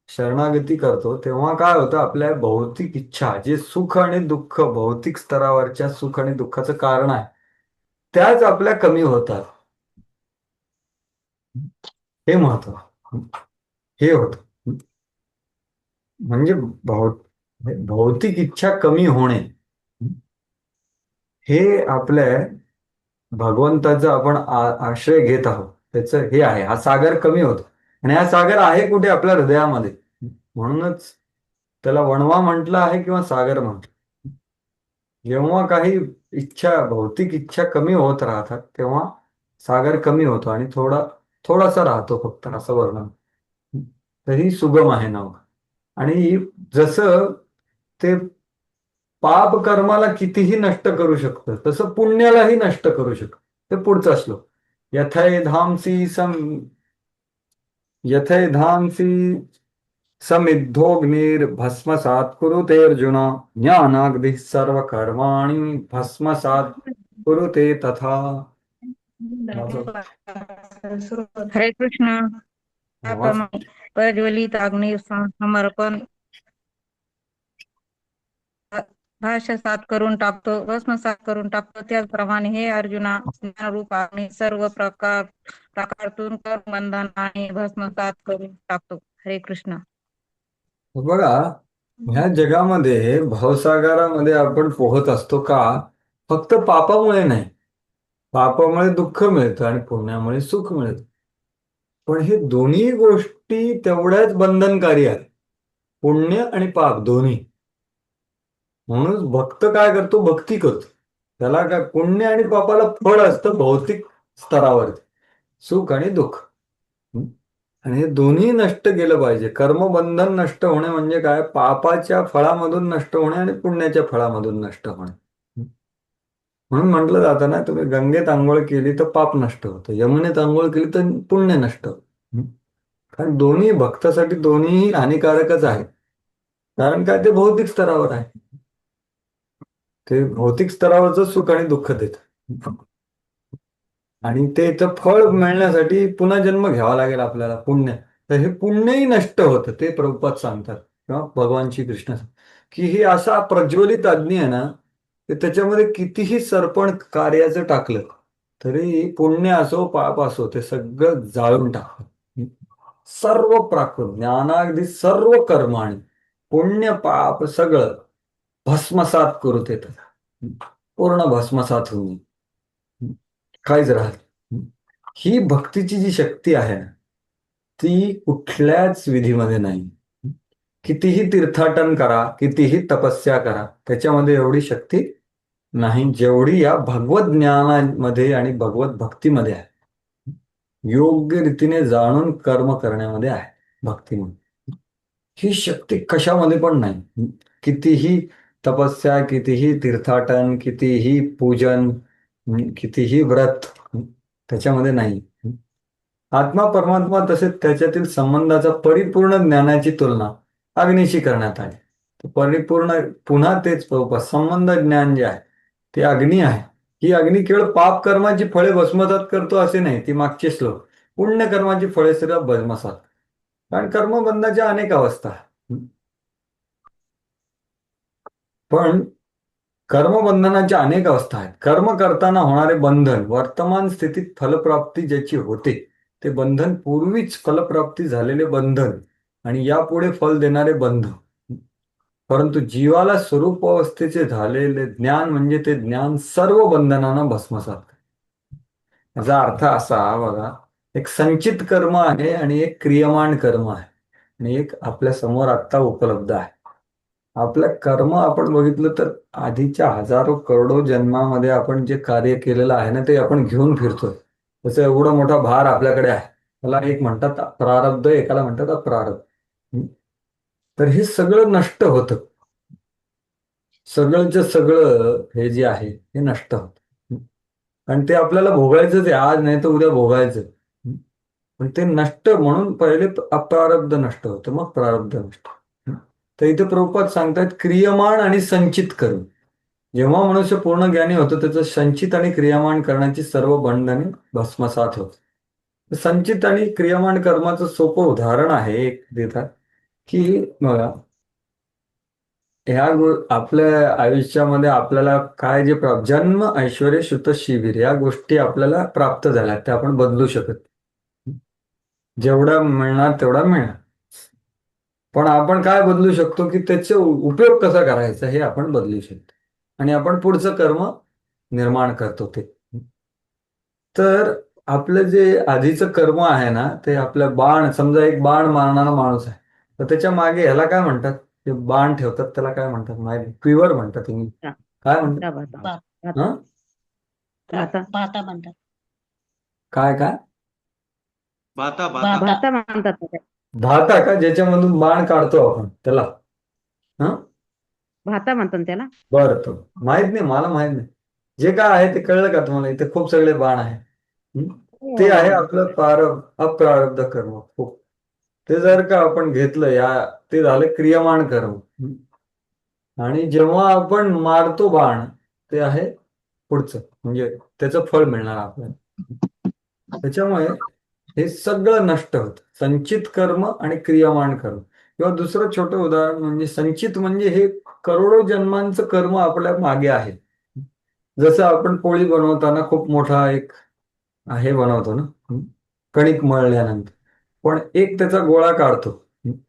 शरणागती करतो तेव्हा काय होतं, आपल्या भौतिक इच्छा, जे सुख आणि दुःख भौतिक स्तरावरच्या सुख आणि दुःखाचं कारण आहे, त्याच आपल्या कमी होतात. हे महत्व हे होत. म्हणजे भौतिक इच्छा कमी होणे हे आपल्या भगवंताचा आपण आश्रय घेत आहोत त्याचं हे आहे. हा सागर कमी होतो आणि हा सागर आहे कुठे? आपल्या हृदयामध्ये. म्हणूनच त्याला वणवा म्हटलं आहे किंवा सागर म्हटलं. जेव्हा काही इच्छा, भौतिक इच्छा कमी होत राहतात तेव्हा सागर कमी होतो आणि थोडासा राहतो फक्त, असं वर्णन. तरी सुगम आहे नौका. आणि जसं ते पाप कर्माला कितीही नष्ट करू शकतं तसं पुण्यालाही नष्ट करू शकतं. ते पुढचा श्लोक. यथैधांसी समिद्धोऽग्निर्भस्मसात् कुरुते अर्जुन ज्ञानाग्निः सर्वकर्माणि भस्मसात् कुरुते तथा. हरे कृष्ण. आवाज त्याप्रमाणे प्रज्वलित अग्नी समर्पण भाषासात करून टाकतो, भस्मसात करून टाकतो. त्याचप्रमाणे हे अर्जुना, ज्ञानरूप आम्ही सर्व प्रकारातून कर्म बंधन आणि भस्मसात करून टाकतो. हरे कृष्ण. बघा, ह्या जगामध्ये भवसागरामध्ये आपण पोहत असतो का? फक्त पापामुळे नाही. पापामुळे दुःख मिळतं आणि पुण्यामुळे सुख मिळतं. पण हे दोन्ही गोष्टी तेवढ्याच बंधनकारी आहेत, पुण्य आणि पाप दोन्ही. म्हणून भक्त काय करतो? भक्ती करतो. त्याला काय, पुण्य आणि पापाला फळ असतं भौतिक स्तरावरती, सुख आणि दुःख. आणि हे दोन्ही नष्ट केलं पाहिजे. कर्मबंधन नष्ट होणे म्हणजे काय? पापाच्या फळामधून नष्ट होणे आणि पुण्याच्या फळामधून नष्ट होणे. म्हणून म्हटलं जातं ना, तुम्ही गंगेत आंघोळ केली तर पाप नष्ट होतं, यमुनेत आंघोळ केली तर पुण्य नष्ट होतं. कारण दोन्ही भक्तासाठी दोन्ही हानिकारकच आहेत. कारण काय? ते भौतिक स्तरावर आहे. ते भौतिक स्तरावरच सुख आणि दुःख देत. आणि त्याचं फळ मिळण्यासाठी पुन्हा जन्म घ्यावा लागेल आपल्याला, पुण्य. तर हे पुण्यही नष्ट होतं, ते प्रभुपाद सांगतात किंवा भगवान श्रीकृष्ण, की हे असा प्रज्वलित अग्नी आहे ना, की त्याच्यामध्ये कितीही सरपण कार्याचं टाकलं तरी पुण्य असो पाप असो ते सगळं जाळून टाकतं. सर्व प्राकृत ज्ञानागदी सर्व कर्म आणि पुण्य पाप सगळं भस्मसात करू ते, पूर्ण भस्मसात होऊन काहीच राहत. ही भक्तीची जी शक्ती आहे ना, ती कुठल्याच विधीमध्ये नाही. कितीही तीर्थाटन करा, कितीही तपस्या करा, त्याच्यामध्ये एवढी शक्ती नाही जेवढी या भगवत ज्ञानामध्ये आणि भगवत भक्तीमध्ये आहे. योग्य रीतीने जाणून कर्म करण्यामध्ये आहे भक्तीमध्ये. ही शक्ती कशामध्ये पण नाही. कितीही तपस्या, कितीही तीर्थाटन, कितीही पूजन, कितीही व्रत, त्याच्यामध्ये नाही. आत्मा परमात्मा तसेच त्याच्यातील संबंधाचा परिपूर्ण ज्ञानाची तुलना अग्नीशी करण्यात आली. परिपूर्ण पुन्हा तेच संबंध ज्ञान जे आहे ते अग्नी आहे. ही अग्नी केवळ पाप कर्माची फळे भस्मसात करतो असे नाही, ती मागचे श्लोक. पुण्य कर्माची फळे सुद्धा भस्मसात. कारण कर्मबंधाच्या अनेक अवस्था. पण कर्मबंधनाच्या अनेक अवस्था आहेत. कर्म करताना होणारे बंधन, वर्तमान स्थितीत फलप्राप्ती ज्याची होते ते बंधन, पूर्वीच फलप्राप्ती झालेले बंधन आणि यापुढे फल देणारे बंधन. परंतु जीवाला स्वरूप अवस्थेचे झालेले ज्ञान म्हणजे ते ज्ञान सर्व बंधनांना भस्मसात. याचा अर्थ असा बघा, एक संचित कर्म आहे आणि एक क्रियमाण कर्म आहे आणि एक आपल्या समोर आत्ता उपलब्ध आहे. आपलं कर्म आपण बघितलं तर आधीच्या हजारो करोडो जन्मामध्ये आपण जे कार्य केलेलं आहे ना, ते आपण घेऊन फिरतोय. त्याचा एवढा मोठा भार आपल्याकडे आहे. त्याला एक म्हणतात प्रारब्ध, एकाला म्हणतात अप्रारब्ध. तर हे सगळं नष्ट होतं. सगळंच सगळं हे जे आहे हे नष्ट होतं. आणि ते आपल्याला भोगायचंच आहे, आज नाही तर उद्या भोगायचं. पण ते नष्ट म्हणून पहिले अप्रारब्ध नष्ट होतं, मग प्रारब्ध नष्ट. तर इथे प्रभुपाद सांगतात क्रियमाण आणि संचित कर्म. जेव्हा मनुष्य पूर्ण ज्ञानी होतो त्याचं संचित आणि क्रियामाण करण्याची सर्व बंधने भस्मसात होत. संचित आणि क्रियामाण कर्माचं सोपं उदाहरण आहे एक देतात, की बघा, ह्या आपल्या आयुष्यामध्ये आपल्याला काय जे जन्म ऐश्वर श्रुत शिबिर या गोष्टी आपल्याला प्राप्त झाल्या त्या आपण बदलू शकत. जेवढा मिळणार तेवढा मिळणार. पण आपण काय बदलू शकतो, की त्याचा उपयोग कसा करायचा हे आपण बदलू शकतो आणि आपण पुढचं कर्म निर्माण करतो ते. तर आपलं जे आधीचं कर्म आहे ना, ते आपलं बाण, समजा एक बाण मारणारा माणूस आहे तर त्याच्या मागे ह्याला काय म्हणतात, ते बाण ठेवतात त्याला काय म्हणतात माहिती? क्विवर म्हणतात इंग्लिश. काय म्हणतात? हं? पाहता म्हणतात. काय काय बाता बाता भाता म्हणतात त्याला. धाता का, ज्याच्यामधून बाण काढतो आपण त्याला? हं? भाता म्हणतात त्याला. बरं, तो माहित नाही, मला माहित नाही. जे काय आहे ते कळलं का तुम्हाला? इथे खूप सगळे बाण आहे. ते आहे आपलं अप्रारब्ध कर्म. खूप ते जर का आपण घेतलं ते झालं क्रियमाण कर्म. आणि जेव्हा आपण मारतो बाण ते आहे पुढचं, म्हणजे त्याचं फळ मिळणार आपल्याला. त्याच्यामुळे हे सगळं नष्ट होतं, संचित कर्म आणि क्रियमाण कर्म. किंवा दुसरं छोटं उदाहरण म्हणजे संचित म्हणजे हे करोडो जन्मांचं कर्म आपल्या मागे आहे. जसं आपण पोळी बनवताना खूप मोठा एक हे बनवतो ना, कणिक मळल्यानंतर पण एक त्याचा गोळा काढतो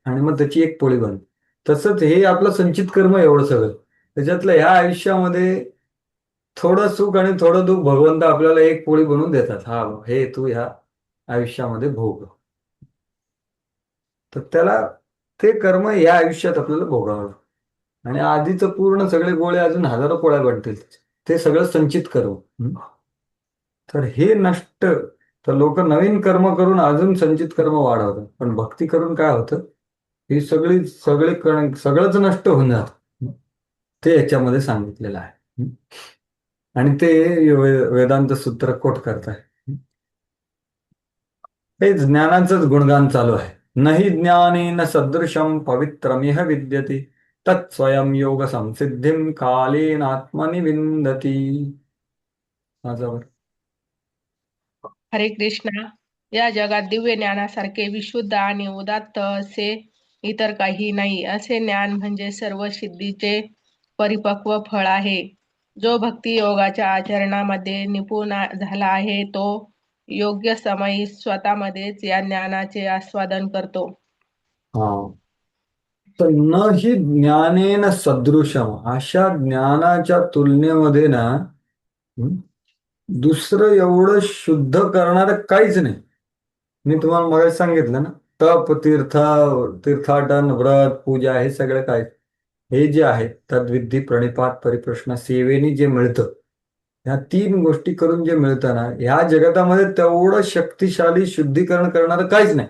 आणि मग त्याची एक पोळी बनते. तसंच हे आपलं संचित कर्म एवढं सगळं त्याच्यातलं ह्या आयुष्यामध्ये थोडं सुख आणि थोडं दुःख भगवंत आपल्याला एक पोळी बनवून देतात. हा हे तू ह्या आयुष्यामध्ये भोग. तर त्याला ते कर्म या आयुष्यात आपल्याला भोगावं. आणि आधीचं पूर्ण सगळे गोळे अजून हजारो पोळ्या बनतील. ते सगळं संचित कर्म. तर हे नष्ट तर लोक नवीन कर्म करून अजून संचित कर्म वाढवतात. पण भक्ती करून काय होतं, ही सगळंच नष्ट होऊन जातं. ते याच्यामध्ये सांगितलेलं आहे. आणि ते वेदांत सूत्र कोट करताय. हे ज्ञानाचंच गुणगान चालू आहे. नहि ज्ञानेन सदृशं पवित्रमिह विद्यते तत्स्वयं योग संसिद्धिं कालेनात्मनि विन्दति. माझ्यावर हरे कृष्णा. या जगात दिव्य ज्ञानासारखे विशुद्ध आणि उदात्त असे इतर काही नाही. असे ज्ञान म्हणजे सर्व सिद्धीचे परिपक्व फळ आहे. जो भक्ती योगाच्या आचरणामध्ये निपुण झाला आहे तो योग्य समयी स्वतःमध्येच या ज्ञानाचे आस्वादन करतो. हा तर न ही ज्ञानेन सदृशम, अशा ज्ञानाच्या तुलनेमध्ये ना दुसरं एवढं शुद्ध करणारं काहीच नाही. मी तुम्हाला मग सांगितलं ना, तप तीर्थाटन व्रत पूजा हे सगळं काय हे जे आहे तद्विधी प्रणिपात परिप्रश्न सेवेनी जे मिळतं, ह्या 3 गोष्टी करून जे मिळतं ना, ह्या जगतामध्ये तेवढं शक्तिशाली शुद्धीकरण करणारं काहीच नाही.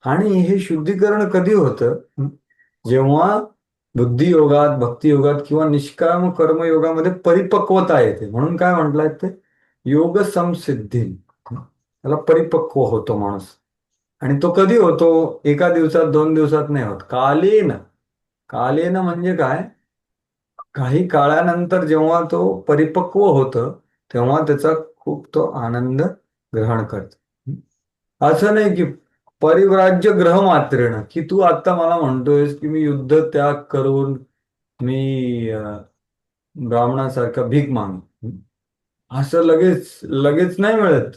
आणि हे शुद्धीकरण कधी होतं, जेव्हा बुद्धियोगात भक्तियोगात किंवा निष्काम कर्मयोगामध्ये परिपक्वता येते. म्हणून काय म्हटलंय ते योग संसिद्धी, त्याला परिपक्व होतो माणूस. आणि तो कधी होतो, एका दिवसात 2 दिवसात नाही होत, कालेन. कालेन म्हणजे काय, काही काळानंतर जेव्हा तो परिपक्व होतं तेव्हा त्याचा खूप तो आनंद ग्रहण करतो. असं नाही की परिव्राज्य ग्रह मात्रेण, की तू आता मला म्हणतोयस की मी युद्ध त्याग करून मी ब्राह्मणासारखं भीक मागू, असं लगेच लगेच नाही मिळत.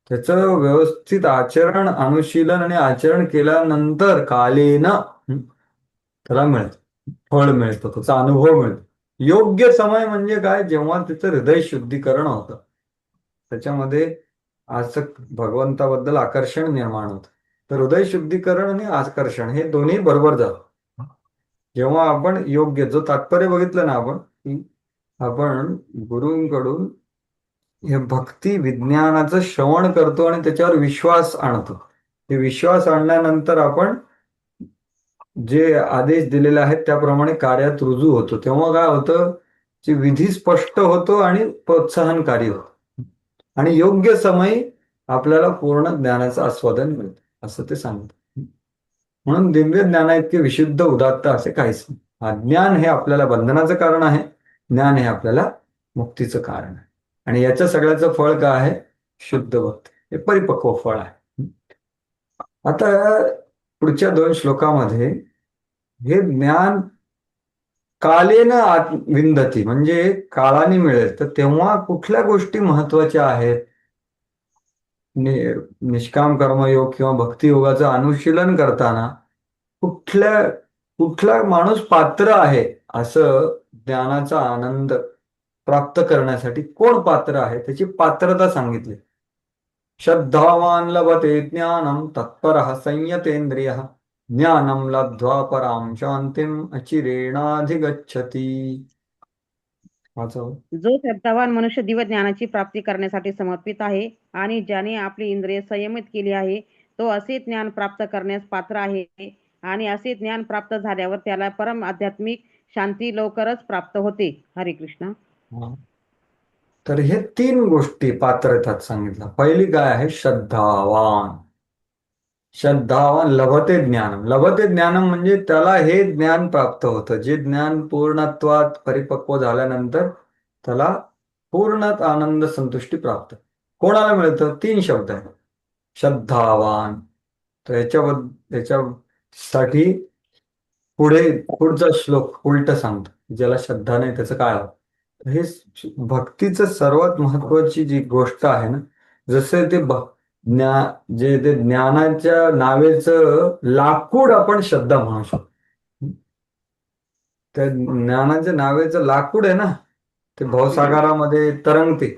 त्याचं व्यवस्थित आचरण अनुशीलन आणि आचरण केल्यानंतर कालेन त्याला मिळतं, फळ मिळतं, त्याचा अनुभव मिळतो. योग्य समय म्हणजे काय, जेव्हा त्याचं हृदय शुद्धीकरण होतं, त्याच्यामध्ये असं भगवंताबद्दल आकर्षण निर्माण होतं. तर हृदय शुद्धीकरण आणि आकर्षण हे दोन्ही बरोबर जातं. जेव्हा आपण योग्य, जो तात्पर्य बघितलं ना आपण, की आपण गुरूंकडून हे भक्ती विज्ञानाचं श्रवण करतो आणि त्याच्यावर विश्वास आणतो. हे विश्वास आणल्यानंतर आपण जे आदेश दिलेले आहेत त्याप्रमाणे कार्यात रुजू होतो. तेव्हा काय होतं, की विधी स्पष्ट होतो आणि प्रोत्साहनकारी होतो आणि योग्य समय आपल्याला पूर्ण ज्ञानाचं आस्वादन मिळतं, असं ते सांगतात. म्हणून दिव्य ज्ञाना इतके विशुद्ध उदात्त असे काहीच नाही. अज्ञान हे आपल्याला बंधनाचं कारण आहे, ज्ञान हे आपल्याला मुक्तीचं कारण आहे. आणि याच्या सगळ्याचं फळ काय आहे, शुद्ध भक्ती, हे परिपक्व फळ आहे. आता पुढच्या 2 श्लोकामध्ये हे ज्ञान कालेन विंदती म्हणजे काळाने मिळेल. तर तेव्हा कुठल्या गोष्टी महत्वाच्या आहेत, निष्काम कर्मयोग किंवा भक्तियोगाचं अनुशीलन करताना कुठला माणूस पात्र आहे, असं ज्ञानाचा आनंद प्राप्त करण्यासाठी कोण पात्र आहे त्याची पात्रता सांगितली. श्रद्धावान लभते ज्ञानम तत्परः संयतेंद्रियः ज्ञानम लब्ध्वा पराम शांतीम अचिरेणाधिगच्छति. जो श्रद्धावान मनुष्य दिव्य ज्ञानाची प्राप्ती करण्यासाठी समर्पित आहे आणि ज्याने आपली इंद्रिय संयमित केली आहे, तो असे ज्ञान प्राप्त करण्यास पात्र आहे. आणि असे ज्ञान प्राप्त झाल्यावर त्याला परम आध्यात्मिक शांती लवकरच प्राप्त होते. हरे कृष्ण. तर हे 3 गोष्टी पात्रतात सांगितलं. पहिली काय आहे, श्रद्धावान. श्रद्धावान लभते ज्ञानम. लभते ज्ञानम म्हणजे त्याला हे ज्ञान प्राप्त होतं, जे ज्ञान पूर्णत्वात परिपक्व झाल्यानंतर त्याला पूर्णत आनंद संतुष्टी प्राप्त. कोणाला मिळतं, 3 शब्द आहेत. श्रद्धावान, तर याच्या साठी पुढचा श्लोक उलट सांगतो, ज्याला श्रद्धा नाही त्याचं काय होतं. हे भक्तीचं सर्वात महत्वाची जी गोष्ट आहे ना, जसं ते जे ते ज्ञानाच्या नावेचं लाकूड आपण श्रद्धा म्हणू शकतो. त्या ज्ञानाच्या नावेचं लाकूड आहे ना, ते भवसागरामध्ये तरंगते,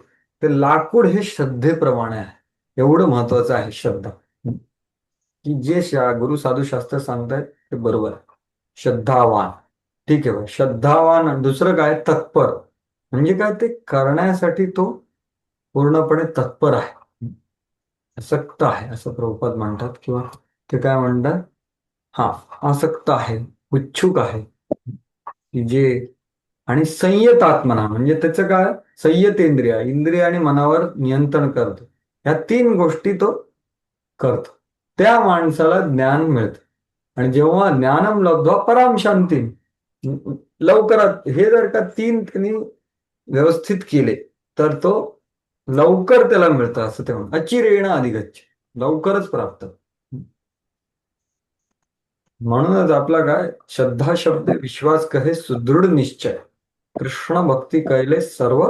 ते लाकूड हे श्रद्धेप्रमाणे आहे. एवढं महत्वाचं आहे श्रद्धा, की जे गुरु साधू शास्त्र सांगतायत ते बरोबर आहे. श्रद्धावान, ठीक आहे. श्रद्धावान, दुसरं काय, तत्पर. म्हणजे काय, ते करण्यासाठी तो पूर्णपणे तत्पर आहे, आसक्त आहे असं प्रभुपाद म्हणतात, किंवा ते काय म्हणतात, हा, आसक्त आहे, उत्सुक आहे, की जे. आणि संयतात्मना म्हणजे त्याचं काय, संयतेंद्रिय, इंद्रिय आणि मनावर नियंत्रण करतो. ह्या 3 गोष्टी तो करतो, त्या माणसाला ज्ञान मिळतं. आणि जेव्हा ज्ञानम लब्ध्वा पराम शांती, लवकरात हे जर का 3 त्यांनी व्यवस्थित केले तर तो लवकर त्याला मिळतं, असं ते म्हणतात. अचिरेण अधिगच्छ, लवकरच प्राप्त. म्हणूनच आपला काय, श्रद्धा शब्द विश्वास कहे सुदृढ निश्चय, कृष्ण भक्ती कैले सर्व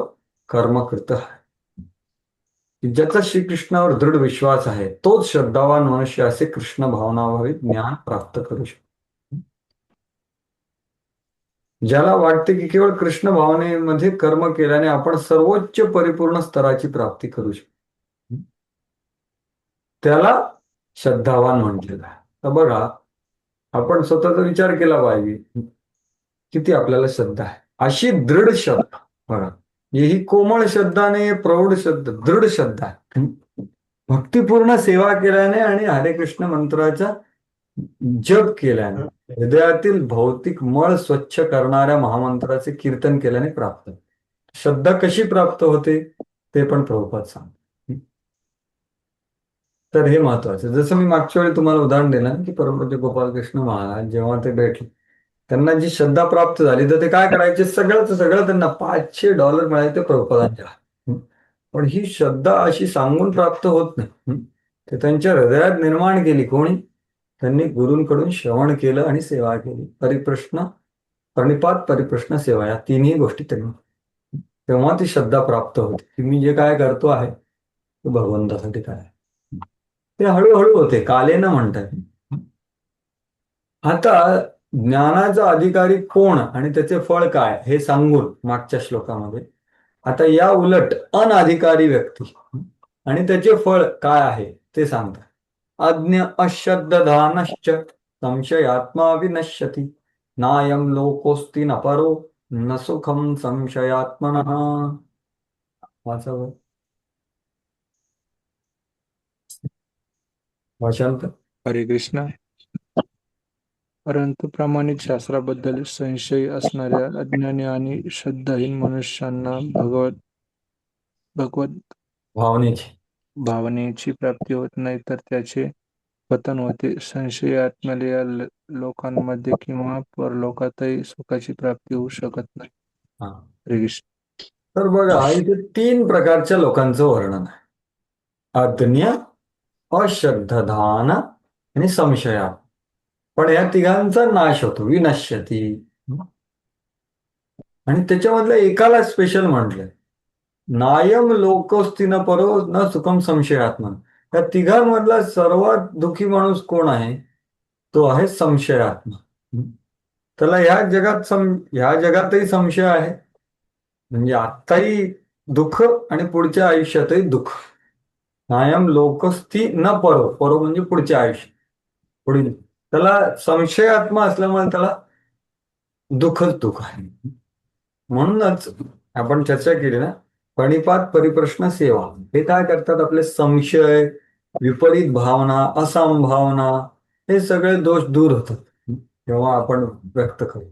कर्मकृत आहे. ज्याचा श्रीकृष्णावर दृढ विश्वास आहे तोच श्रद्धावान मनुष्य असे कृष्ण भावनाभावी ज्ञान प्राप्त करू शकतो. ज्याला वाटते की केवळ कृष्ण भावनेमध्ये कर्म केल्याने आपण सर्वोच्च परिपूर्ण स्तराची प्राप्ती करू शकतो, त्याला श्रद्धावान म्हटलेलं आहे. तर बघा, आपण स्वतःचा विचार केला पाहिजे, किती आपल्याला श्रद्धा आहे. अशी दृढ श्रद्धा, बघा, ही कोमळ श्रद्धा नाही, प्रौढ श्रद्धा, दृढ श्रद्धा आहे. भक्तिपूर्ण सेवा केल्याने आणि हरे कृष्ण मंत्राचा जप केल्याने, हृदयातील भौतिक मळ स्वच्छ करणाऱ्या महामंत्राचे कीर्तन केल्याने प्राप्त. श्रद्धा कशी प्राप्त होते ते पण प्रभुपाद सांगतात. तर हे महत्वाचं. जसं मी मागच्या वेळी तुम्हाला उदाहरण दिलं की परमपूज्य गोपालकृष्ण महाराज जेव्हा ते भेटले, त्यांना जी श्रद्धा प्राप्त झाली तर ते काय करायचे, सगळं त्यांना $500 मिळायचे प्रभुपादांच्या. पण ही श्रद्धा अशी सांगून प्राप्त होत नाही, ते त्यांच्या हृदयात निर्माण केली कोणी, त्यांनी गुरूंकडून श्रवण केलं आणि सेवा केली. प्रणिपात, परिप्रश्न, सेवा, या 3ही गोष्टी त्यांनी, तेव्हा ती श्रद्धा प्राप्त होते की मी जे काय करतो आहे ते भगवंतासाठी काय आहे. ते हळूहळू होते, कालेनं म्हणतात. आता ज्ञानाचा अधिकारी कोण आणि त्याचे फळ काय हे सांगून मागच्या श्लोकामध्ये, आता या उलट अनधिकारी व्यक्ती आणि त्याचे फळ काय आहे ते सांगतात. अज्ञ अश्रद्धानश्च संशयात्मा विनश्यति, नायं लोकोस्ति न परो न सुखम संशयात्मनः. वाचावं भाषांत. हरे कृष्ण. परंतु प्रामाणिक शास्त्राबद्दल संशय असणाऱ्या अज्ञानी आणि श्रद्धाहीन मनुष्यांना भगवत भावनेची प्राप्ती होत नाही, तर त्याचे पतन होते. संशयात्म्याला लोकांमध्ये किंवा परलोकातही सुखाची प्राप्ती होऊ शकत नाही. हरे कृष्ण. तर बघा, इथे 3 प्रकारच्या लोकांचं वर्णन आहे, अज्ञ, अश्रद्धान आणि संशया. पण या तिघांचा नाश होतो, विनश्यती. आणि त्याच्यामधल्या एकाला स्पेशल म्हटलंय, नायम लोकोस्ति न परो न सुखम संशयात्मा. या तिघांमधला सर्वात दुःखी माणूस कोण आहे, तो आहे संशयात्मा. त्याला ह्या जगातही संशय आहे, म्हणजे आत्ताही दुःख आणि पुढच्या आयुष्यातही दुःख. नायम लोकस्थि न परो, परो म्हणजे पुढचे आयुष्य, पुढील. त्याला संशयात्मा असल्यामुळे त्याला दुःखच दुःख आहे. म्हणूनच आपण चर्चा केली ना, प्रणिपात, परिप्रश्न, सेवा, हे काय करतात, आपले संशय, विपरीत भावना, असंभावना, हे सगळे दोष दूर होतात जेव्हा आपण व्यक्त करू.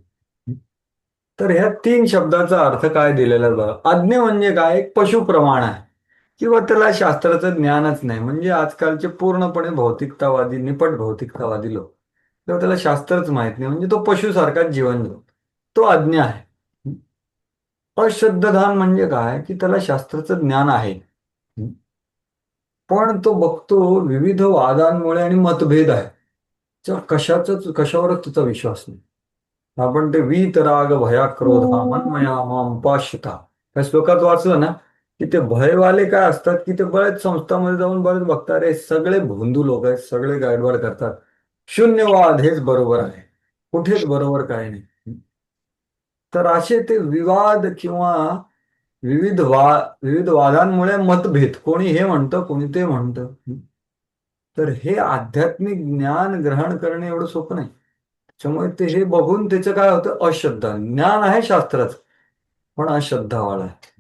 तर ह्या 3 शब्दाचा अर्थ काय दिलेला बघा. अज्ञ म्हणजे काय, एक पशुप्रमाण आहे, किंवा त्याला शास्त्राचं ज्ञानच नाही. म्हणजे आजकालचे पूर्णपणे भौतिकतावादी, निपट भौतिकतावादी लोक, तेव्हा त्याला शास्त्रच माहित नाही, म्हणजे तो पशुसारखाच जीवन जगतो, तो अज्ञ आहे. अश्रद्धान म्हणजे काय, की त्याला शास्त्राचं ज्ञान आहे, पण तो बघतो विविध वादांमुळे आणि मतभेद आहे, कशावरच तिचा विश्वास नाही. आपण ते वीत राग भया क्रोधा मन्मया माम उपाश्रिता त्या श्लोकात वाचलं ना, की ते भयवाले काय असतात, की ते बरेच संस्थांमध्ये जाऊन बरेच बघतात, अरे सगळे भोंदू लोक आहेत, सगळे गाडवाड करतात, शून्यवाद हेच बरोबर आहे, कुठेच बरोबर काय नाही. तर असे ते विवाद किंवा विविध वादांमुळे मतभेद, कोणी हे म्हणतं कोणी ते म्हणतं. तर हे आध्यात्मिक ज्ञान ग्रहण करणे एवढं सोपं नाही. त्याच्यामुळे ते हे बघून त्याचं काय होतं, अश्रद्धा. ज्ञान आहे शास्त्राचं, पण अश्रद्धावाळा आहे.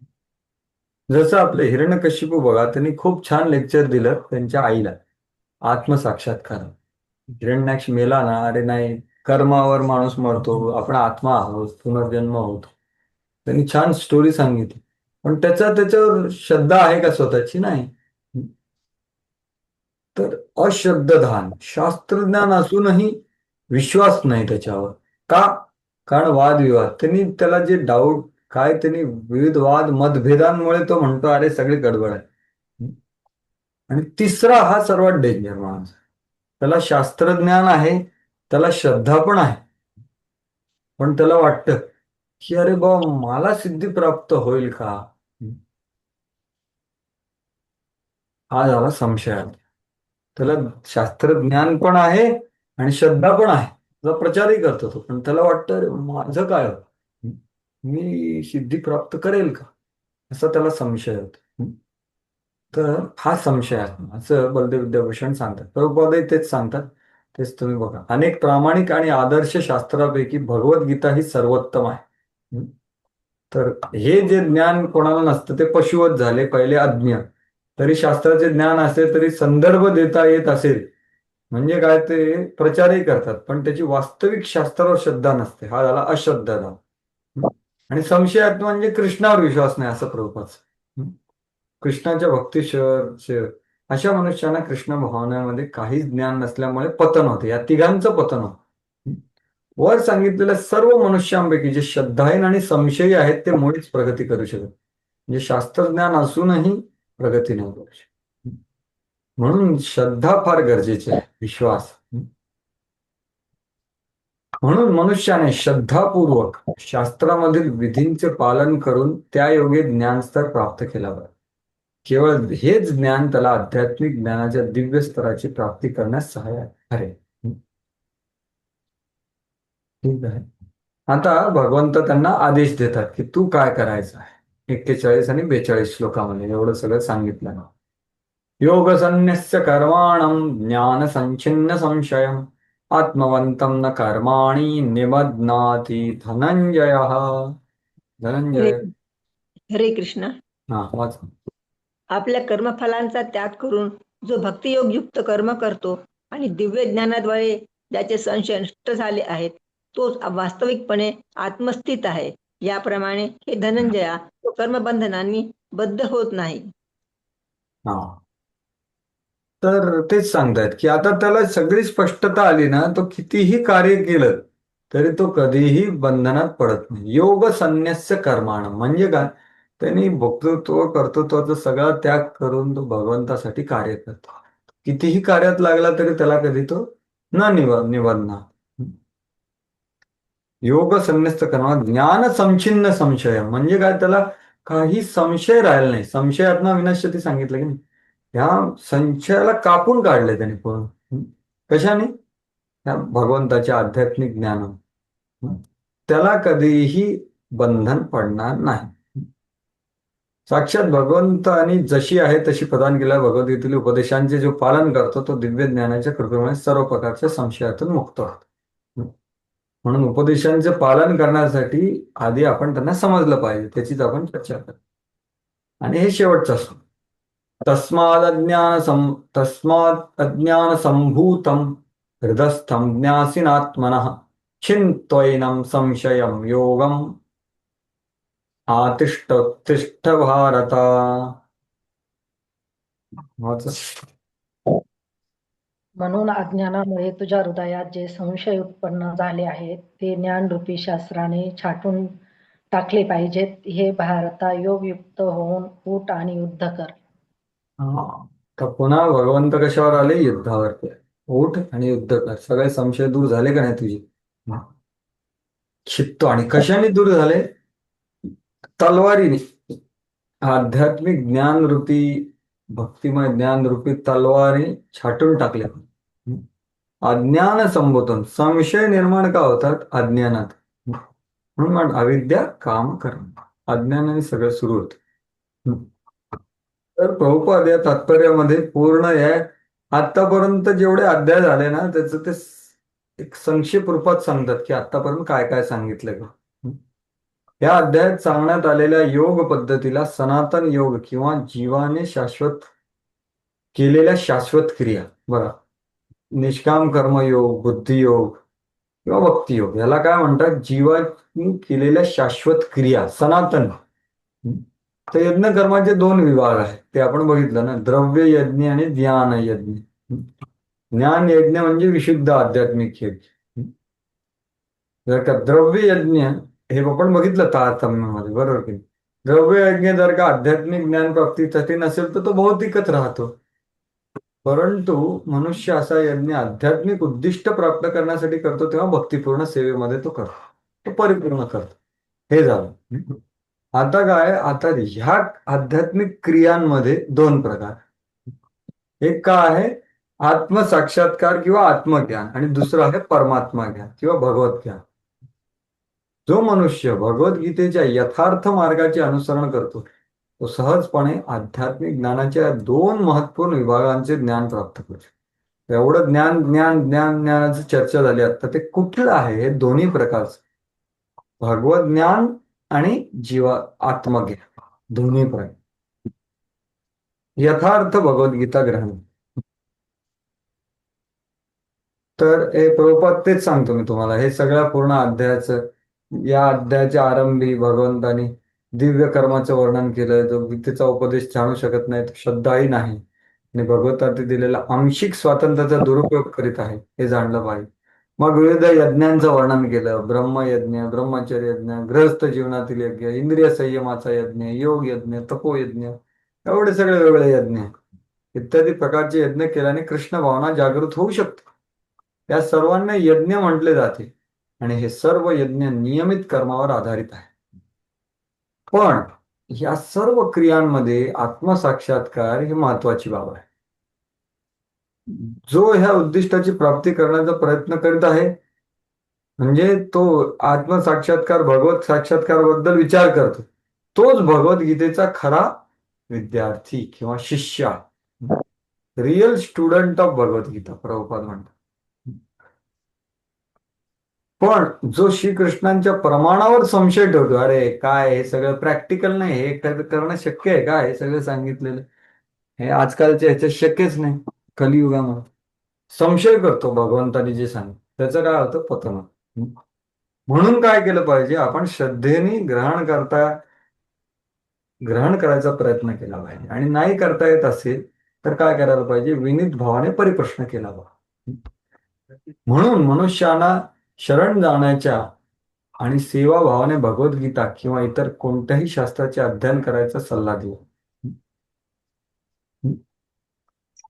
जसं आपले हिरण्यकशिपू बघा, त्यांनी खूप छान लेक्चर दिलं त्यांच्या आईला आत्मसाक्षात्कार. हिरण्याक्ष मेला ना, अरे नाही, कर्मावर माणूस मरतो, आपण आत्मा आहोत, पुनर्जन्म होतो. त्यांनी छान स्टोरी सांगितली, पण त्याच्यावर श्रद्धा आहे का स्वतःची? नाही. तर अश्रद्धान, शास्त्रज्ञान असूनही विश्वास नाही त्याच्यावर. का? कारण वादविवाद, त्यांनी त्याला जे डाऊट काय, त्यांनी विविध वाद मतभेदांमुळे तो म्हणतो अरे सगळी गडबड आहे. आणि तिसरा हा सर्वात डेंजर माणूस, त्याला शास्त्रज्ञान आहे, त्याला श्रद्धा पण आहे, पण त्याला वाटतं की अरे बा मला सिद्धी प्राप्त होईल का, हा झाला संशयात. त्याला शास्त्रज्ञान पण आहे आणि श्रद्धा पण आहे, त्याचा प्रचारही करतो तो, पण त्याला वाटतं अरे माझं काय होतं, मी सिद्धी प्राप्त करेल का, असा त्याला संशय होतो. तर हा संशय आहे असं बलदेव विद्याभूषण सांगतात. प्रभुपादही तेच सांगतात. तेच तुम्ही बघा, अनेक प्रामाणिक आणि आदर्श शास्त्रापैकी भगवद्गीता ही सर्वोत्तम आहे. तर हे जे ज्ञान कोणाला नसतं ते पशुवत झाले, पहिले अज्ञ. तरी शास्त्राचे ज्ञान असेल तरी संदर्भ देता येत असेल म्हणजे काय, ते प्रचारही करतात, पण त्याची वास्तविक शास्त्रावर श्रद्धा नसते, हा झाला अश्रद्धा झाला. आणि संशयात म्हणजे कृष्णावर विश्वास नाही, असं प्रभुपाद. कृष्णाच्या भक्तीश्वर अशा मनुष्यांना कृष्ण भावनेमध्ये काहीच ज्ञान नसल्यामुळे पतन होते. या तिघांचं पतन होतं. वर सांगितलेल्या सर्व मनुष्यांपैकी जे श्रद्धाहीन आणि संशयी आहेत ते मुळीच प्रगती करू शकत, म्हणजे शास्त्रज्ञान असूनही प्रगती नाही करू शकत. म्हणून श्रद्धा फार गरजेची आहे, विश्वास. म्हणून मनुष्याने श्रद्धापूर्वक शास्त्रामधील विधींचे पालन करून त्या योगे ज्ञानस्तर प्राप्त केला पाहिजे. केवळ हेच ज्ञान त्याला आध्यात्मिक ज्ञानाच्या दिव्य स्तराची प्राप्ती करण्यास सहाय्य ठरेल. ठीक आहे. आता भगवंत त्यांना आदेश देतात की तू काय करायचं आहे. 41 आणि 42 श्लोकामध्ये एवढं सगळं सांगितलं. योग संन्यस्य कर्माणं ज्ञान संचिन्न संशयम आत्मवंतं न कर्माणि निबध्नाति धनंजय. धनंजय, हरे कृष्ण. हा वाच. आपल्या कर्मफलांचा त्याग करून जो भक्तियोग युक्त कर्म करतो आणि दिव्य ज्ञानाद्वारे ज्याचे संशय नष्ट झाले आहेत तोच वास्तविकपणे आत्मस्थित आहे. याप्रमाणे हे धनंजया तो कर्मबंधनांनी बद्ध होत नाही. हा, तर तेच सांगतायत की आता त्याला सगळी स्पष्टता आली ना, तो कितीही कार्य केलं तरी तो कधीही बंधनात पडत नाही. योग संन्यस्य कर्माण म्हणजे काय, त्यांनी भक्तृत्व कर्तृत्वाचा सगळा त्याग करून तो भगवंतासाठी कार्य करतो. कितीही कार्यात लागला तरी त्याला कधी तो न निबंधणार. योग संन्यस्त कर्म ज्ञान संचिन्न संशय म्हणजे काय, त्याला काही संशय राहिला नाही. संशयातना विनश्यती सांगितलं की नाही, ह्या संशयाला कापून काढले त्याने पूर्ण. कशाने? त्या भगवंताच्या आध्यात्मिक ज्ञान, त्याला कधीही बंधन पडणार नाही. साक्षात भगवंतानी जशी आहे तशी प्रदान केल्या भगवद्गीतेतील उपदेशांचे जो पालन करतो तो दिव्य ज्ञानाच्या कृपेमुळे सर्व प्रकारच्या संशयातून मुक्त होतो. म्हणून उपदेशांचे पालन करण्यासाठी आधी आपण त्यांना समजलं पाहिजे, त्याचीच आपण चर्चा करतो. आणि हे शेवटचं असतो. तस्मात् अज्ञान संभूतम हृदस्थम ज्ञासिनात्मनः चिन्तयनं संशयं योगम आतिष्ठ भारत. म्हणून अज्ञानामुळे तुझ्या हृदयात जे संशय उत्पन्न झाले आहेत ते ज्ञानरूपी शास्त्राने छाटून टाकले पाहिजेत. हे भारता योगयुक्त होऊन उठ आणि युद्ध कर. तर पुन्हा भगवंत कशावर आले? युद्धावरती. उठ आणि युद्ध कर. सगळे संशय दूर झाले का नाही तुझे? हा. शिकतो. आणि कशाने दूर झाले? तलवारीने. आध्यात्मिक ज्ञान रूपी, भक्तिमय ज्ञान रूपी तलवारी छाटून टाकल्या. अज्ञान संबोधन. संशय निर्माण का होतात? अज्ञानात. म्हणून अविद्या काम करणं, अज्ञानाने सगळं सुरू होतं. तर प्रभुपाद या तात्पर्यामध्ये पूर्ण या आतापर्यंत जेवढे अध्याय झाले ना, त्याचं ते एक संक्षेप रूपात सांगतात की आतापर्यंत काय काय सांगितलं का. या अध्यायात सांगण्यात आलेल्या योग पद्धतीला सनातन योग किंवा जीवाने शाश्वत केलेल्या शाश्वत क्रिया, बघा, निष्काम कर्मयोग, बुद्धियोग किंवा भक्तियोग, याला काय म्हणतात? जीवाने केलेल्या शाश्वत क्रिया, सनातन. तर यज्ञ कर्माचे दोन विभाग आहेत, ते आपण बघितलं ना, द्रव्य यज्ञ आणि ज्ञान यज्ञ. ज्ञान यज्ञ म्हणजे विशुद्ध आध्यात्मिक यज्ञ. जर का द्रव्य यज्ञ हे आपण बघितलं तारतम्यामध्ये, बरोबर की? द्रव्य यज्ञ जर का आध्यात्मिक ज्ञान प्राप्तीसाठी नसेल तर तो भौतिकच राहतो. परंतु मनुष्य असा यज्ञ आध्यात्मिक उद्दिष्ट प्राप्त करण्यासाठी करतो तेव्हा भक्तिपूर्ण सेवेमध्ये तो करतो, तो परिपूर्ण करतो. हे झालं. आता काय? आता ह्या आध्यात्मिक क्रियांमध्ये दोन प्रकार. एक काय आहे? आत्मसाक्षात्कार किंवा आत्मज्ञान, आणि दुसरं आहे परमात्मा ज्ञान किंवा भगवत ज्ञान. जो मनुष्य भगवद्गीतेच्या यथार्थ मार्गाचे अनुसरण करतो तो सहजपणे आध्यात्मिक ज्ञानाच्या दोन महत्वपूर्ण विभागांचे ज्ञान प्राप्त करतो. एवढं ज्ञान ज्ञान ज्ञान ज्ञानाची चर्चा झाली. आता ते कुठलं आहे? हे दोन्ही प्रकारचं, भगवत ज्ञान आणि जीवा आत्मज्ञान, दोन्ही प्रकार. यथार्थ भगवद्गीता ग्रहण. तर हे प्रभुपाद तेच सांगतो मी तुम्हाला, हे सगळ्या पूर्ण अध्यायाचं, या अध्यायाच्या आरंभी भगवंतानी दिव्य कर्माचं वर्णन केलं. जो गीतेचा उपदेश जाणू शकत नाही तो श्रद्धाही नाही, आणि भगवंतांनी दिलेला आंशिक स्वातंत्र्याचा दुरुपयोग करीत आहे हे जाणलं पाहिजे. मग विविध यज्ञांचं वर्णन केलं, ब्रह्मयज्ञ, ब्रह्मचर्य यज्ञ, गृहस्थ जीवनातील यज्ञ, इंद्रिय संयमाचा यज्ञ, योग यज्ञ, तपोयज्ञ, एवढे सगळे वेगळे यज्ञ इत्यादी प्रकारचे यज्ञ केल्याने कृष्ण भावना जागृत होऊ शकते. या सर्वांना यज्ञ म्हटले जाते, आणि हे सर्व यज्ञ नियमित कर्मावर आधारित आहे. पण या सर्व क्रियांमध्ये आत्मसाक्षात्कार ही महत्वाची बाब आहे. जो ह्या उद्दिष्टाची प्राप्ती करण्याचा प्रयत्न करीत आहे, म्हणजे तो आत्मसाक्षात्कार, भगवत साक्षात्काराबद्दल विचार करतो, तोच भगवद्गीतेचा खरा विद्यार्थी किंवा शिष्य, real student of Bhagavad Gita, Prabhupada म्हणतात. पण जो श्रीकृष्णांच्या प्रमाणावर संशय ठेवतो, अरे काय हे सगळं प्रॅक्टिकल नाही, हे करणं शक्य आहे का? हे सगळं सांगितलेलं हे आजकालच्या ह्याच्यात शक्यच नाही, कलियुगामध्ये संशय करतो भगवंतानी जे सांगितलं, त्याचं काय होतं? पतन. म्हणून काय केलं पाहिजे? आपण श्रद्धेने ग्रहण करायचा प्रयत्न केला पाहिजे, आणि नाही करता येत असेल तर काय करायला पाहिजे? विनीत भावाने परिप्रश्न केला पाहिजे. म्हणून मनुष्याला शरण जाण्याच्या आणि सेवाभावाने भगवद्गीता किंवा इतर कोणत्याही शास्त्राचे अध्ययन करायचा सल्ला देऊ.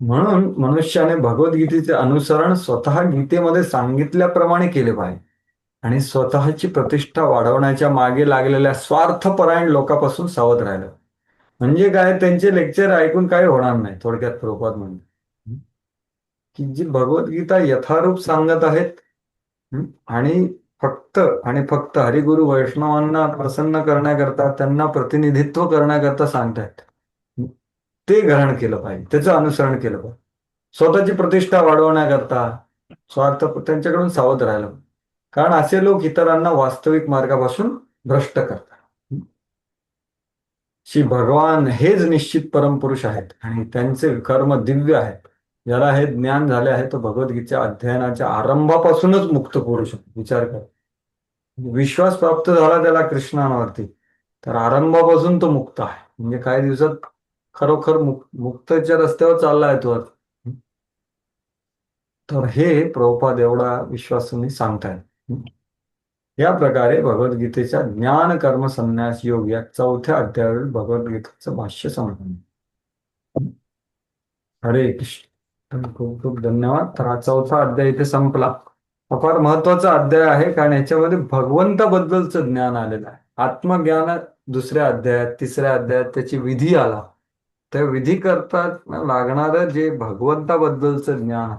म्हणून मनुष्याने भगवद्गीतेचे अनुसरण स्वतः गीतेमध्ये सांगितल्याप्रमाणे केले पाहिजे, आणि स्वतःची प्रतिष्ठा वाढवण्याच्या मागे लागलेल्या स्वार्थपरायण लोकांपासून सावध राहिलं. म्हणजे काय? त्यांचे लेक्चर ऐकून काही होणार नाही. थोडक्यात प्रभुपाद म्हणतात की जी भगवद्गीता यथारूप सांगत आहेत, आणि फक्त हरिगुरु वैष्णवांना प्रसन्न करण्याकरता, त्यांना प्रतिनिधित्व करण्याकरता सांगतायत, ते ग्रहण केलं पाहिजे, त्याचं अनुसरण केलं पाहिजे. स्वतःची प्रतिष्ठा वाढवण्याकरता स्वार्थ त्यांच्याकडून सावध राहिलं, कारण असे लोक इतरांना वास्तविक मार्गापासून भ्रष्ट करतात. श्री भगवान हेच निश्चित परमपुरुष आहेत, आणि त्यांचे कर्म दिव्य आहेत. ज्याला हे ज्ञान झाले आहे तो भगवद्गीतेच्या अध्ययनाच्या आरंभापासूनच मुक्त पुरुष. विचार कर, विश्वास प्राप्त झाला त्याला कृष्णावरती, तर आरंभापासून तो मुक्त आहे. म्हणजे काही दिवसात खरोखर मुक्तच्या रस्त्यावर चालला आहे तो. तर हे प्रभुपाद एवढा विश्वासाने सांगतायत. या प्रकारे भगवद्गीतेच्या ज्ञान कर्म संन्यास योग या 4थ्या अध्यायावरील भगवद्गीतेचं भाष्य संपन्न. हरे कृष्ण. तर खूप खूप धन्यवाद. तर हा चौथा अध्याय इथे संपला. हा फार महत्वाचा अध्याय आहे, कारण याच्यामध्ये भगवंताबद्दलचं ज्ञान आलेलं आहे. आत्मज्ञान दुसऱ्या अध्यायात, तिसऱ्या अध्यायात त्याची विधी आला. त्या विधी करतात लागणारं जे भगवंताबद्दलचं ज्ञान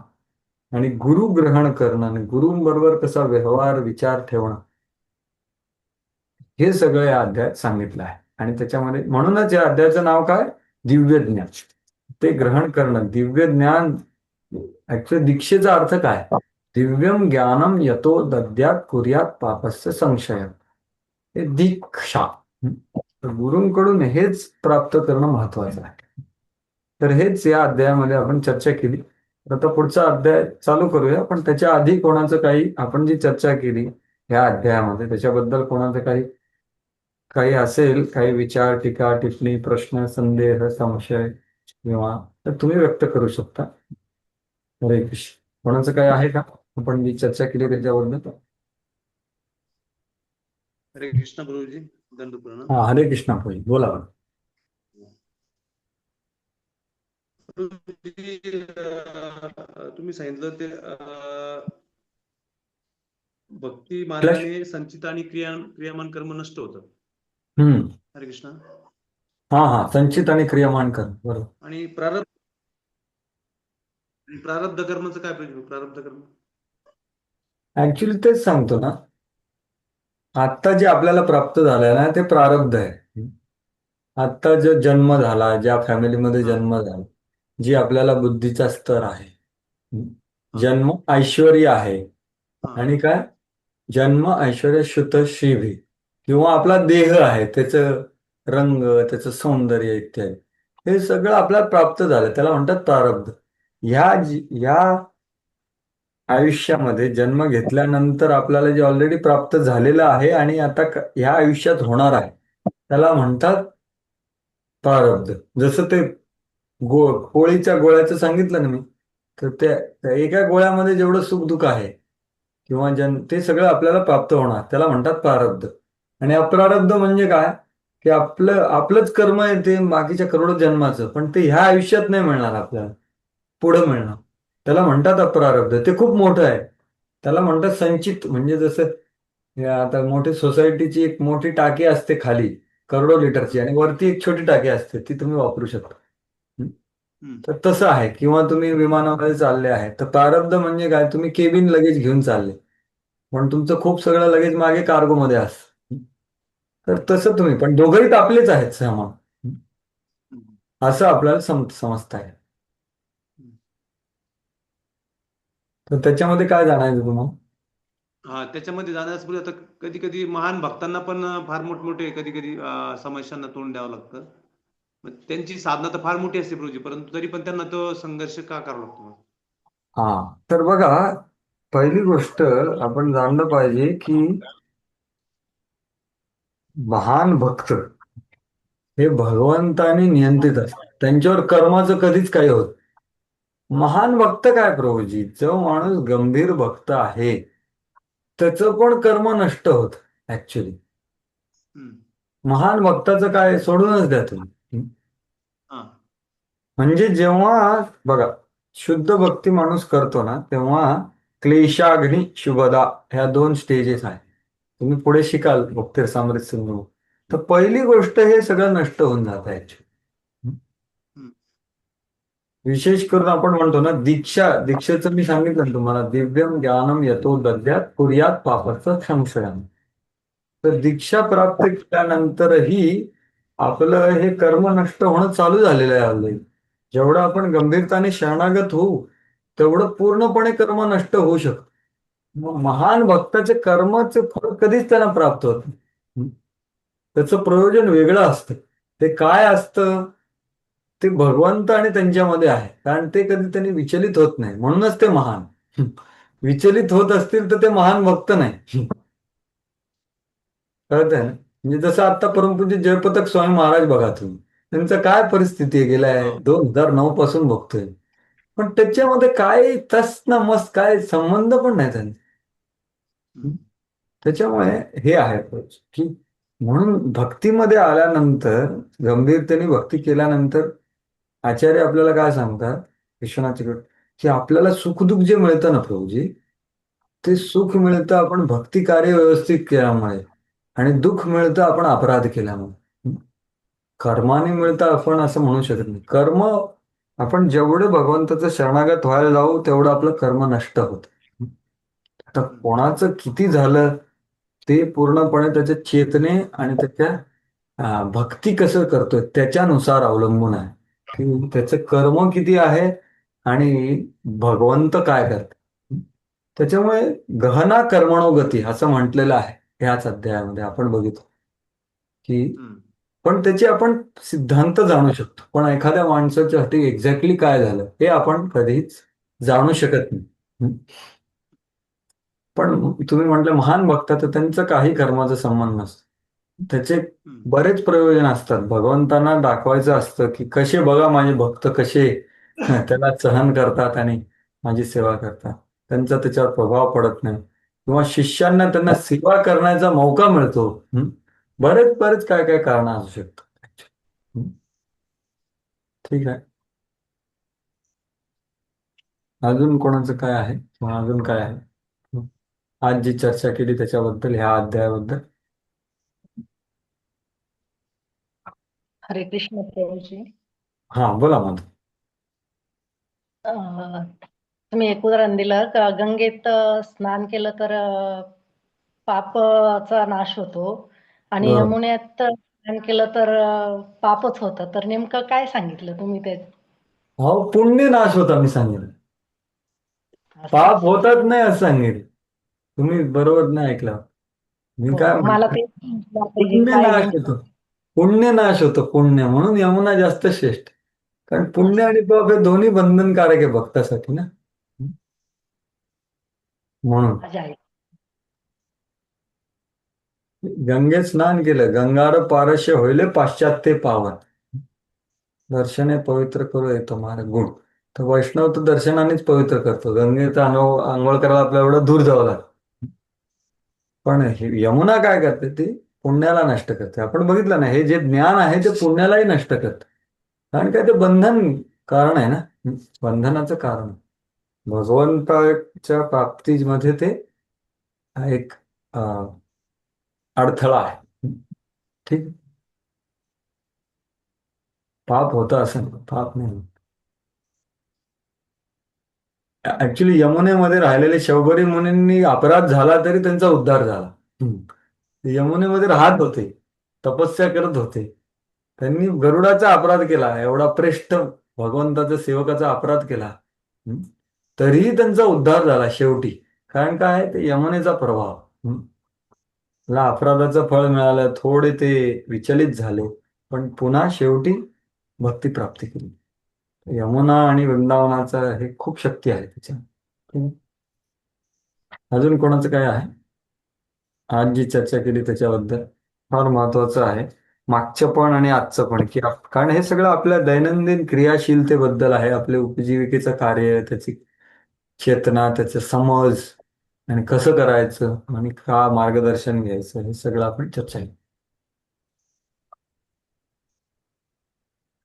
आणि गुरु ग्रहण करणं आणि गुरूंबरोबर कसा व्यवहार विचार ठेवणं, हे सगळं या अध्यायात सांगितलं आहे. आणि त्याच्यामध्ये म्हणूनच या अध्यायाचं नाव काय? दिव्य ज्ञान. ते ग्रहण करणं, दिव्य ज्ञान. ऍक्च्युअली दीक्षेचा अर्थ काय? दिव्यम ज्ञानम यतो दद्यात कुर्यात पापस्य संशय. हे दीक्षा. तर गुरूंकडून हेच प्राप्त करणं महत्वाचं आहे. तर हेच या अध्यायामध्ये आपण चर्चा केली. आता पुढचा अध्याय चालू करूया, पण त्याच्या आधी कोणाचं काही, आपण जी चर्चा केली या अध्यायामध्ये त्याच्याबद्दल कोणाचं काही काही असेल, काही विचार, टीका, टिप्पणी, प्रश्न, संदेह, संशय किंवा तर तुम्ही व्यक्त करू शकता. हरे कृष्ण. कोणाचं काही आहे का आपण जी चर्चा केली त्याच्याबद्दल? हरे कृष्ण प्रभूजी, दंड प्रणाम. हा, हरे कृष्ण प्रभू, बोला. तुम्ही सांगितलं ते भक्ती मार्गाने संचित आणि क्रियामान कर्म नष्ट होतं. हरे कृष्ण. हा हा, संचित आणि क्रियामान कर्म, बरोबर. आणि प्रारब्ध कर्माचं काय पाहिजे? प्रारब्ध कर्म ऍक्च्युली तेच सांगतो ना, आता जे आपल्याला प्राप्त झालंय ना ते प्रारब्ध आहे. आता जो जन्म झाला, ज्या फॅमिलीमध्ये जन्म झाला, जी आपल्याला बुद्धीचा स्तर आहे, जन्म ऐश्वर्य आहे. आणि काय? जन्म ऐश्वर्य शुत श्रीभी, किंवा आपला देह आहे, त्याचं रंग, त्याचं सौंदर्य इत्यादी, हे सगळं आपल्याला प्राप्त झालं, त्याला म्हणतात प्रारब्ध. ह्या आयुष्यामध्ये जन्म घेतल्यानंतर आपल्याला जे ऑलरेडी प्राप्त झालेलं आहे आणि आता ह्या आयुष्यात होणार आहे, त्याला म्हणतात प्रारब्ध. जसं ते पोळीच्या गोळ्याचं सांगितलं ना मी, तर त्या एका गोळ्यामध्ये जेवढं सुख दुःख आहे किंवा ते सगळं आपल्याला प्राप्त होणार, त्याला म्हणतात प्रारब्ध. आणि अप्रारब्ध म्हणजे काय? की आपलंच कर्म आहे ते बाकीच्या करोडो जन्माचं, पण ते ह्या आयुष्यात नाही मिळणार आपल्याला, पुढं मिळणार, त्याला म्हणतात अप्रारब्ध. ते खूप मोठं आहे, त्याला म्हणतात संचित. म्हणजे जसं आता मोठी सोसायटीची एक मोठी टाकी असते खाली करोडो लिटरची, आणि वरती एक छोटी टाकी असते, ती तुम्ही वापरू शकता. तर तसं आहे. किंवा तुम्ही विमानामध्ये चालले आहे, तर प्रारब्ध म्हणजे काय? तुम्ही केबिन लगेज घेऊन चालले, पण तुमचं खूप सगळं लगेज मागे कार्गोमध्ये असतं. तर तसं तुम्ही, पण दोघंही तर आपलेच आहेत समान, असं आपल्याला समजता आहे. तर त्याच्यामध्ये काय जाणायचं तुम्हाला? हा, त्याच्यामध्ये जाण्यापूर्वी आता कधी कधी महान भक्तांना पण फार मोठमोठे कधी कधी समस्यांना तोंड द्यावं लागतं. त्यांची साधना तर फार मोठी असते प्रभूजी, परंतु तरी पण त्यांना तो संघर्ष का करावा लागतो? हा, तर बघा, पहिली गोष्ट आपण जाणलं पाहिजे की महान भक्त हे भगवंताने नियंत्रित असतात, त्यांच्यावर कर्माचं कधीच काही होत. महान भक्त काय प्रभूजी? जो माणूस गंभीर भक्त आहे त्याचं पण कर्म नष्ट होत. ऍक्च्युली महान भक्ताचं काय सोडूनच द्या तुम्ही. म्हणजे जेव्हा बघा, शुद्ध भक्ती माणूस करतो ना, तेव्हा क्लेशाग्नी शुभदा ह्या 2 स्टेजेस आहेत. तुम्ही पुढे शिकाल भक्ती सामर्थ्य सिंधू. तर पहिली गोष्ट हे सगळं नष्ट होऊन जात आहे. विशेष करून आपण म्हणतो ना, दीक्षेचं मी सांगितलं ना तुम्हाला, दिव्यम ज्ञानम यतो दद्यात कुर्यात पापाचं संशयम. तर दीक्षा प्राप्त केल्यानंतरही आपलं हे कर्म नष्ट होणं चालू झालेलं आहे ऑलरेडी. जेवढं आपण गंभीरताने शरणागत होऊ तेवढं पूर्णपणे कर्म नष्ट होऊ शकतं. मग महान भक्ताचे कर्माचे फळ कधीच त्यांना प्राप्त होत नाही. त्याचं प्रयोजन वेगळं असतं. ते काय असतं? ते भगवंत आणि त्यांच्यामध्ये आहे, कारण ते कधी त्यांनी विचलित होत नाही, म्हणूनच ते महान. विचलित होत असतील तर ते महान भक्त नाही. कळत आहे ना? म्हणजे जसं आता परमपूज्य जयपताक स्वामी महाराज बघा तुम्ही, त्यांचं काय परिस्थिती आहे, गेल्या 2009 पासून बघतोय, पण त्याच्यामध्ये काय तस ना मस्त काय संबंध पण नाही त्यांचा. त्याच्यामुळे हे आहे की म्हणून भक्तीमध्ये आल्यानंतर, गंभीरतेने भक्ती केल्यानंतर आचार्य आपल्याला काय सांगतात, विश्वनाथ की आपल्याला सुखदुःख जे मिळतं ना प्रभूजी, ते सुख मिळतं आपण भक्ती कार्य व्यवस्थित केल्यामुळे, आणि दुःख मिळतं आपण अपराध केल्यामुळे. कर्माने मिळतं आपण असं म्हणू शकत नाही. कर्म आपण जेवढं भगवंताचं शरणागत व्हायला जाऊ तेवढं आपलं कर्म नष्ट होतं. आता कोणाचं किती झालं ते पूर्णपणे त्याच्या चेतने आणि त्याच्या भक्ती कसं करतोय त्याच्यानुसार अवलंबून आहे, की त्याचं कर्म किती आहे आणि भगवंत काय करतात. त्याच्यामुळे गहना कर्मणो गती असं म्हटलेलं आहे ह्याच अध्यायामध्ये आपण बघितलं की, पण त्याची आपण सिद्धांत जाणू शकतो, पण एखाद्या माणसाच्या हाती एक्झॅक्टली काय झालं हे आपण कधीच जाणू शकत नाही. पण तुम्ही म्हटलं महान भक्त, तर त्यांचं काही कर्माचा संबंध नसतो. त्याचे बरेच प्रयोजन असतात. भगवंतांना दाखवायचं असतं की कसे बघा माझे भक्त कसे त्याला सहन करतात आणि माझी सेवा करतात, त्यांचा त्याच्यावर प्रभाव पडत नाही, किंवा शिष्यांना त्यांना सेवा करण्याचा मौका मिळतो. बरेच बरेच काय काय कारण असू शकतात. ठीक आहे. अजून कोणाचं काय आहे किंवा अजून काय आहे आज जी चर्चा केली त्याच्याबद्दल, ह्या अध्यायाबद्दल? हरे कृष्ण प्रभूजी. हा बोला मग. तुम्ही एक उदाहरण दिलं का गंगेत स्नान केलं तर पापाचा नाश होतो, आणि बरोबर. यमुनेत स्नान केलं तर पापच होतं. तर नेमकं काय सांगितलं तुम्ही ते? हो, पुण्य नाश होता मी सांगेन, असं पाप होतात नाही असं सांगेन. तुम्ही बरोबर नाही ऐकलं. मी काय मला म्हणतो, ते हे पुण्य काय नाश नेमकं? होतो. पुण्य नाश होतो, पुण्य. म्हणून यमुना जास्त श्रेष्ठ, कारण पुण्य असं आणि पाप हे दोन्ही बंधनकारक आहे भक्तासाठी ना, म्हणून. माझ्या आई. गंगेत स्नान केलं, गंगार पारश्य होईले पाश्चात्य पावन, दर्शने पवित्र करू येतो मारे गुण. तर वैष्णव तर दर्शनानेच पवित्र करतो, गंगेत आंघोळ करायला आपल्याला एवढं दूर जावं लागतं. पण यमुना काय करते, ती पुण्याला नष्ट करते. आपण बघितलं ना, हे जे ज्ञान आहे ते पुण्यालाही नष्ट करते. कारण काय, ते बंधन कारण आहे ना, बंधनाचं कारण. भगवंताच्या प्राप्तीमध्ये ते एक अडथळा आहे. ठीक. पाप होतं असं नाही, पाप नाही. ऍक्च्युली यमुनेमध्ये राहिलेले शौबरी मुनींनी अपराध झाला तरी त्यांचा उद्धार झाला. यमुनेमध्ये राहत होते, तपस्या करत होते, त्यांनी गरुडाचा अपराध केला, एवढा श्रेष्ठ भगवंताच्या सेवकाचा अपराध केला, तरीही त्यांचा उद्धार झाला शेवटी. कारण काय, ते यमुनेचा प्रभाव. ला अपराधाचं फळ मिळालं, थोडे ते विचलित झाले, पण पुन्हा शेवटी भक्ती प्राप्ती केली. यमुना आणि वृंदावनाचं हे खूप शक्ती आहे त्याच्या. अजून कोणाचं काय आहे आज जी चर्चा केली त्याच्याबद्दल? फार महत्वाचं आहे मागचं पण आणि आजचं पण, की कारण हे सगळं आपल्या दैनंदिन क्रियाशीलतेबद्दल आहे, आपल्या उपजीविकेचं कार्य, त्याची चेतना, त्याचं समज, आणि कसं करायचं आणि का मार्गदर्शन घ्यायचं, हे सगळं आपण चर्चा केली.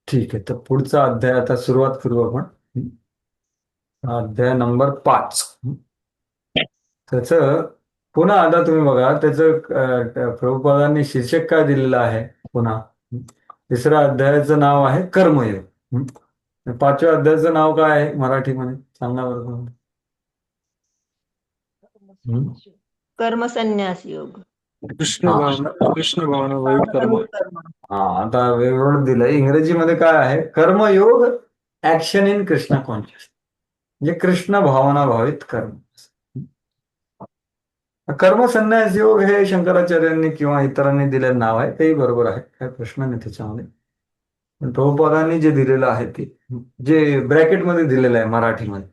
ठीक आहे, तर पुढचा अध्याय आता सुरुवात करू आपण. अध्याय नंबर 5. त्याचं पुन्हा आता तुम्ही बघा, त्याचं प्रभुपादांनी शीर्षक काय दिलेलं आहे पुन्हा. तिसऱ्या अध्यायाचं नाव आहे कर्मयोग. 5व्या अध्यायाचं नाव काय आहे मराठीमध्ये, सांगा बरं तुम्ही. कर्मसन्यास योग. कृष्ण भावना वैदिक कर्म. हा, आता वेगळं दिलंय. इंग्रजीमध्ये काय आहे, कर्मयोग ऍक्शन इन कृष्णा कॉन्शियस, म्हणजे कृष्ण भावना भावित कर्म. कर्मसन्यास योग हे शंकराचार्यांनी किंवा इतरांनी दिलेलं नाव आहे, तेही बरोबर आहे, काय प्रश्न नाही त्याच्यामध्ये. पण प्रभुपादांनी जे दिलेलं आहे ते, जे ब्रॅकेटमध्ये दिलेलं आहे मराठीमध्ये.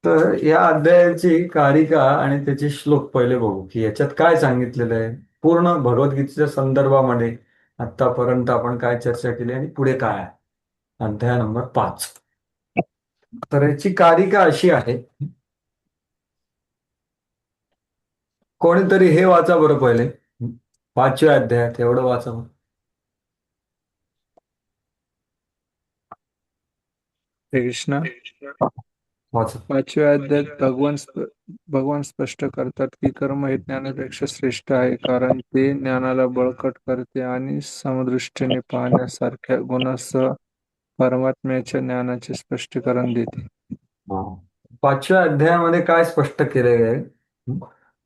तर या अध्यायाची कारिका आणि त्याचे श्लोक पहिले बघू, की याच्यात काय सांगितलेलं आहे पूर्ण भगवद्गीतेच्या संदर्भामध्ये. आतापर्यंत आपण काय चर्चा केली आणि पुढे काय आहे. अध्याय नंबर 5. तर याची कारिका अशी आहे, कोणीतरी हे वाचा बरं पहिले, 5व्या अध्यायात एवढं वाचा. हरे कृष्ण. वाचा. 5व्या अध्यायात भगवान स्पष्ट करतात की कर्म हे ज्ञानापेक्षा श्रेष्ठ आहे, कारण ते ज्ञानाला बळकट करते आणि समदृष्टीने पाहण्यासारख्या गुणासह परमात्म्याच्या ज्ञानाचे स्पष्टीकरण देते. 5व्या अध्यायामध्ये काय स्पष्ट केले आहे?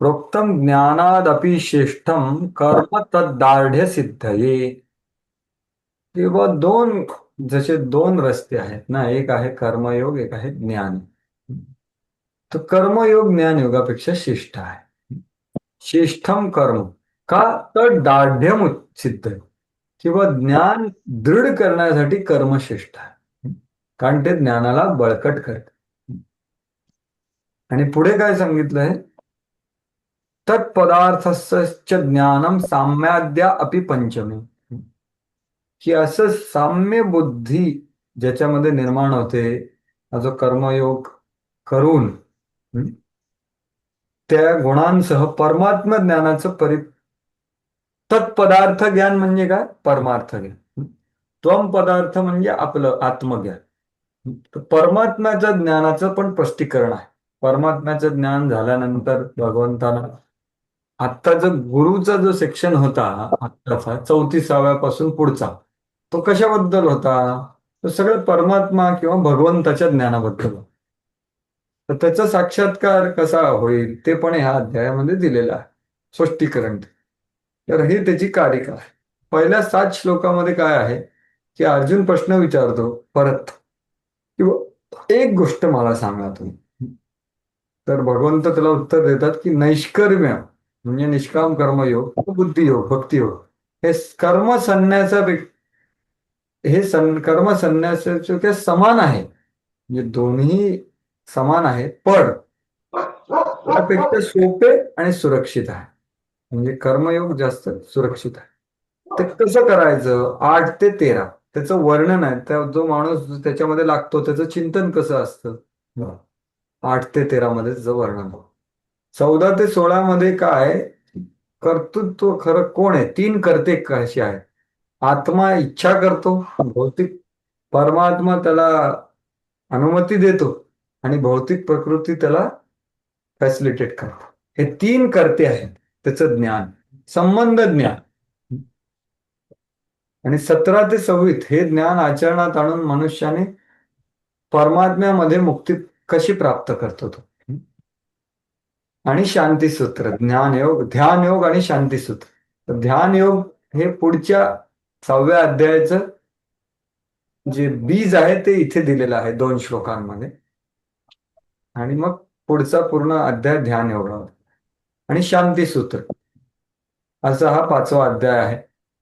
प्रोक्तम ज्ञानादपि श्रेष्ठम कर्म तद्दार्ढ्य सिद्धये. किंवा जसे दोन रस्ते आहेत ना, एक आहे कर्मयोग, एक आहे ज्ञान. तर कर्मयोग ज्ञानयोगापेक्षा श्रेष्ठ आहे. श्रेष्ठम कर्म का, तर दाढ्यम सिद्ध आहे, किंवा ज्ञान दृढ करण्यासाठी कर्म श्रेष्ठ आहे, कारण ते ज्ञानाला बळकट करते. आणि पुढे काय सांगितलंय? तत्पदार्थस्य ज्ञानम साम्याद्या अपि पंचमी. की असं साम्य बुद्धी ज्याच्यामध्ये निर्माण होते, हा जो कर्मयोग करून त्या गुणांसह परमात्मा ज्ञानाचं तत्पदार्थ ज्ञान म्हणजे काय? परमार्थ ज्ञान. त्वम पदार्थ म्हणजे आपलं आत्मज्ञान. तर परमात्म्याच्या ज्ञानाचं पण स्पष्टीकरण आहे. परमात्म्याचं ज्ञान झाल्यानंतर भगवंतानं आत्ताचं गुरुचा जो सेक्शन होता आत्ताचा 34व्यापासून पुढचा, तो कशाबद्दल होता? तो सगळं परमात्मा किंवा भगवंताच्या ज्ञानाबद्दल. तर त्याचा साक्षात्कार कसा होईल ते पण ह्या अध्यायामध्ये दिलेलं आहे, स्पष्टीकरण. तर हे त्याची कारिका आहे. पहिल्या 7 श्लोकामध्ये काय आहे की अर्जुन प्रश्न विचारतो परत, किंवा एक गोष्ट मला सांगा तुम्ही. तर भगवंत त्याला उत्तर देतात की नैष्कर्म्य म्हणजे निष्काम कर्मयोग, बुद्धियोग, भक्तियोग हे कर्म संन्यासाचे समान आहे. म्हणजे दोन्ही समान आहेत, पण त्यापेक्षा सोपे आणि सुरक्षित आहे. म्हणजे कर्मयोग जास्त सुरक्षित आहे. ते कसं करायचं? 8 ते 13 त्याचं वर्णन आहे. त्या जो माणूस त्याच्यामध्ये लागतो त्याचं चिंतन कसं असतं, 8 ते 13 मध्ये त्याचं वर्णन. 14 ते 16 मध्ये काय, कर्तृत्व खरं कोण आहे? 3 कर्ते कसे आहेत? आत्मा इच्छा करतो, भौतिक परमात्मा त्याला अनुमती देतो, आणि भौतिक प्रकृती त्याला फॅसिलिटेट करतो. हे 3 कर्ते आहेत. त्याचं ज्ञान, संबंध ज्ञान. आणि 17 ते 26 हे ज्ञान आचरणात आणून मनुष्याने परमात्म्यामध्ये मुक्ती कशी प्राप्त करतो तो. आणि शांतीसूत्र, ज्ञानयोग, ध्यानयोग आणि शांतीसूत्र. तर ध्यानयोग हे पुढच्या 6व्या अध्यायाचं जे बीज आहे ते इथे दिलेलं आहे 2 श्लोकांमध्ये. आणि मग पुढचा पूर्ण अध्याय ध्यानयोगावर आणि शांतीसूत्र असा हा 5वा अध्याय आहे.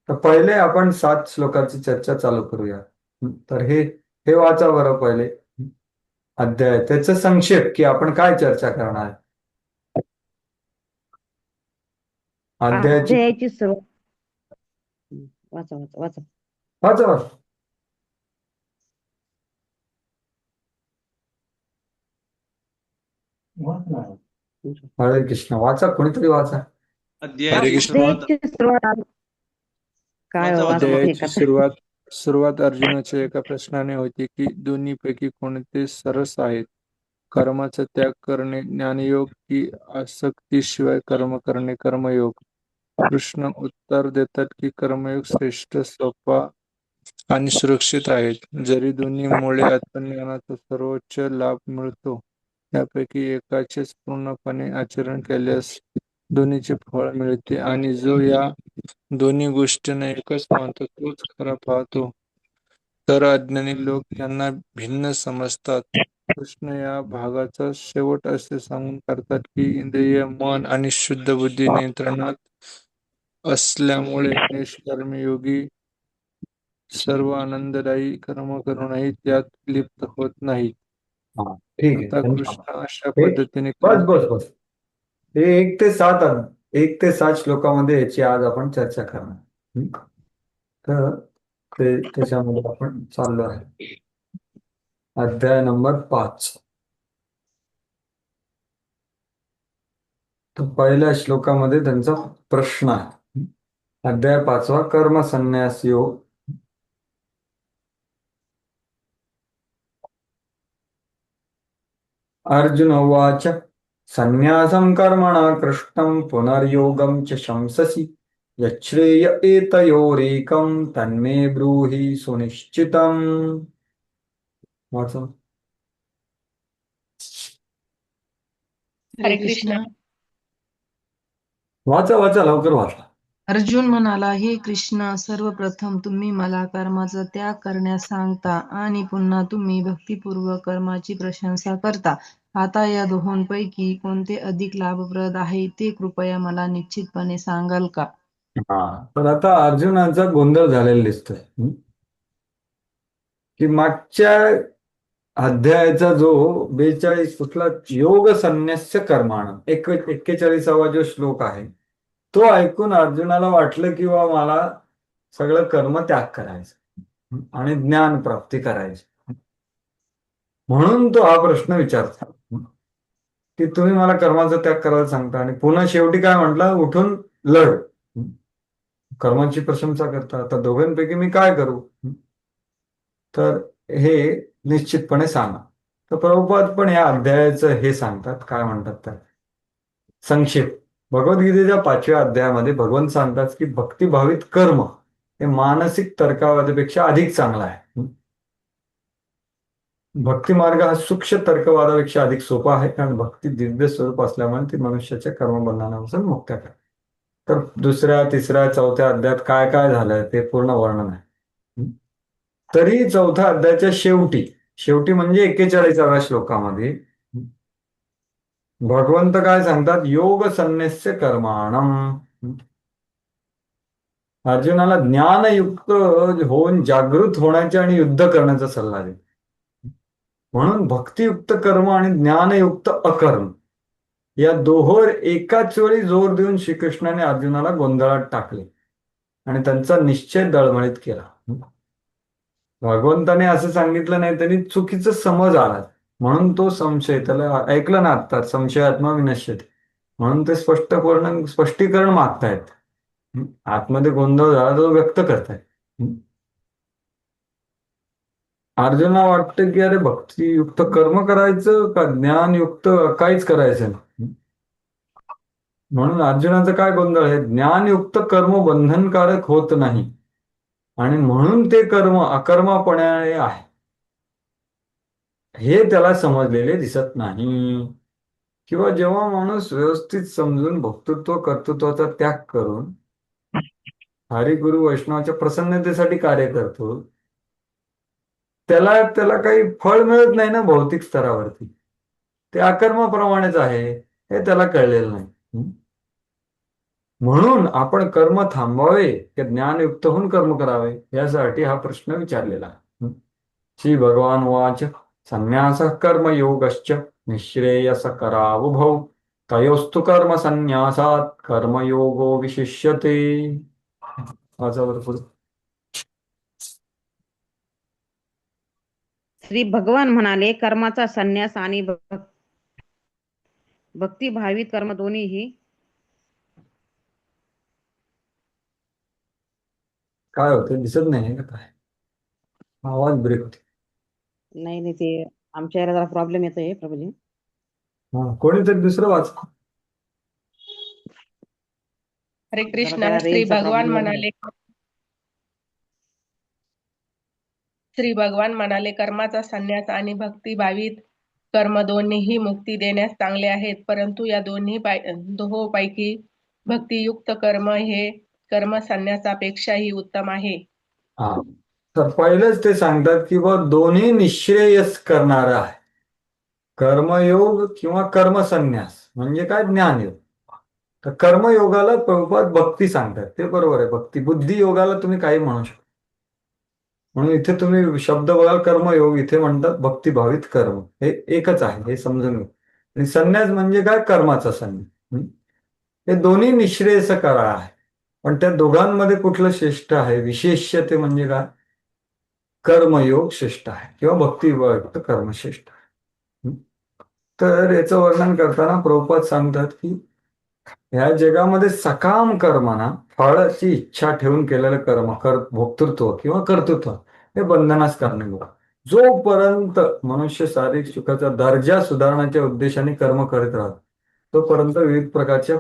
तर पहिले आपण 7 श्लोकाची चर्चा चालू करूया. तर हे वाचा बरं पहिले अध्याय, त्याचं संक्षेप की आपण काय चर्चा करणार आहे. अध्यायाची सुरुवात. वाचा वाचा वाचा. वाचा वाचा. हरे कृष्ण. वाचा, कोणीतरी वाचा. अध्यायाची सुरुवात. काय अध्यायाची सुरुवात अर्जुनाच्या एका प्रश्नाने होती की दोन्हीपैकी कोणते सरस आहेत, कर्माचा त्याग करणे ज्ञानयोग की आसक्तीशिवाय कर्म करणे कर्मयोग. कृष्ण उत्तर देतात की कर्मयोग श्रेष्ठ, सोपा आणि सुरक्षित आहेत. जरी दोन्हीमुळे आत्मज्ञानाचा सर्वोच्च लाभ मिळतो, त्यापैकी एकाचेच पूर्णपणे आचरण केल्यास दोन्हीचे फळ मिळते, आणि जो या दोन्ही गोष्टींना एकच मानतो तोच खरा पाहतो. तर अज्ञानी लोक त्यांना भिन्न समजतात. कृष्ण या भागाचा शेवट असे सांगून करतात की इंद्रिय, मन आणि शुद्ध बुद्धी नियंत्रणात असल्यामुळे निष्कर्मी योगी सर्व आनंददायी कर्म करूनही त्यात लिप्त होत नाहीत. ठीक आता आहे. कृष्ण अशा पद्धतीने बस. हे 1 ते 7 श्लोकामध्ये याची आज आपण चर्चा करणार. तर त्याच्यामध्ये आपण चाललो आहे. अध्याय नंबर 5. तर पहिल्या श्लोकामध्ये त्यांचा प्रश्न आहे. अध्याय 5वा, कर्म संन्यास योग. अर्जुन उवाच संन्यासं कर्मणा कृष्णं पुनर्योगं च शंससि यच्छ्रेय एतयोरेकं तन्मे ब्रूहि सुनिश्चितम्. वाचा हरे कृष्ण. वाचा वाचा लवकर वाचा. अर्जुन म्हणाला, हे कृष्ण, सर्वप्रथम तुम्ही मला कर्माचा त्याग करण्यास सांगता आणि पुन्हा तुम्ही भक्तिपूर्वक कर्माची प्रशंसा करता. आता या दोहोंपैकी कोणते अधिक लाभप्रद आहे ते कृपया मला निश्चितपणे सांगाल का? हा, तर आता अर्जुनाचा गोंधळ झालेला दिसतोय. की मागच्या अध्यायाचा जो 42 कुठला योग संन्यास्य कर्माण 41वा जो श्लोक आहे तो ऐकून अर्जुनाला वाटलं की बा मला सगळं कर्म त्याग करायचं आणि ज्ञान प्राप्ती करायची. म्हणून तो हा प्रश्न विचारतो की तुम्ही मला कर्माचा त्याग करायला सांगता आणि पुन्हा शेवटी काय म्हटलं, उठून लढ, कर्माची प्रशंसा करता. आता दोघांपैकी मी काय करू, तर हे निश्चितपणे सांगा. तर प्रभुपाद पण या अध्यायाचं हे सांगतात, काय म्हणतात तर संक्षेप. भगवद्गीतेच्या 5व्या अध्यायामध्ये भगवंत सांगतात की भक्तिभावित कर्म हे मानसिक तर्कवादापेक्षा अधिक चांगला आहे. भक्ती मार्ग हा सूक्ष्म तर्कवादापेक्षा अधिक सोपा आहे, कारण भक्ती दिव्य स्वरूप असल्यामुळे ती मनुष्याच्या कर्मबंधनापासून मुक्त करते. तर दुसऱ्या, तिसऱ्या, चौथ्या अध्यायात काय काय झालंय ते पूर्ण वर्णन आहे. तरी चौथ्या अध्यायाच्या शेवटी शेवटी म्हणजे 41व्या श्लोकामध्ये भगवंत काय सांगतात, योग संन्यास्य कर्माणम. अर्जुनाला ज्ञानयुक्त होऊन जागृत होण्याचा आणि युद्ध करण्याचा सल्ला देतो. म्हणून भक्तियुक्त कर्म आणि ज्ञानयुक्त अकर्म या दोहोर एकाच वेळी जोर देऊन श्रीकृष्णाने अर्जुनाला गोंधळात टाकले आणि त्यांचा निश्चय दळमळीत केला. भगवंताने असं सांगितलं नाही, त्यांनी चुकीचं समज आला म्हणून तो संशय, त्याला ऐकलं ना आता, संशयात्मा विनश्यते, म्हणून ते स्पष्टीकरण मागतायत. आतमध्ये गोंधळ झाला तो व्यक्त करतायत. अर्जुना वाटतं की अरे भक्तियुक्त कर्म करायचं का ज्ञानयुक्त काहीच करायचं नाही. म्हणून अर्जुनाचं काय गोंधळ आहे, ज्ञानयुक्त कर्म बंधनकारक होत नाही आणि म्हणून ते कर्म अकर्मपणाने आहे हे त्याला समजलेले दिसत नाही. किंवा जेव्हा माणूस व्यवस्थित समजून भक्तृत्व कर्तृत्वाचा त्याग करून हरिगुरु वैष्णवाच्या प्रसन्नतेसाठी कार्य करतो, त्याला त्याला काही फळ मिळत नाही ना भौतिक स्तरावरती, ते अकर्माप्रमाणेच आहे हे त्याला कळलेलं नाही. म्हणून आपण कर्म थांबवावे की ज्ञानयुक्त होऊन कर्म करावे यासाठी हा प्रश्न विचारलेला आहे. श्री भगवान वाच संन्यास कर्मयोगश्च निःश्रेयस करावुभौ तयोस्तु कर्म संन्यासात कर्मयोगो विशिष्यते. श्री भगवान म्हणाले, कर्माचा संन्यास आणि भक्तिभावित कर्म दोन्हीही. काय होतं दिसत नाही का, काय आवाज ब्रेक होते. नाही ते आमच्या याला जरा प्रॉब्लेम येतोय प्रभूजी. कोणीतरी दुसरं वाच. हरे कृष्ण. श्री भगवान म्हणाले, कर्माचा संन्यास आणि भक्तिभावित कर्म दोन्हीही मुक्ती देण्यास चांगले आहेत, परंतु या दोहोंपैकी भक्तियुक्त कर्म हे कर्म संन्यासापेक्षाही उत्तम आहे. तर पहिलेच ते सांगतात की बा दोन्ही निःश्रेयस करणारं आहे, कर्मयोग किंवा कर्मसन्यास म्हणजे काय, ज्ञानयोग. तर कर्मयोगाला प्रभुपाद भक्ती सांगतात, ते बरोबर आहे. भक्ती बुद्धी योगाला तुम्ही काही म्हणू शकता, म्हणून इथे तुम्ही शब्द बघाल कर्मयोग, इथे म्हणतात भक्तिभावित कर्म, हे एकच आहे हे समजून घ्या. आणि संन्यास म्हणजे काय, कर्माचा संन्यास. हे दोन्ही निःश्रेयस करा आहे, पण त्या दोघांमध्ये कुठलं श्रेष्ठ आहे, विशेष्य ते म्हणजे काय, कर्मयोग श्रेष्ठ आहे किंवा भक्तियुक्त कर्म श्रेष्ठ आहे. तर याचं वर्णन करताना प्रभुपाद सांगतात की या जगामध्ये सकाम कर्मना फळाची इच्छा ठेवून केलेलं कर्म, भोक्तृत्व किंवा कर्तृत्व हे बंधनास कारणीभूत. जोपर्यंत मनुष्य शारीरिक सुखाचा दर्जा सुधारण्याच्या उद्देशाने कर्म करत राहतो तोपर्यंत विविध प्रकारच्या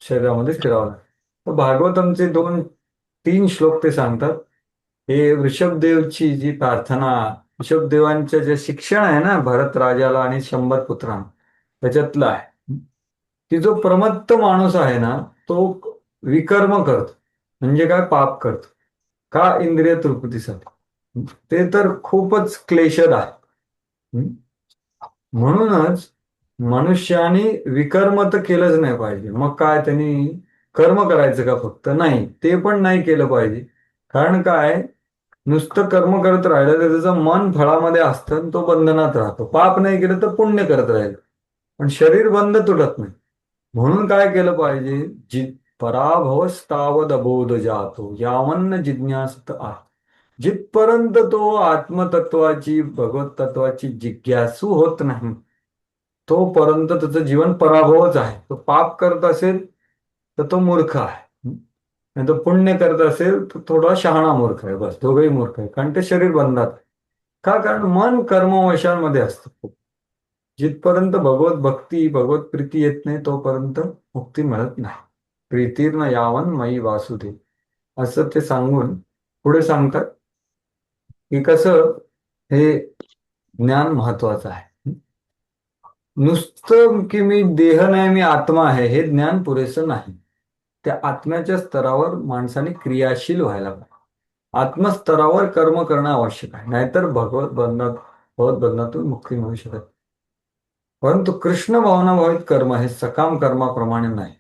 शरीरामध्ये फिरावं लागतं. तर भागवतमचे 2-3 श्लोक ते सांगतात. हे वृषभदेवची जी प्रार्थना, वृषभदेवांचं जे शिक्षण आहे ना भरत राजाला आणि 100 पुत्रांना, त्याच्यातलं आहे की जो प्रमत्त माणूस आहे ना तो विकर्म करतो. म्हणजे काय? पाप करतो. का? इंद्रिय तृप्तीसाठी. ते तर खूपच क्लेशद आहे. म्हणूनच मनुष्याने विकर्म तर केलंच नाही पाहिजे. मग काय त्यांनी कर्म करायचं का? फक्त नाही, ते पण नाही केलं पाहिजे. कारण काय, नुसतं कर्म करत राहिलं तर त्याचं मन फळामध्ये असतं आणि तो बंधनात राहतो. पाप नाही केलं तर पुण्य करत राहील, पण शरीर बंध तुटत नाही. म्हणून काय केलं पाहिजे? पराभवस्तावद अबोध जातो यावन्न जिज्ञासत आहे. जिथपर्यंत तो आत्मतत्वाची, भगवत तत्वाची जिज्ञासू होत नाही तोपर्यंत त्याचं जीवन पराभवच आहे. तो पाप करत असेल तर तो मूर्ख आहे, नाही तो पुण्य करत असेल तर थोडा शहाणा मूर्ख आहे. बस, दोघंही मूर्ख आहे. कारण ते शरीर बंधात आहे. का? कारण मन कर्मवशांमध्ये असतं. जिथपर्यंत भगवत भक्ती, भगवत प्रीती येत नाही तोपर्यंत मुक्ती मिळत नाही. प्रीतीर्न यावन मयी वासुदेव, असं ते सांगून पुढे सांगतात की कसं हे ज्ञान महत्वाचं आहे. नुसतं की मी देह नाही, मी आत्मा आहे, हे ज्ञान पुरेसं नाही. त्या आत्म्याच्या स्तरावर माणसाने क्रियाशील व्हायला पाहिजे. आत्मस्तरावर कर्म करणं आवश्यक आहे, नाहीतर भगवत बंधनातून मुक्ती मिळू शकत. परंतु कृष्ण भावनाभावित कर्म हे सकाम कर्माप्रमाणे नाही.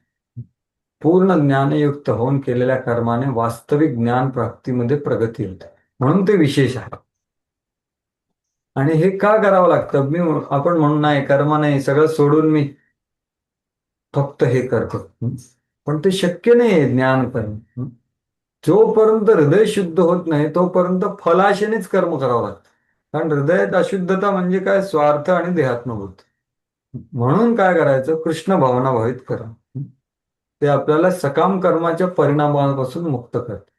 पूर्ण ज्ञानयुक्त होऊन केलेल्या कर्माने वास्तविक ज्ञान प्राप्तीमध्ये प्रगती होते. म्हणून ते विशेष आहे. आणि हे का करावं लागतं? आपण म्हणून नाही, कर्म नाही, सगळं सोडून मी फक्त हे करतो. पण ते शक्य नाही ज्ञान करणं. जोपर्यंत हृदय शुद्ध होत नाही तोपर्यंत फलाशेनेच कर्म करावं लागतं. कारण हृदयात अशुद्धता म्हणजे काय? स्वार्थ आणि देहात्मभूत. म्हणून काय करायचं? कृष्ण भावना भावित कर्म, ते आपल्याला सकाम कर्माच्या परिणामापासून मुक्त करते.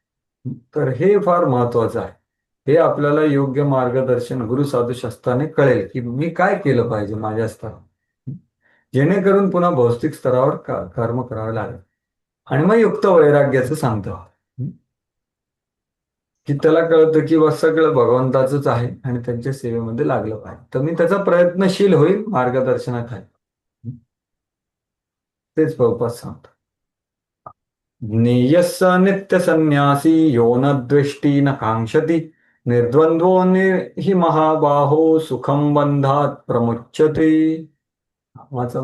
तर हे फार महत्वाचं आहे. हे आपल्याला योग्य मार्गदर्शन गुरु साधू शास्त्राने कळेल की मी काय केलं पाहिजे माझ्या स्तरावर, जेणेकरून पुन्हा भौतिक स्तरावर कर्म करावे लागेल. आणि मग युक्त वैराग्याचं सांगतो की त्याला कळतं की बस सगळं भगवंताचंच आहे आणि त्यांच्या सेवेमध्ये लागलं पाहिजे. तर मी त्याचा प्रयत्नशील होईल मार्गदर्शनाखाली. तेच प्रभुपाद सांगतो. ज्ञेयस्स नित्य संन्यासी यो न द्वेष्टी न कांक्षती निर्द्वंद्वो हि महाबाहो सुखम बंधात प्रमुच्यते. वाचा.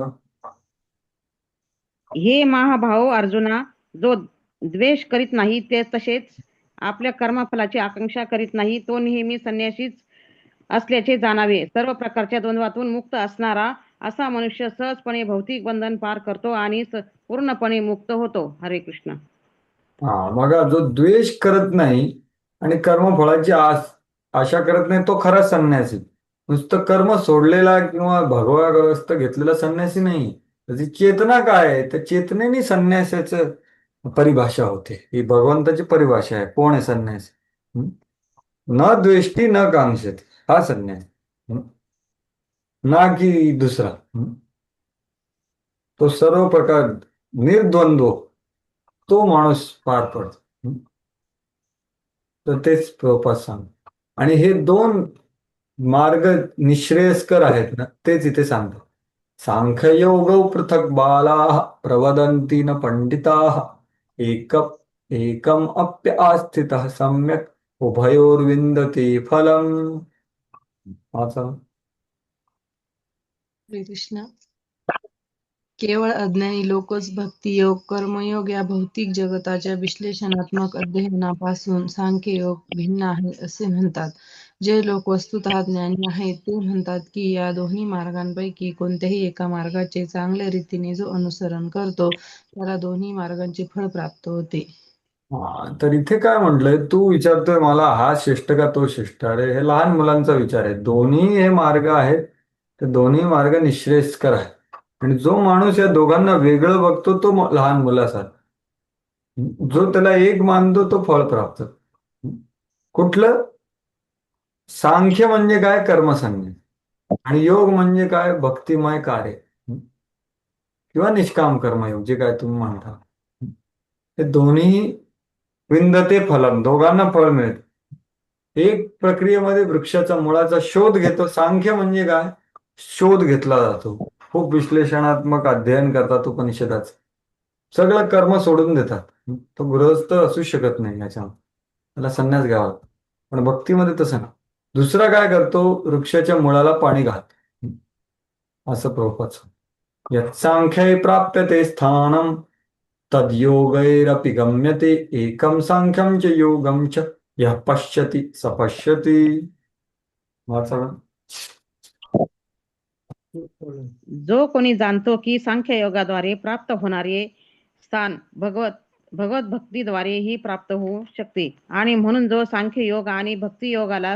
हे महाभाव अर्जुना, जो द्वेष करीत नाही ते तसेच आपल्या कर्मफलाची आकांक्षा करीत नाही तो नेहमी संन्यासीच असल्याचे जाणावे. सर्व प्रकारच्या द्वंद्वातून मुक्त असणारा असा मनुष्य सहजपणे भौतिक बंधन पार करतो आणि पूर्णपणे मुक्त होतो. हरे कृष्ण. बघा, जो द्वेष करत नाही आणि कर्मफळाची आशा करत नाही तो खरा संन्यासी. नुसतं कर्म सोडलेला किंवा भगवाग्रस्त घेतलेला संन्यासी नाही. त्याची चेतना काय आहे? त्या चेतनेने संन्यासाचं परिभाषा होते. ही भगवंताची परिभाषा आहे. कोण आहे संन्यासी? न द्वेष्टी न कांक्षती, हा संन्यास. ना की दुसरा. तो सर्व प्रकार निर्द्वंद्व तो माणूस पार पडतो. तर तेच प्रभुपाद सांग. आणि हे 2 मार्ग निःश्रेयस्कर आहेत ना, तेच इथे सांगतात. सांख्ययोग पृथक बाला प्रवदन्ति न पंडिता एकम अप्य आस्थित सम्यक उभयोर्विंदते फलम. वाचा. हरे कृष्ण. केवळ अज्ञानी लोकच भक्तियोग, कर्मयोग या भौतिक जगताच्या विश्लेषणात्मक अध्ययनापासून सांख्ययोग भिन्न आहे असे म्हणतात. जे लोक वस्तुतः ज्ञानी आहेत ते म्हणतात की या दोन्ही मार्गांपैकी कोणत्याही एका मार्गाचे चांगल्या रीतीने जो अनुसरण करतो त्याला दोन्ही मार्गांचे फळ प्राप्त होते. तर इथे काय म्हटलंय? तू विचारतोय मला हा श्रेष्ठ का तो श्रेष्ठ? अरे हे लहान मुलांचा विचार आहे. दोन्ही हे मार्ग आहेत, ते दोन्ही मार्ग निःश्रेयस्कर आहेत. आणि जो माणूस या दोघांना वेगळं बघतो तो लहान मुलासारखा. जो त्याला एक मानतो तो फळ प्राप्त. कुठलं? सांख्य म्हणजे काय? कर्मसंन्यास. आणि योग म्हणजे काय? भक्तिमय कार्य किंवा निष्काम कर्मयोग, जे काय तुम्ही म्हणता. हे दोन्ही विंदते फलम, दोघांना फळ मिळते. एक प्रक्रियेमध्ये वृक्षाचा मुळाचा शोध घेतो. सांख्य म्हणजे काय? शोध घेतला जातो. खूप विश्लेषणात्मक अध्ययन करतात उपनिषदाचं. सगळं कर्म सोडून देतात. तो गृहस्थ असू शकत नाही याच्यामध्ये, त्याला संन्यास घ्यावा लागतो. पण भक्तीमध्ये तसं नाही. दुसरा काय करतो? वृक्षाच्या मुळाला पाणी घालतो. असं प्रभुपाद सांगतात. यत्सांख्यै प्राप्यते स्थानं तद्योगैरपि गम्यते एकं सांख्यं च योगं च यः पश्यति स पश्यति. वाचा. जो कोणी जाणतो की सांख्य योगाद्वारे प्राप्त होणारे स्थान भगवत भक्तीद्वारे ही प्राप्त होऊ शकते, आणि म्हणून जो सांख्य योग आणि भक्ती योगाला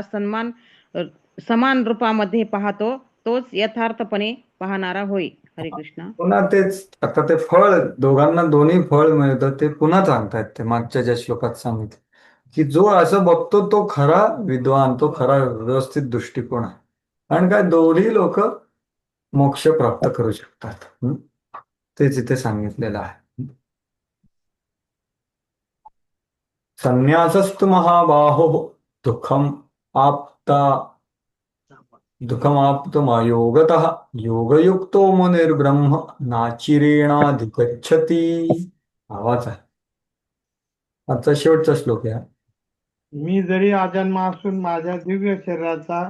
समान रूपामध्ये पाहतो तोच यथार्थपणे पाहणारा होय. हरे कृष्ण. पुन्हा तेच आता ते फळ, दोघांना दोन्ही फळ मिळतं ते पुन्हा सांगतायत. ते मागच्या ज्या श्लोकात सांगितलं की जो असं बघतो तो खरा विद्वान, तो खरा व्यवस्थित दृष्टिकोन आहे. कारण काय, दोन्ही लोक मोक्ष प्राप्त करू शकतात. तेच इथे सांगितलेलं आहे. संन्यासस्तु महाबाहो दुःखम आप्तमायोगतः योगयुक्तो मुनिर्ब्रह्म नाचिरेणाधिगच्छति. आवाज आहे. आजचा शेवटचा श्लोक आहे. मी जरी अजन्म असून माझ्या दिव्य शरीराचा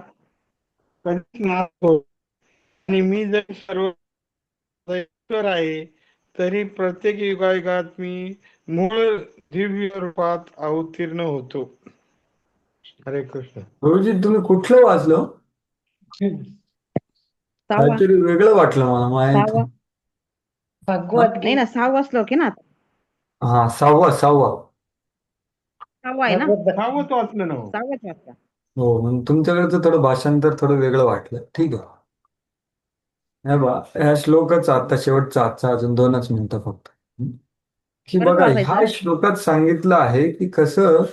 कधीच नाश होत आणि मी जरी सर्व ईश्वर आहे, तरी प्रत्येक युगायुगात मी मूळ दिव्य रूपात अवतीर्ण होतो. हरे कृष्ण. गुरुजी, तुम्ही कुठलं वाचलं? काहीतरी वेगळं वाटलं मला माहिती. नाही ना, 6वा श्लोक आहे ना. हा, सहावा 6वा आहे ना. सावध वाचलं ना हो. 6वाच वाचला. हो, मग तुमच्याकडचं थोडं भाषांतर थोडं वेगळं वाटलं. ठीक आहे. हे बा, ह्या श्लोकच आता शेवटचा, आजचा अजून 2च मिनिटं फक्त. की परत बघा, वाचायचं? ह्या श्लोकात सांगितलं आहे की कसं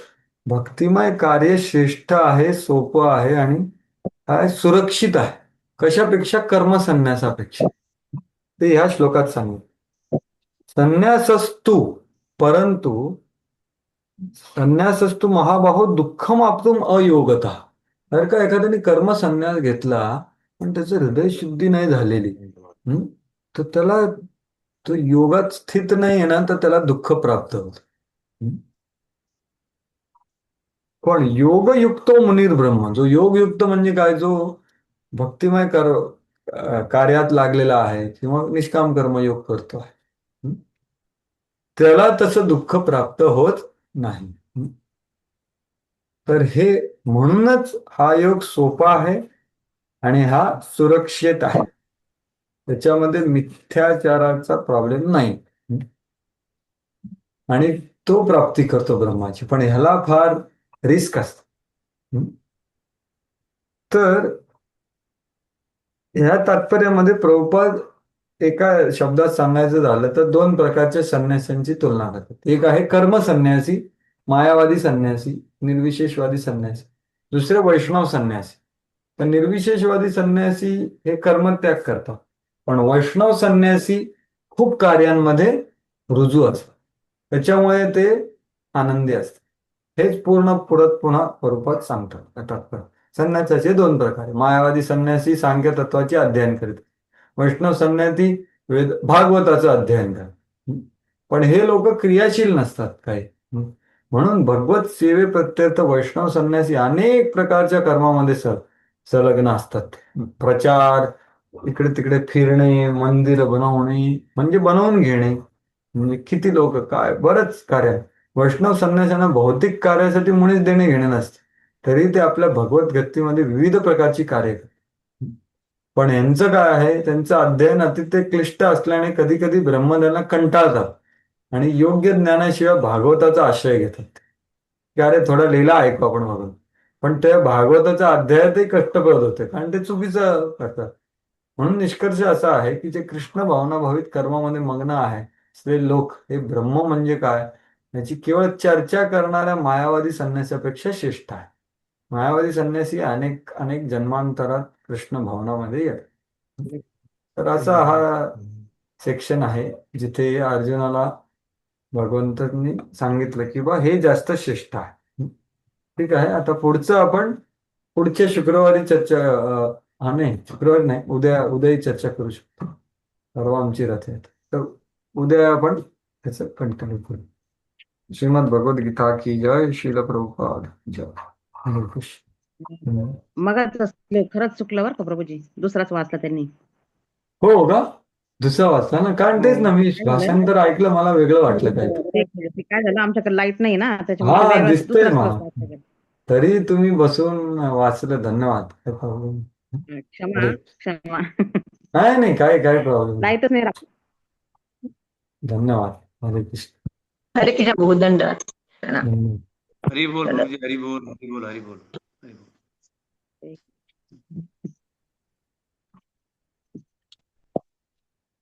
भक्तिमय कार्य श्रेष्ठ आहे, सोपं आहे आणि काय सुरक्षित आहे. कशापेक्षा? कर्मसन्यासापेक्षा. ते ह्या श्लोकात सांगितलं. संन्यासस्तु, परंतु संन्यासस्तु महाबाहो दुःखम आप्तुम अयोगतः. जर का एखाद्याने कर्मसन्यास घेतला पण त्याचं हृदय शुद्धी नाही झालेली, तर त्याला तो योगात स्थित नाही आहे ना, तर त्याला दुःख प्राप्त होत. पण योगयुक्तो मुनीर ब्रह्म, जो योगयुक्त म्हणजे काय? जो भक्तिमय कार्यात लागलेला आहे किंवा निष्काम कर्मयोग करतो आहे, त्याला तसं दुःख प्राप्त होत नाही. तर हे म्हणूनच हा योग सोपा आहे आणि हा सुरक्षित आहे. त्याच्यामध्ये मिथ्याचाराचा प्रॉब्लेम नाही आणि तो प्राप्ती करतो ब्रह्माची. पण ह्याला फार रिस्क असत. तर ह्या तात्पर्यामध्ये प्रभुपाद एका शब्दात सांगायचं झालं तर 2 प्रकारच्या संन्यासांची तुलना करतात. एक आहे कर्मसन्यासी, मायावादी संन्यासी, निर्विशेषवादी संन्यासी. दुसरे वैष्णव संन्यासी. तर निर्विशेषवादी संन्यासी हे कर्मत्याग करतात, पण वैष्णव संन्यासी खूप कार्यांमध्ये रुजू असतात. त्याच्यामुळे ते आनंदी असतात. हेच पुन्हा प्रभुपाद सांगतात. संन्यासाचे 2 प्रकार. मायावादी संन्यासी सांख्य तत्वाचे अध्ययन करीत, वैष्णव संन्यासी भागवताचं अध्ययन करतात. पण हे लोक क्रियाशील नसतात काही. म्हणून भगवत सेवेप्रत्यर्थ वैष्णव संन्यासी अनेक प्रकारच्या कर्मामध्ये संलग्न असतात. प्रचार, इकडे तिकडे फिरणे, मंदिर बनवणे म्हणजे बनवून घेणे, म्हणजे किती लोक काय बरंच कार्य. वैष्णव संन्यासांना भौतिक कार्यासाठी मुळीच देणे घेणे नसते, तरी ते आपल्या भगवत गतीमध्ये विविध प्रकारची कार्य करतात. पण यांचं काय आहे? त्यांचं अध्ययन अतिशय क्लिष्ट असल्याने कधी कधी ब्रह्म त्यांना कंटाळतात आणि योग्य ज्ञानाशिवाय भागवताचा आश्रय घेतात. की अरे थोडा लीला ऐकू आपण बघून. पण त्या भागवताचा अध्यायातही कष्टप्रद होते, कारण ते चुकीचं करतात. म्हणून निष्कर्ष असा आहे की जे कृष्ण भावनाभावित कर्मामध्ये मग्न आहे ते लोक हे ब्रह्म म्हणजे काय याची केवळ चर्चा करणाऱ्या मायावादी संन्यासापेक्षा श्रेष्ठ आहे. मायावादी संन्यासी अनेक अनेक जन्मांतरात कृष्ण भवनामध्ये येतात. तर असा हा सेक्शन आहे जिथे अर्जुनाला भगवंतांनी सांगितलं की बा हे जास्त श्रेष्ठ आहे. ठीक आहे, आता पुढचं आपण पुढच्या शुक्रवारी चर्चा हा नाही, शुक्रवारी नाही, उद्याही चर्चा करू शकतो. परवा आमची रथयात्रा, तर उद्या आपण त्याचं कंटिन्यू करू. श्रीमद भगवद्गीता की जय. श्रील प्रभुपाद जय. हरे कृष्ण. मग खरंच चुकलं बरं का प्रभूजी, दुसराच वाचला त्यांनी. हो का? दुसरा वाचला ना, कारण तेच ना, मी काय झालं? भाषांतर ऐकलं, मला वेगळं वाटलं काय. ते काय झालं, आमच्याकडे लाईट नाही ना, त्याच्यामुळे हा, वेगळाच दिसतंय दुसराच मला. श्लोक वाचला गेला. तरी तुम्ही बसून वाचलं, धन्यवाद. काय प्रॉब्लेम क्षमा क्षमा. नाही नाही, काय प्रॉब्लेम नाही. लाईटच नाही राहत. धन्यवाद. हरे कृष्ण. हरे कृष्ण, बहुत दंडवत. धन्यवाद. हरी बोल प्रभुजी, हरी बोल, हरी बोल, हरी बोल, हरी बोल.